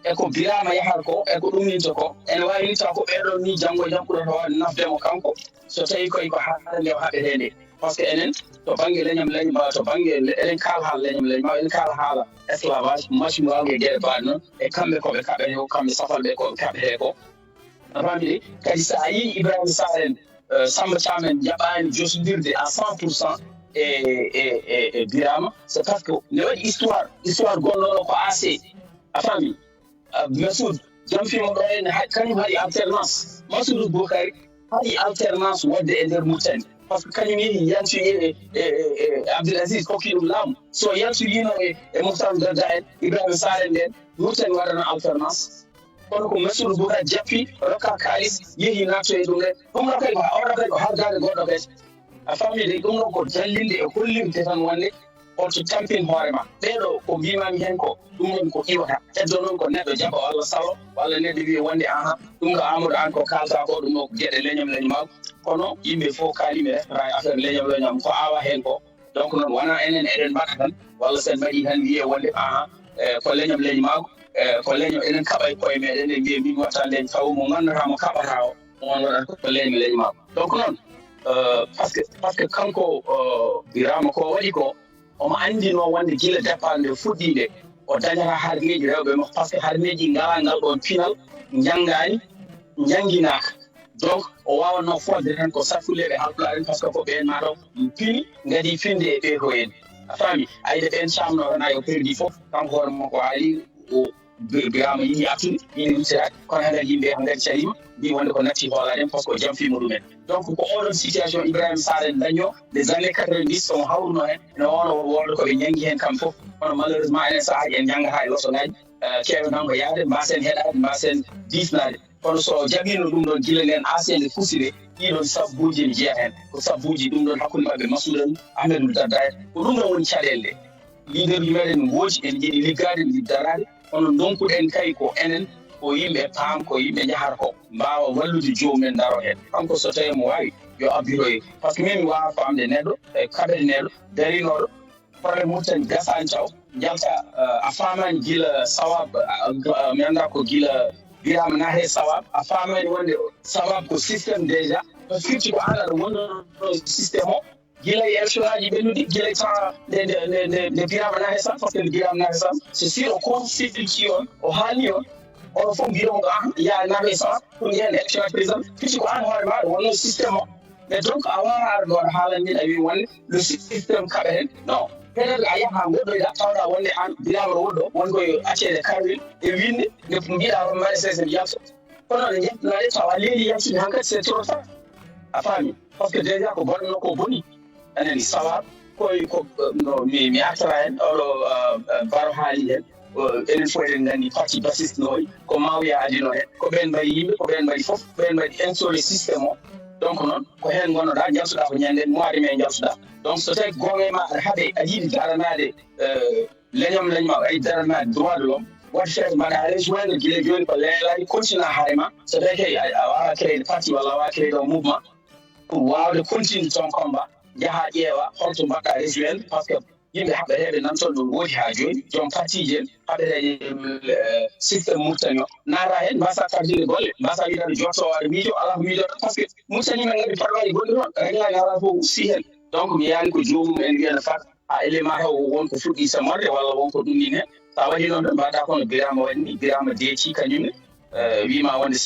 eko Birama yahata ko eko ɗumninta ko ene wawi taw ko ɓeɗon ni janggo e jam ɓurata wawde nafdemo kanko so tawi koye ko haɗande o haɓete nde par ce que enen to banggue leñam leñma to banggue eɗen kaala haala leñam leñma eɗen kaala haala esclavage machine wawi e gueɗe mbaɗe noon e kamɓe koɓe kaɓete ko kamɓe safalɓe koɓe kaɓete ko a famide kadi sa yi Ibrahima Sare en Samba Thiam en jaɓani josodirde à 100% e Birama c'est parce que ne waɗi histoire gonnoɗo ko AC a faami Massoud jam fimo ɗo en kañum haɗi alternance Massoudou Boukary haɗi alternance wadde e nder Mauritanie par ce que kañum yehi yantoyi e Abdoulaziz hokki ɗum laamu so yantoyino e Mouhtar Darda en Ibrahima Sare nden Mauritanie waɗano alternance kono ko Massoudou Boukary jappi rokka kalis yehi nattoye ɗum ɗe ɗum ɗo kay ko hardade goɗɗo kadi a famide ɗum ɗon ko dallinde e hollirde tan wonde holto tampin hoorema ɓeɗo ko mbimami hen ko ɗum ɗon ko iwata heddo noon ko neɗɗo jaɓa walla salo walla neɗɗo wiya wonde ɗum ko Amadou an ko kalta ko ɗum ɗo ko gueɗe leñam leñmago kono yimɓe fof kalimi restorant affaire leñam leñam ko awa hen ko donc noon wona enen eɗen mbaɗa tan walla sen mbaɗi tan wiye wonde ko leñam leñmago ko leñam enen kaɓa koye meɗen e wiye min watta leñ taw mo gandata mo kaɓata o on waɗata ko leñam leñmago donc noon par ce que kanko Birama ko waɗi ko omo andino wonde gila départ nde fuɗɗide o dañata harneji rewɓe makko par ce que harneji ngala ngal ɗon pinal janggani jangguinaka donc o wawanno fodde tan ko sakkuleɓe halpulaar en par ce que ko ɓen mataw pini gadi finde e ɓe ko en a faami ayde ɓen camno tan ayo perdi foof kanko hoore makko haali o Birama yini attude yini wuttirade kono hander yimɓe hander calima mbi wonde ko natti hoolade en par ce que o jamfima ɗumen donc ko oɗon situation Ibrahima Sare daño les années 90 somo hawruno hen ene wawno wolde koɓe jangui hen kamɓe foof kono malheureusement enen saahaji en jangata e losoŋaji keewe kanko yaade mbasen heɗade mbasen disnade kono so jaɓino ɗum ɗon gila nden asende fusire ɗiɗon sabbuji ne jeeya hen ko sabbuji ɗum ɗon hakkude maɓɓe Massoudou Ahmedou Daddaye ko ɗum ɗon woni caɗele ɗe leader ji meɗen gooji en jiiɗi liggade en jiɗi darade kono donkuɗen kay ko enen ko yimɓe paam ko yimɓe jahata ko mbawa wallude jomumen daro hen kanko so tawi mo wawi yo abbiroye par ce que min mi wawa famde neɗɗo e kaɓete neɗɗo darinoɗo probléme murtani gasani taw jalta a famani gila sawab mi anda ko gila wirama na he sawab a famani wonde sawab ko systéme déjà par ce que firti ko an aɗa wonno systéme o gila e élection aji ɓennuɗi gila temps nde wirama na he sam par ce que nde wirama na he sam c'est sûr o constitue on o haalni on ono fof mbiɗon ko an ya naɓe sawab pour yen élection aji président firti ko an hoore maɗa wonno systéme o mais donc a wawa aɗa ɗo aɗa haalan min a wi wonde le systéme kaɓe hen non peut-être a yaha goɗɗoyɗa tawɗa wonde an birama woɗɗo woni koye accede karwel e winde nde mbiɗa ko mbaɗa sese mi yalta kono ɗe jettunaɗe tawa leeli yaltide hankkadi c'est trop tard a faami par ce que déjà ko bonno ko boni anani sawab koye ko no mi artara hen oɗo baro haali hen enen fof eɗen nganndi parti basiste noyi ko mawya adino hen ko ɓen mbaɗi yimɓe ko ɓen mbaɗi fof ɓen mbaɗi instauré systéme o donc noon ko heen gonnoɗa jaltuɗa ko ñande mois de mai jaltuɗa donc so tawi gonge ma aɗa haaɓe a yiiɗi daranade leñam aɗa yiɗi daranade droit de l'homme waɗi feere mbaɗa rejoindre guila joni ko leelani continue haare ma so tawi kay a wawa créde parti walla a wawa créde o mouvement pour wawde continue ton combat jaaha ƴeewa holto mbaɗɗa rejoindre par ce que yimɓe haɓeteɓe nanton ɗo woodi ha joni joom partiji en haɓeteje systéme murtani o naata hen mbasa tardinde golle mbasa wiɗaɗo jotto waɗa miijo ala ko miijoɗa par ce que murtani men gaɗi parwaji gonɗi toon réglage ala fof si hen donc mi yaani ko jomum en wiyana fat ha élément taw wonko fuɗɗi sammorde walla wonko ɗum ni hen sa waɗi noon ɗon mbaɗa kono birama waɗni birama deeci kañumne wima wonde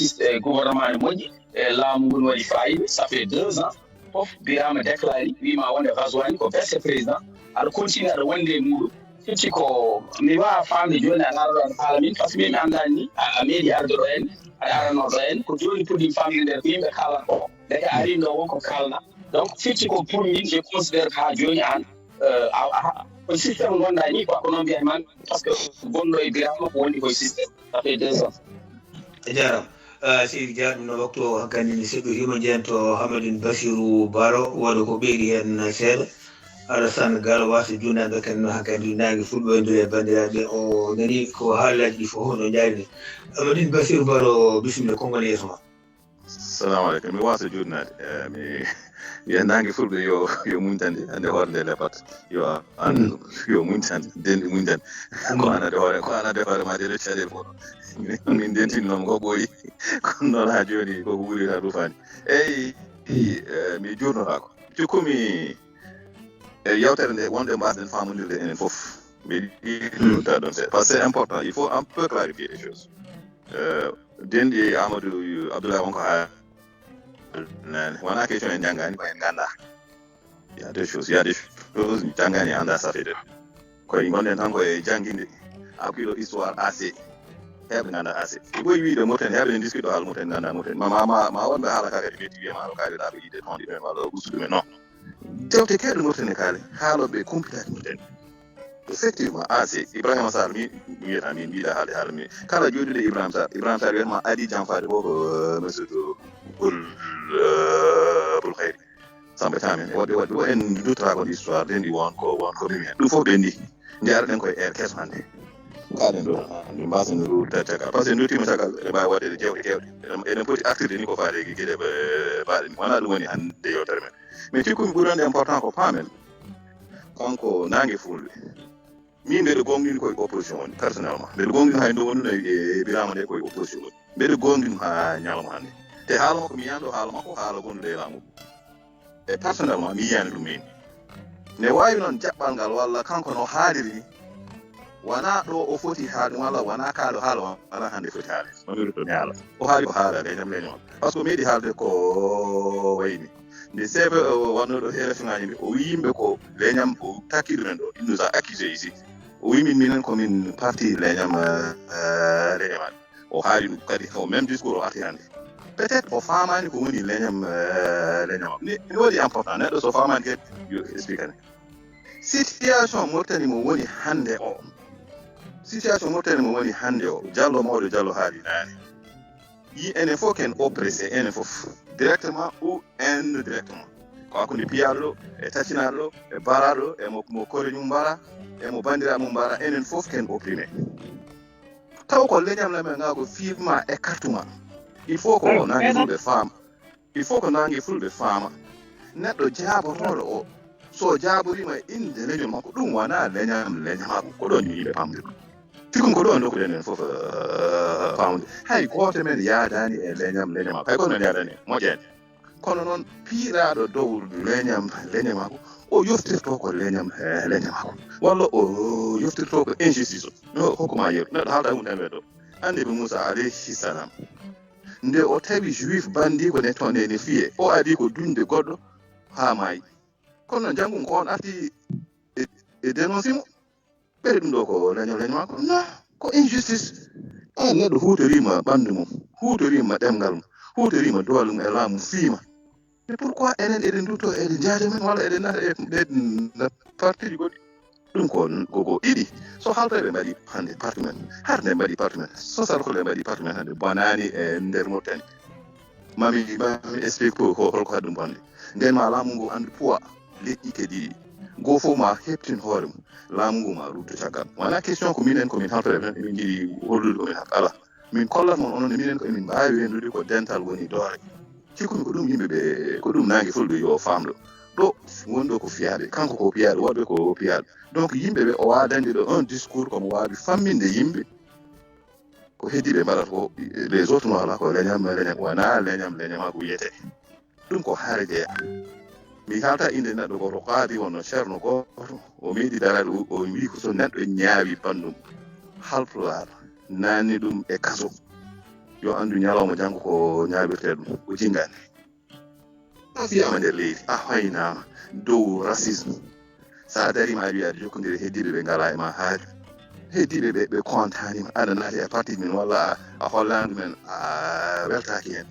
gouvernement ne moƴƴi laamu ngun waɗi fayida ça fait 2 ans fof birama déclaré wima wonde waswani ko vice président aɗa continue aɗa wonde e muɗum firti ko mi wawa famde joni aɗa ara ɗo aɗa haala min par ce que min mi andani ni a meeɗi arde ɗo en aɗa arano ɗo en ko joni puɗɗi famde nder ko yimɓe kalata ko deke a arini ɗo wonko kalna donc firti ko pour min je considére ha joni an ko systéme gonɗa ni quoi ko noon mbiyat man par ce que gonɗo e birama ko woni koye systéme ça fait 2 ans a jaram seydi dia ɗum no waktu o hakkandi ni seɗɗotima jeento Hamadou Bassirou Baro waɗa ko ɓeydi hen seeɗa Alassane Gallo wasa junnaɓe kan no hakkandi nangue fulɓoyndire bandiraɓe o nani ko haalaji ɗi fof no jaari Hamadou Bassirou Baro bisimilla konngol yeeso ma. Assalamu aleykum mi wasa jurnade mi wiya nangue fulɓe yo muñtande hande hoore nde lepat yo an yo muñtande denɗi muñtande ko anade hoore ma de caɗele fof min dentinnoom ko ɓooyi kono noon ha joni koko wuurita rufani eyyi mi jurnotako cikkumi yewtere nde wonde mbasden famodirde enen fof mbiɗa ɗiɗuta ɗon seeɗa par ce que c'est important il faut un peu clarifier les choses denɗi Amadou Abdoulaye wonko ha wona question en janggani ko en ganda il y a des choses janggani anda ça fait deux koye gonɗen tan koye jangginde hakkuilo histoire assez heɓe ganda assez ɓoyi wiide moten heɓe discude o haala moten ganda moten ma wonɓe haala ka kadi metti wiyama ɗo kaaliɗaɓe yiide tonɗi ɗumen walla ustude men non dewte keɗe moten e kaale haaloɓe compitaki moten effectivement assez Ibrahima Sall mi wiyata min mbiɗa haalde haala mi kala joɗiɗo Ibrahima Sall wiyatma adi janfade fof ko monsieur Boul Khayri samɓe tamen waɗi ɗo en duttata kon histoire ndendi wonko mimi hen ɗum fof ɓendi jaraɗen koye air keso hannde kaɗen ɗo ɗum mbasen rude caggal par ce que duttima caggal ene mbawi waɗede jewɗe kewɗe eɗen poti actirde ni ko faade gueɗe mbaɗen wona ɗum woni hannde yewtere men mais cikkumi ɓurande important ko paamen kanko nangue fulɓe min mbeɗo gonɗini koye opposition woni personnellement mbeɗo gonɗini hay ndo wonduno e birama nde koye opposition woni mbeɗo gonɗini ha ñalawma hannde te haala makko mi yiyani ɗo haala makko haala gonɗuɗo e laamu e personnellement mi yiyani ɗum min ne wawi noon jaɓɓal ngal walla kanko no haaliri ni wona ɗo o foti haalde walla wona kaalo haala wona hannde foti haalde mamiru to mi haala o haali ko haala leñam leñol par ce que meeɗi haalde ko wayni nde sebe wannoɗo élection ngaji ɗi o wi yimɓe ko leñam o takki ɗumen ɗo il nous a accusé ici o wi minen komin parti leñam leñamaɗe o haali ɗum kadi o même discours o arti hannde peut être o famani ko woni leñam ni waɗi important neɗɗo so famani kadi yo explique ne situation Mauritanie mo woni hannde o situation motene mo woni hande o jallo mawɗo jallo haali nane yi enen fof ken oppressé enen fof directement ou indirectement ko hakkunde piyaɗo e tacinaɗo e baraɗo e mo koreñum mbara e mo bandiraɓe mum mbara enen fof ken opprimé taw ko leñam lamen nga ko fiima e kartuma il faut ko nangi fulɓe faama il faut ko nangi fulɓe faama neɗɗo jaabotoɗo o so jaaborima inde leñol makko ɗum wona leñamako ko ɗon yimɓe pamde ɗum fikum ko ɗon dokkuɗen en fof famde hay goto men yaadani e leñamako hay goto men yaadani moƴƴede kono noon piiraɗo dow leñamako o yoftirto ko leñamako walla o yoftirto ko injustice o hokkuma yeru neɗɗo haalta ɗum ɗen ɗo andi ɓe Moussa alayhi salam nde o tawi juif bandi ko nettone ne fiye o adi ko dunde goɗɗo ha maayi kono jangum ko on arti e dénonce mo ɓeyde ɗum ɗo ko leñamako non ko injustice neɗɗo hutorima ɓandu mum hutorima ɗemgal mum hutorima doole mum e laamu fiima mais pourquoi enen eɗen dutto eɗen jaaje men walla eɗen nata e parti goɗɗi ɗum ko ɗiɗi so halta ɓe mbaɗi hande parti men har nde mbaɗi parti men so sala ko ɓe mbaɗi parti men hande bonani e nder Mauritanie mami explique ko holko haɗum bonde nden ma laamu ngu andu poids leƴƴi ɗiɗi goo fof ma heɓtin hoore mum laamu ngu ma rutto caggal wona question ko minen komin haltoɗe men emin jiɗi hollude komin hak ala min kollat mon onon minen ko emin mbawi wendude ko dental woni doore cikkumi ko ɗum yimɓeɓe ko ɗum nangue fulɓe yo famɗo ɗo wonɗo ko fiyaɓe kanko ko piyaɗo woɗɓe ko piyaɗo donc yimɓeɓe o wawa dañde ɗo un discours komo wawi famminde yimɓe ko heddiɓe mbaɗata ko les autres no ala ko leñam wona leñamako wiyete ɗum ko haaredeya mi halta inde neɗɗo goto qaadi wonno ceerno goto o meeɗi darade o wi ko so neɗɗo ñaawi ɓandum haltolar nanni ɗum e kaso yo andu ñalawma janggo ko ñaawirte ɗum o jingani a fiyama nder leydi a hoynama dow racisme sa darima aɗa wiya aɗa jokkodiri heddiɓe ɓe ngala e ma haaju heddiɓe ɓe contanima aɗa naati e parti min walla a hollandu men a weltaki hen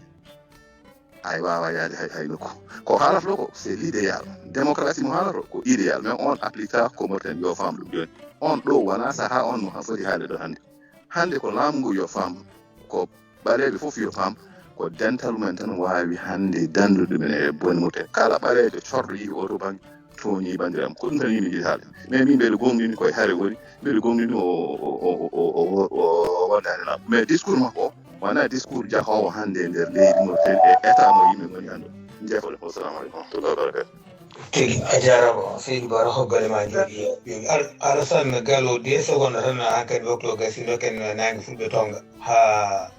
ay wawa yaade hay nokku ko haalata ɗo ko c'est l'idéal démocratie mo haalata ko idéal mais on appliqueta ko morten yo faam ɗum joni on ɗo wona saaha on mo foti haalde ɗo hande ko laamu ngu yo faam ko ɓaleɓe fof yo faam ko dental mumen tan wawi hande dandude men e boni muten kala ɓalejo corɗo yi oto banggue tooñi bandiram ko ɗum tan yimɓe jiɗi haalde mais min mbeɗa gonɗini koye haare woni mbeɗa gonɗini o wondani laamu mais discours makko o wona discours jahowo hande nder leydi Mauritanie e état mo yimɓe goni hande jeefoɗe assalamu aleykum wa rahmatullahi wa barakatuh tigi a jarama Seydou Bara hoggole ma jooɗi Alassane Gallo 2 secondes tan hankkadi waktu gasi doken nangue fulɓe tonga ha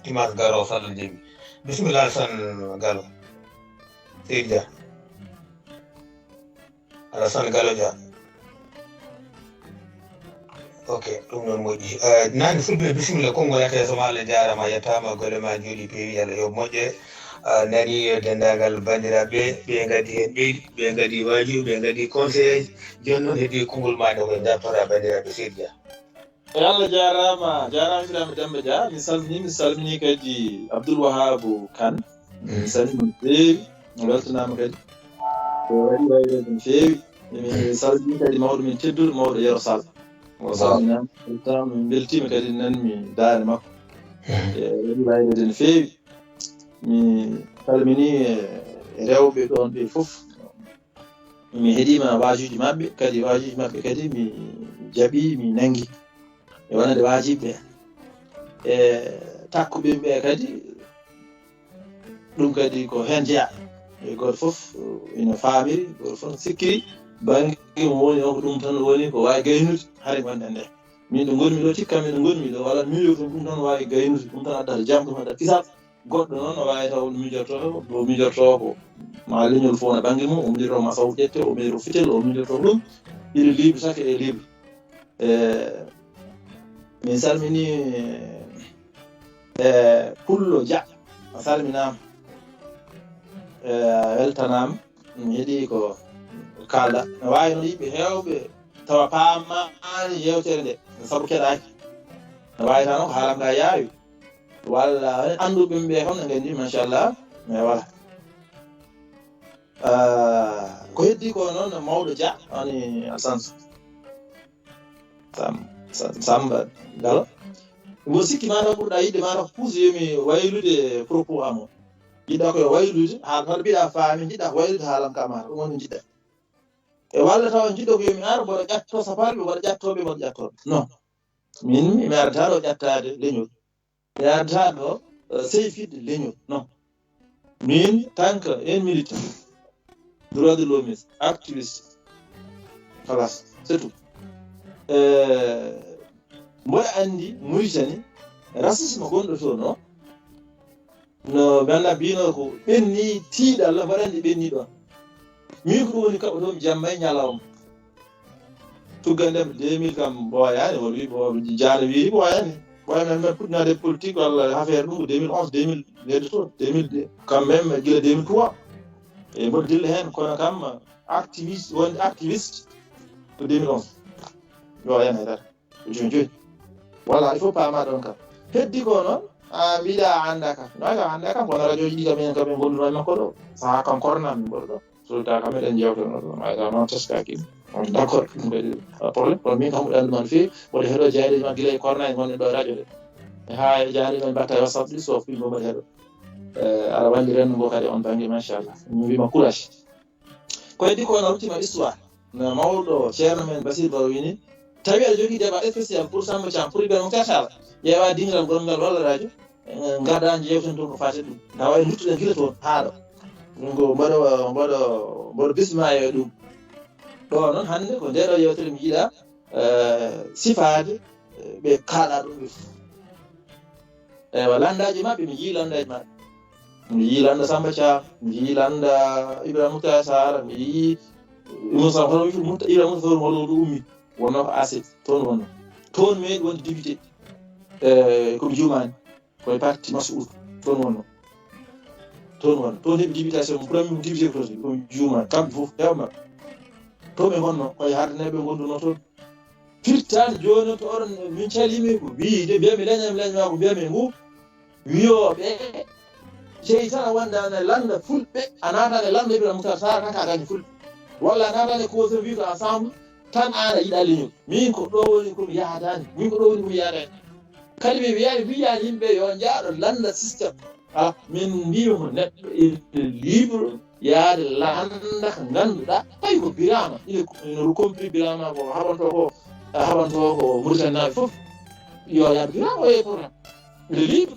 dimanche garo sallah jeeɓi bisimilla Alassane Gallo Seydou Dia Alassane Gallo Dia ok ɗum noon moƴƴi nangue fulɓe bisimilla konngol yetta so ma Allah jarama yettama golle ma jooɗi peewi Allah yo moƴƴe nani dendagal bandiraɓe ɓe gaddi hen ɓeydi ɓe gaddi wajiɓe ɓe gaddi conseil joni noon heddi konngol maɗe koye dartora bandiraɓe Seydou Dia Allah jarama firama Demba Dia mi salmini kadi Abdoul Wahabou Kane mi salmini feewi mi weltanama kadi ko waɗi wayde no feewi mi salmini kadi mawɗo min tedduɗo mawɗo Yero Sall o salminama weltama min beltima kadi nanmi daare makko e waɗi wayde no feewi mi salmini rewɓe ɗon ɓe fof mi heeɗima wajuji mabɓe kadi mi jaaɓi mi nangi e wonande wajiɓe e takkuɓe ɓe kadi ɗum kadi ko hen jeeya e goto fof ina famiri goto fof sikkiri banggue mo woni o ko ɗum tan woni ko wawi gaynude haade gonɗen nde min ɗo gonmi ɗo tikka min ɗo gonmi ɗo walla mijoto ɗum tan wawi gaynude ɗum tan addata jam ɗum addata kisal goɗɗo noon o wawi taw ɗo mijorto ko ma leñol fof na banggue mum o mijorto ma saw ƴette o mijorto fitel o mijorto ɗum ina libre chaque e libre min salmini Pullo Dia a salminama weltanama mi heeɗi ko kalɗa ne wawi noon yimɓe hewɓe tawa paamani yewtere nde saabu keɗaki ne wawi tan ko haalam ka yaawi walla anduɓe ɓe kam ne gandi machallah mais voilà ko heddi ko noon mawɗo Dia ani Alassane Samba Gala mo sikki mata ɓurɗa yiɗde mata ko kuusoyomi waylude propos am o jiɗɗa koye waylude haala hoto mbiɗa faami jiɗɗa ko waylude haalam ka mata ɗum woni jiɗɗa e walla tawa jiɗɗo ko yomi ara mboɗo ƴatto saparɓe mboɗo ƴattoɓe mboɗo ƴattoɓe non min mi arata ɗo ƴattade leñol mi arata ɗo seyfidde leñol non min tant que un militant droit de l'homme activiste halas c'est tout mboɗo andi Mauritanie racisme gonɗo toon no mi anda mbino ko ɓenni tiiɗalla mbaɗa andi ɓenni ɗon min ko ɗum woni kaɓa toon jamma e ñalawma tuggandema 2000 kam ɓooyani won wi bo jaano wiiri ɓooyani ɓooyani men puɗɗinade politique walla affaire ɗum ko 2011 2000 leyde toon 2002 quand même gila 2003 e mboɗo dilla hen kono kam activiste wonde activiste ko 2011 yo hen haydara joni joni voilà il faut paama ɗon kam heddi ko noon a mbiɗa a anda kam naga anda kam kono radio ji ɗi kam en kam en gonduno e makko ɗo saha kam kornami mboɗo ɗo so taw kam eɗen jewtono ɗo ayda noon teskaki d' accord ɗum kadi probléme kono min kam huɗo andu ma no fewi mboɗo heeɗo jaareji ma guila e korna e gonɗen ɗo e radio ɗe ha e jaari men mbatta e whatsapp ɗi so filme mbaɗa heeɗo aɗa walli rendu ngo kadi on banggue machallah mi wima courage ko heddi ko no ultima histoire no mawɗo ceerno men Basir Baro wini tawi aɗa jogui débat spécial pour Samba Thiam pour Ibrahima Tall ƴeewa dingiral gongal walla radio gadda jewten toon ko fate ɗum tawa en duttuɗen gila toon haaɗo ɗum ko mboɗo bisma e ɗum ɗo noon hannde ko ndeɗo yewtere mi yiiɗa sifaade ɓe kaaɗa ɗum ɓe fof ewa landaji maɓɓe mi yii landaji maɓɓe mi yii landa Samba Thiam mi yii landa Ibrahima Tall mi yii Moussa hono wi Ibrahima Moussa hono ɗo ummi wonno ko AC toon wonno toon meeɗi wonde député komi jumani koye parti Massoud toon wonno toon heeɓi députation premier député ko toon komi jumani kamɓe fof hewma toon ɓe gonno koye hardaneɓe gonduno toon firtani joni to oɗon min calimi ko wiide mbiyami leñma ko mbiyami ngu wiyoɓe jeyi tan a wondane landa fulɓe a natane landa Ibrahima Tall kaka gañi fulɓe walla a natane cause wi ko ensemble tan an a yiɗa leñol min ko ɗo woni komi yahatani min ko ɗo woni komi yahatani kadi mi wiyani yimɓe yo jaaɗo landa systéme ala min mbima neɗɗo ine libre yaade landa ko ganduɗa tawi ko birama ino compris birama ko haɓanto ko Mauritanie naaɓe foof yo yaade birama o yeey programme ine libre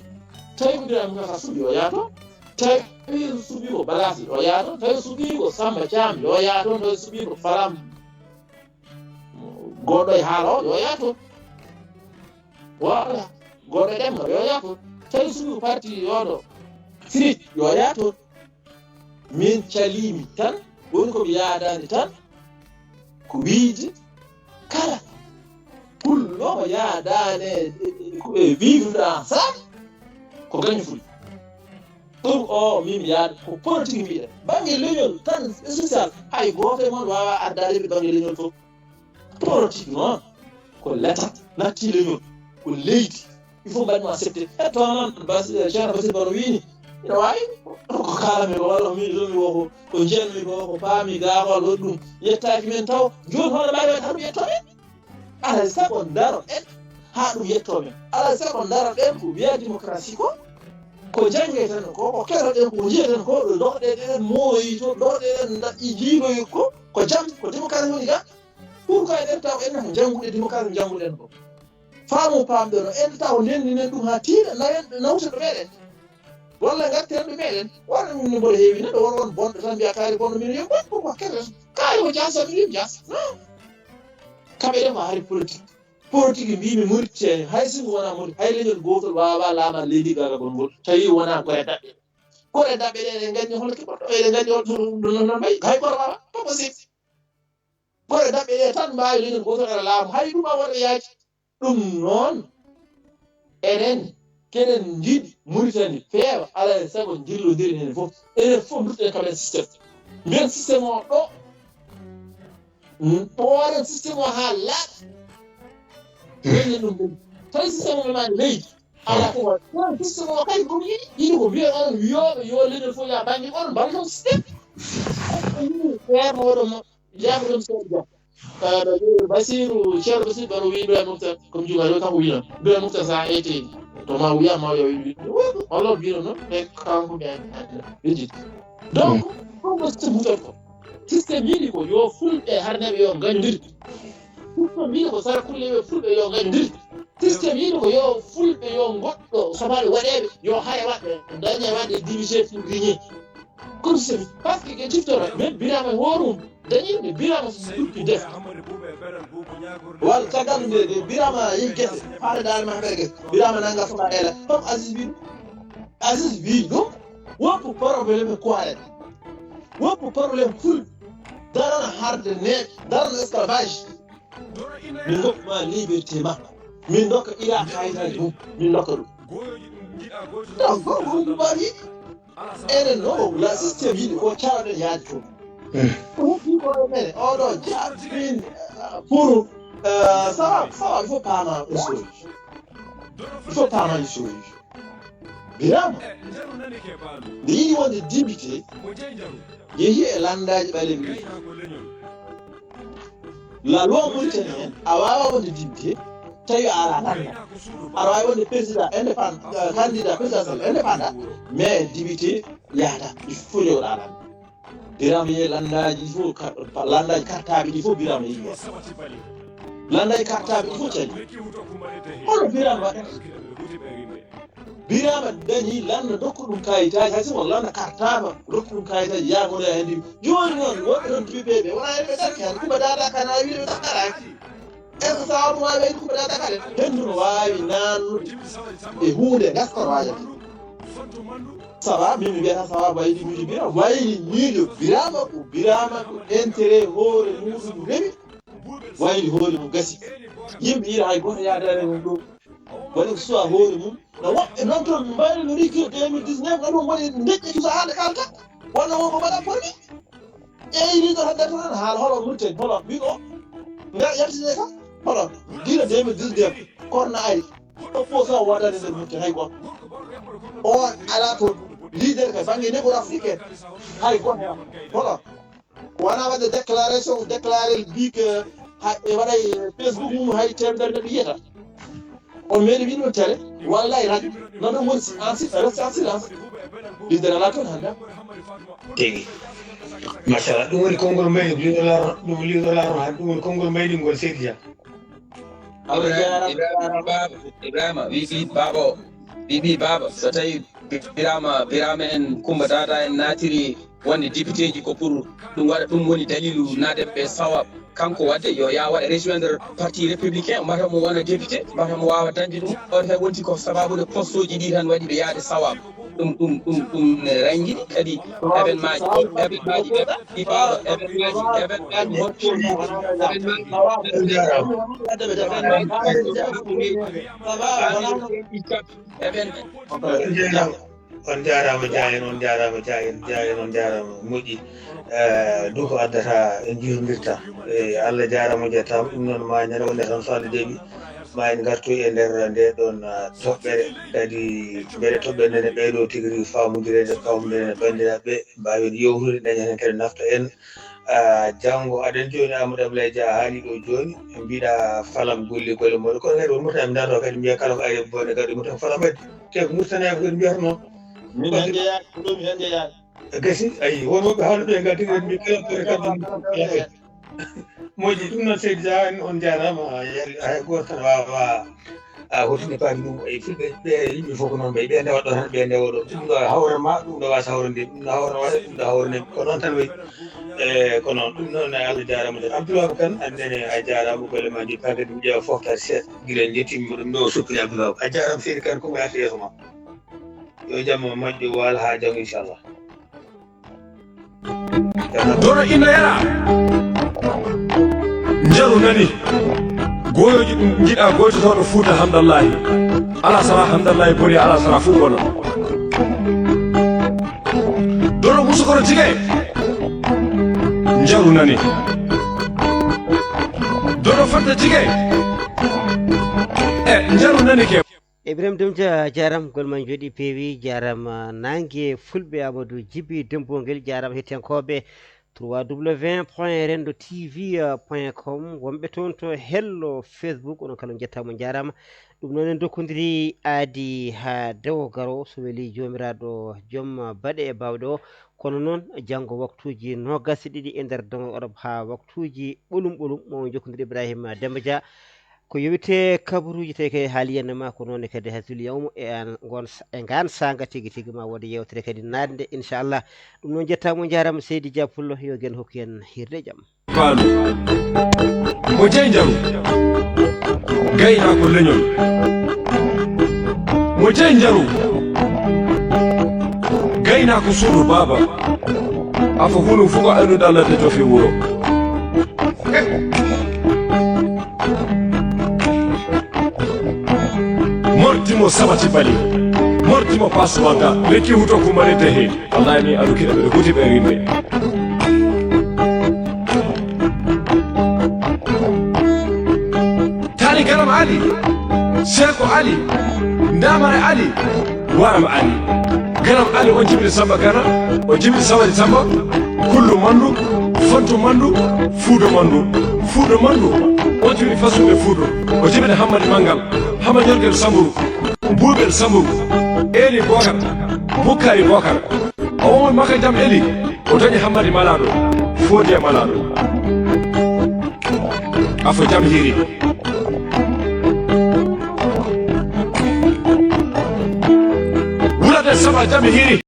tawi ko birama ka suuɓi o yaato tawi suuɓi ko Balasi o yaato tawi suuɓi ko Samba Thiam yo yaato tawi suuɓi ko Faram goɗɗo e haala o yo yaato voilà goɗɗo ɗemɗo yo yaato tawi suuɓi ko parti yoɗo Frit yo yaato min calimi tan woni komi yaadani tan ko wiide kala pullomo yaadane vivre ensemble ko gaño fulɓe ɗum o min yaada ko politique mbiɗen banggue leñol tan social hay goto e moon wawa ardade ɓe banggue leñol fof politique noon ko l'état natti leñol ko leydi il faut mbaɗimo accepté e to noon ceerno Basir Baro wini ina wawi ko kalami ko walla mi wo ko jenmi ko paami gaawal o ɗum yettaki men taw joni hono mbawi wadde ha ɗum yettomen alay sago daro en ha ɗum yettomen alay sago daro ɗen ko wiya démocratie ko jangge tan ko keɗoɗen ko jiyeten ko ɗo dohɗeɗen mooyi to dohɗeɗen jiiɗoyi ko jam ko démocratie woni ga pourquoi en taw en ko jannguɗe démocratie jannguɗen ko faamu paamɗo no en taw ndenndinen ɗum ha tiiɗa nawta ɗo meɗen walla garten ɗo meɗen wona min mboɗo heewi neɗɗo won bonɗo tan mbiya kaari bonɗo min yo bonɗo ko keɗen kaari ko jasa mi wimi jasa non kamɓe ɗen ko haari politique mbimi Mauritanie hay singo wona Mauritanie hay leñol gotol wawa laamal leydi gaga gongol tawi wona gore daɓɓe ɗen en gandi hono keɓoɗo eɗen gandi holno mbayi hay goto wawa pas possible gore daɓɓe ɗe tan mbawi leñol gotol aɗa laamu hay ɗum a waɗa yaaji ɗum noon enen keɗen jiiɗi Mauritanie feewa alaa e sago jillodiri heen fof enen fof dutɗen kamen systéme mbiyen systéme o ɗo ɓooren systéme o haa laaɓa enen ɗum ɗum tawi systéme o memani leydi ala ko waɗ systéme o kadi komi yiɗi ko wiya on wiyoɓe yo leñol fof ya banggue on mbalton systéme feerno oɗo jaaɓe ɗum seeɗa jam Basiru Cheikh Basiru Baro wi Ibrahima Moukhtar comme jugaɗo kanko wino Ibrahima Moukhtar sa ete to ma wiyama yo Allah bino noon e kanko ɓe ɓejit donc ɗum systéme hutat ko systéme yiɗi ko yo fulɓe harnaɓe yo gañodir systéme yiɗi ko sarkulleɓe fulɓe yo gañodir systéme yiɗi ko yo fulɓe yo goɗɗo sobaɓe waɗeɓe yo haya waɗɓe dañe waɗe divisé pour régner comme systéme par ce que ke ciftora même birama horum dañinde birama so ɗuppi def wal caggal nde birama yi gese haade dal ma berge birama nanga soba ela tom Aziz wi ɗum woppu probléme ko aɗa woppu probléme ful darana harde ne darana esclavage min dokkuma liberté ma min dokka ila kayitaji mum min dokka ɗum donc goɗɗum mbaɗi enen no la systéme yiɗi ko cawɗen yaade toon ko mene oɗo jaɓɓin pour ça il faut paama une chose il faut paama une chose birama nde yiɗi wonde député yeehi e landaji ɓaleɓe la loi mauritanien a wawa wonde député tawi a ala landa aɗa wawi wonde président indépendant candidat présidentiel indépendant mais député yaada il faut yo ɗa landa birama yeehi landaji il faut landaji kartaɓe il faut birama yiɗi landaji kartaɓe il faut caɗi hono birama waɗata birama dañi landa dokka ɗum kayitaji hay simo landa kartama dokka ɗum kayitaji yagono e hendi joni noon woɓɓe ɗon tubiɓeɓe wona eɓe darki han kuba dada kana wiɗe dakaraki est ce que sawabu wawi wayde kuba dada kade hendu no wawi nannude e hunde gaskoro wajata sawa min mi wiyata sawabu waydi miijo birama wayli miijo birama ko birama ko intérêt hoore muɗum rewi wayli hoore mum gasi yimɓe yiira hay goto yadare mum ɗum waɗi ko suwa hoore mum no woɓɓe noon toon mbayri no rikki 2019 ɗum woni deƴƴi so haalde kalta wonno wonko mbaɗa pormi ƴeeyi rido haddata tan haala holo murten holo wi o ngar yaltine kam holo gila 2019 korna ari o fof so waɗade nder murten hay goto on ala toon leader kay banggue négor africaine hay goto hen holo wona wadde déclaration déclaré mbi que e waɗay Facebook mum hay temedere neɗɗo yiyata on meeɗi wiide ɗum télé walla e radio non ɗum woni reste en silence leader ala toon hannde tigi machallah ɗum woni konngol mbaydi ɗum liɗolaro han ɗum woni konngol mbayɗingol seydi dia Ibrahima wiɓi baba so tawi birama en Coumba Dada en natiri wonde député ji ko pour ɗum waɗa ɗum woni dalilu nadeɓe sawab kanko wadde yo ya waɗa rejoindre parti républicain mbata mo wona député mbata mo wawa dañde ɗum on tan wonti ko sababude poste uji ɗi tan waɗi ɓe yaade sawab ɗum rangi kadi événement ji ɗiɓaɗo on jarama jayen on jarama jayen on jarama moƴƴi ɗum ko addata en jirodirta Allah jarama jettama ɗum noon ma ñande wonde tan so Allah deeɓi ma en gartu e nder nde ɗon toɓɓere kadi beele toɓɓere nde ɓeyɗo tigui rigui famodirede kawmudene bandiraɓe mbawen yewtude daña hen kadi nafta en janggo aɗen joni Amadou Abdoulaye Dia haali ɗo joni mbiɗa falam golle moɗo kono kadi won murtani dado kadi mbiya kala ko ari bone kadi murtan falam kadi te ko murtanama kadi mbiyata noon min hen jeeyaɗo ɗum hen jeeyaɗo gasi ayi wonwoɓe haaluɓe ga tigui mbi kala kore kadi moƴƴi ɗum noon seydi Dia en on jarama hay goto tan wawa hotinde paami ɗum e fulɓe ɓe yimɓe fof ko noon ɓe ɓe ndewa ɗo tan ɓe ndewa ɗo ɗum ɗo hawrema ɗum ɗo wasa hawrande ɗum ɗo hawra waɗa ɗum ɗo hawrane ko noon tan wayi ko noon ɗum noon Allah jarama jon Abdoulaye Kane andene a jarama golle ma joni kadi mi ƴeewa foftade seeɗa guila jettimimo ɗum ɗo suppiri Abdoulaye a jarama seydi Kane komo arta yeeso ma yo jamma moƴƴo wala ha janggo inchallah dono ina yara jaru nani goyoji ɗum jiɗa goytotoɗo Fouta hamdallahi ala sara hamdallahi boni ala sara fu bono dono musukoro tige jaru nani dono fanta tige jaru nani ke Ibrahim Dumja jaram golman jodi pewi jaram nangue fulɓe Amadou Djiby Dembongel jaram hettenkoɓe www.rendotv.com wonɓe toon to hello Facebook onon kala jettama jarama ɗum noon en dokkodiri aadi ha dewo garo so weeli jomiraɗo joom baɗe e bawɗe o kono noon janggo waktuji nogas ɗiɗi e nder dongo Europe ha waktuji ɓolum ɓolum mo jokkodiri Ibrahima Demba Dia ko yowite kabaruji tawi kay haaliyanno ma ko noon kadi hasul yawmu e an gon e ngan sanga tigui tigui ma woda yewtere kadi nadde inchallah ɗum noon jettamo jarama Seydi Dia Pullo yo gen hokku en hirde jaam faalu mo jeey jaru gayna ko leñol mo jeey jaru gayna ko suudu baba afa hunu fuko aynude Allah de jofi wuro mortimo sabati bali mortimo paswanga lekki huto ko marete he wallahi ni alu kida be guti be rinde tani garam ali sheko ali ndamare ali waram ali garam ali on jibril samba gana on jibril sawadi samba kullu mandu fonto mandu fuudo mandu on jibril fasude fuudo o jibril hamadi mangal hama jorgel samburu buubel samburu eli bokar bukkari bokar o maka jam eli o dañi hammadi malaɗo foodi e malaɗo afo jam hiri wurade saba jam hiri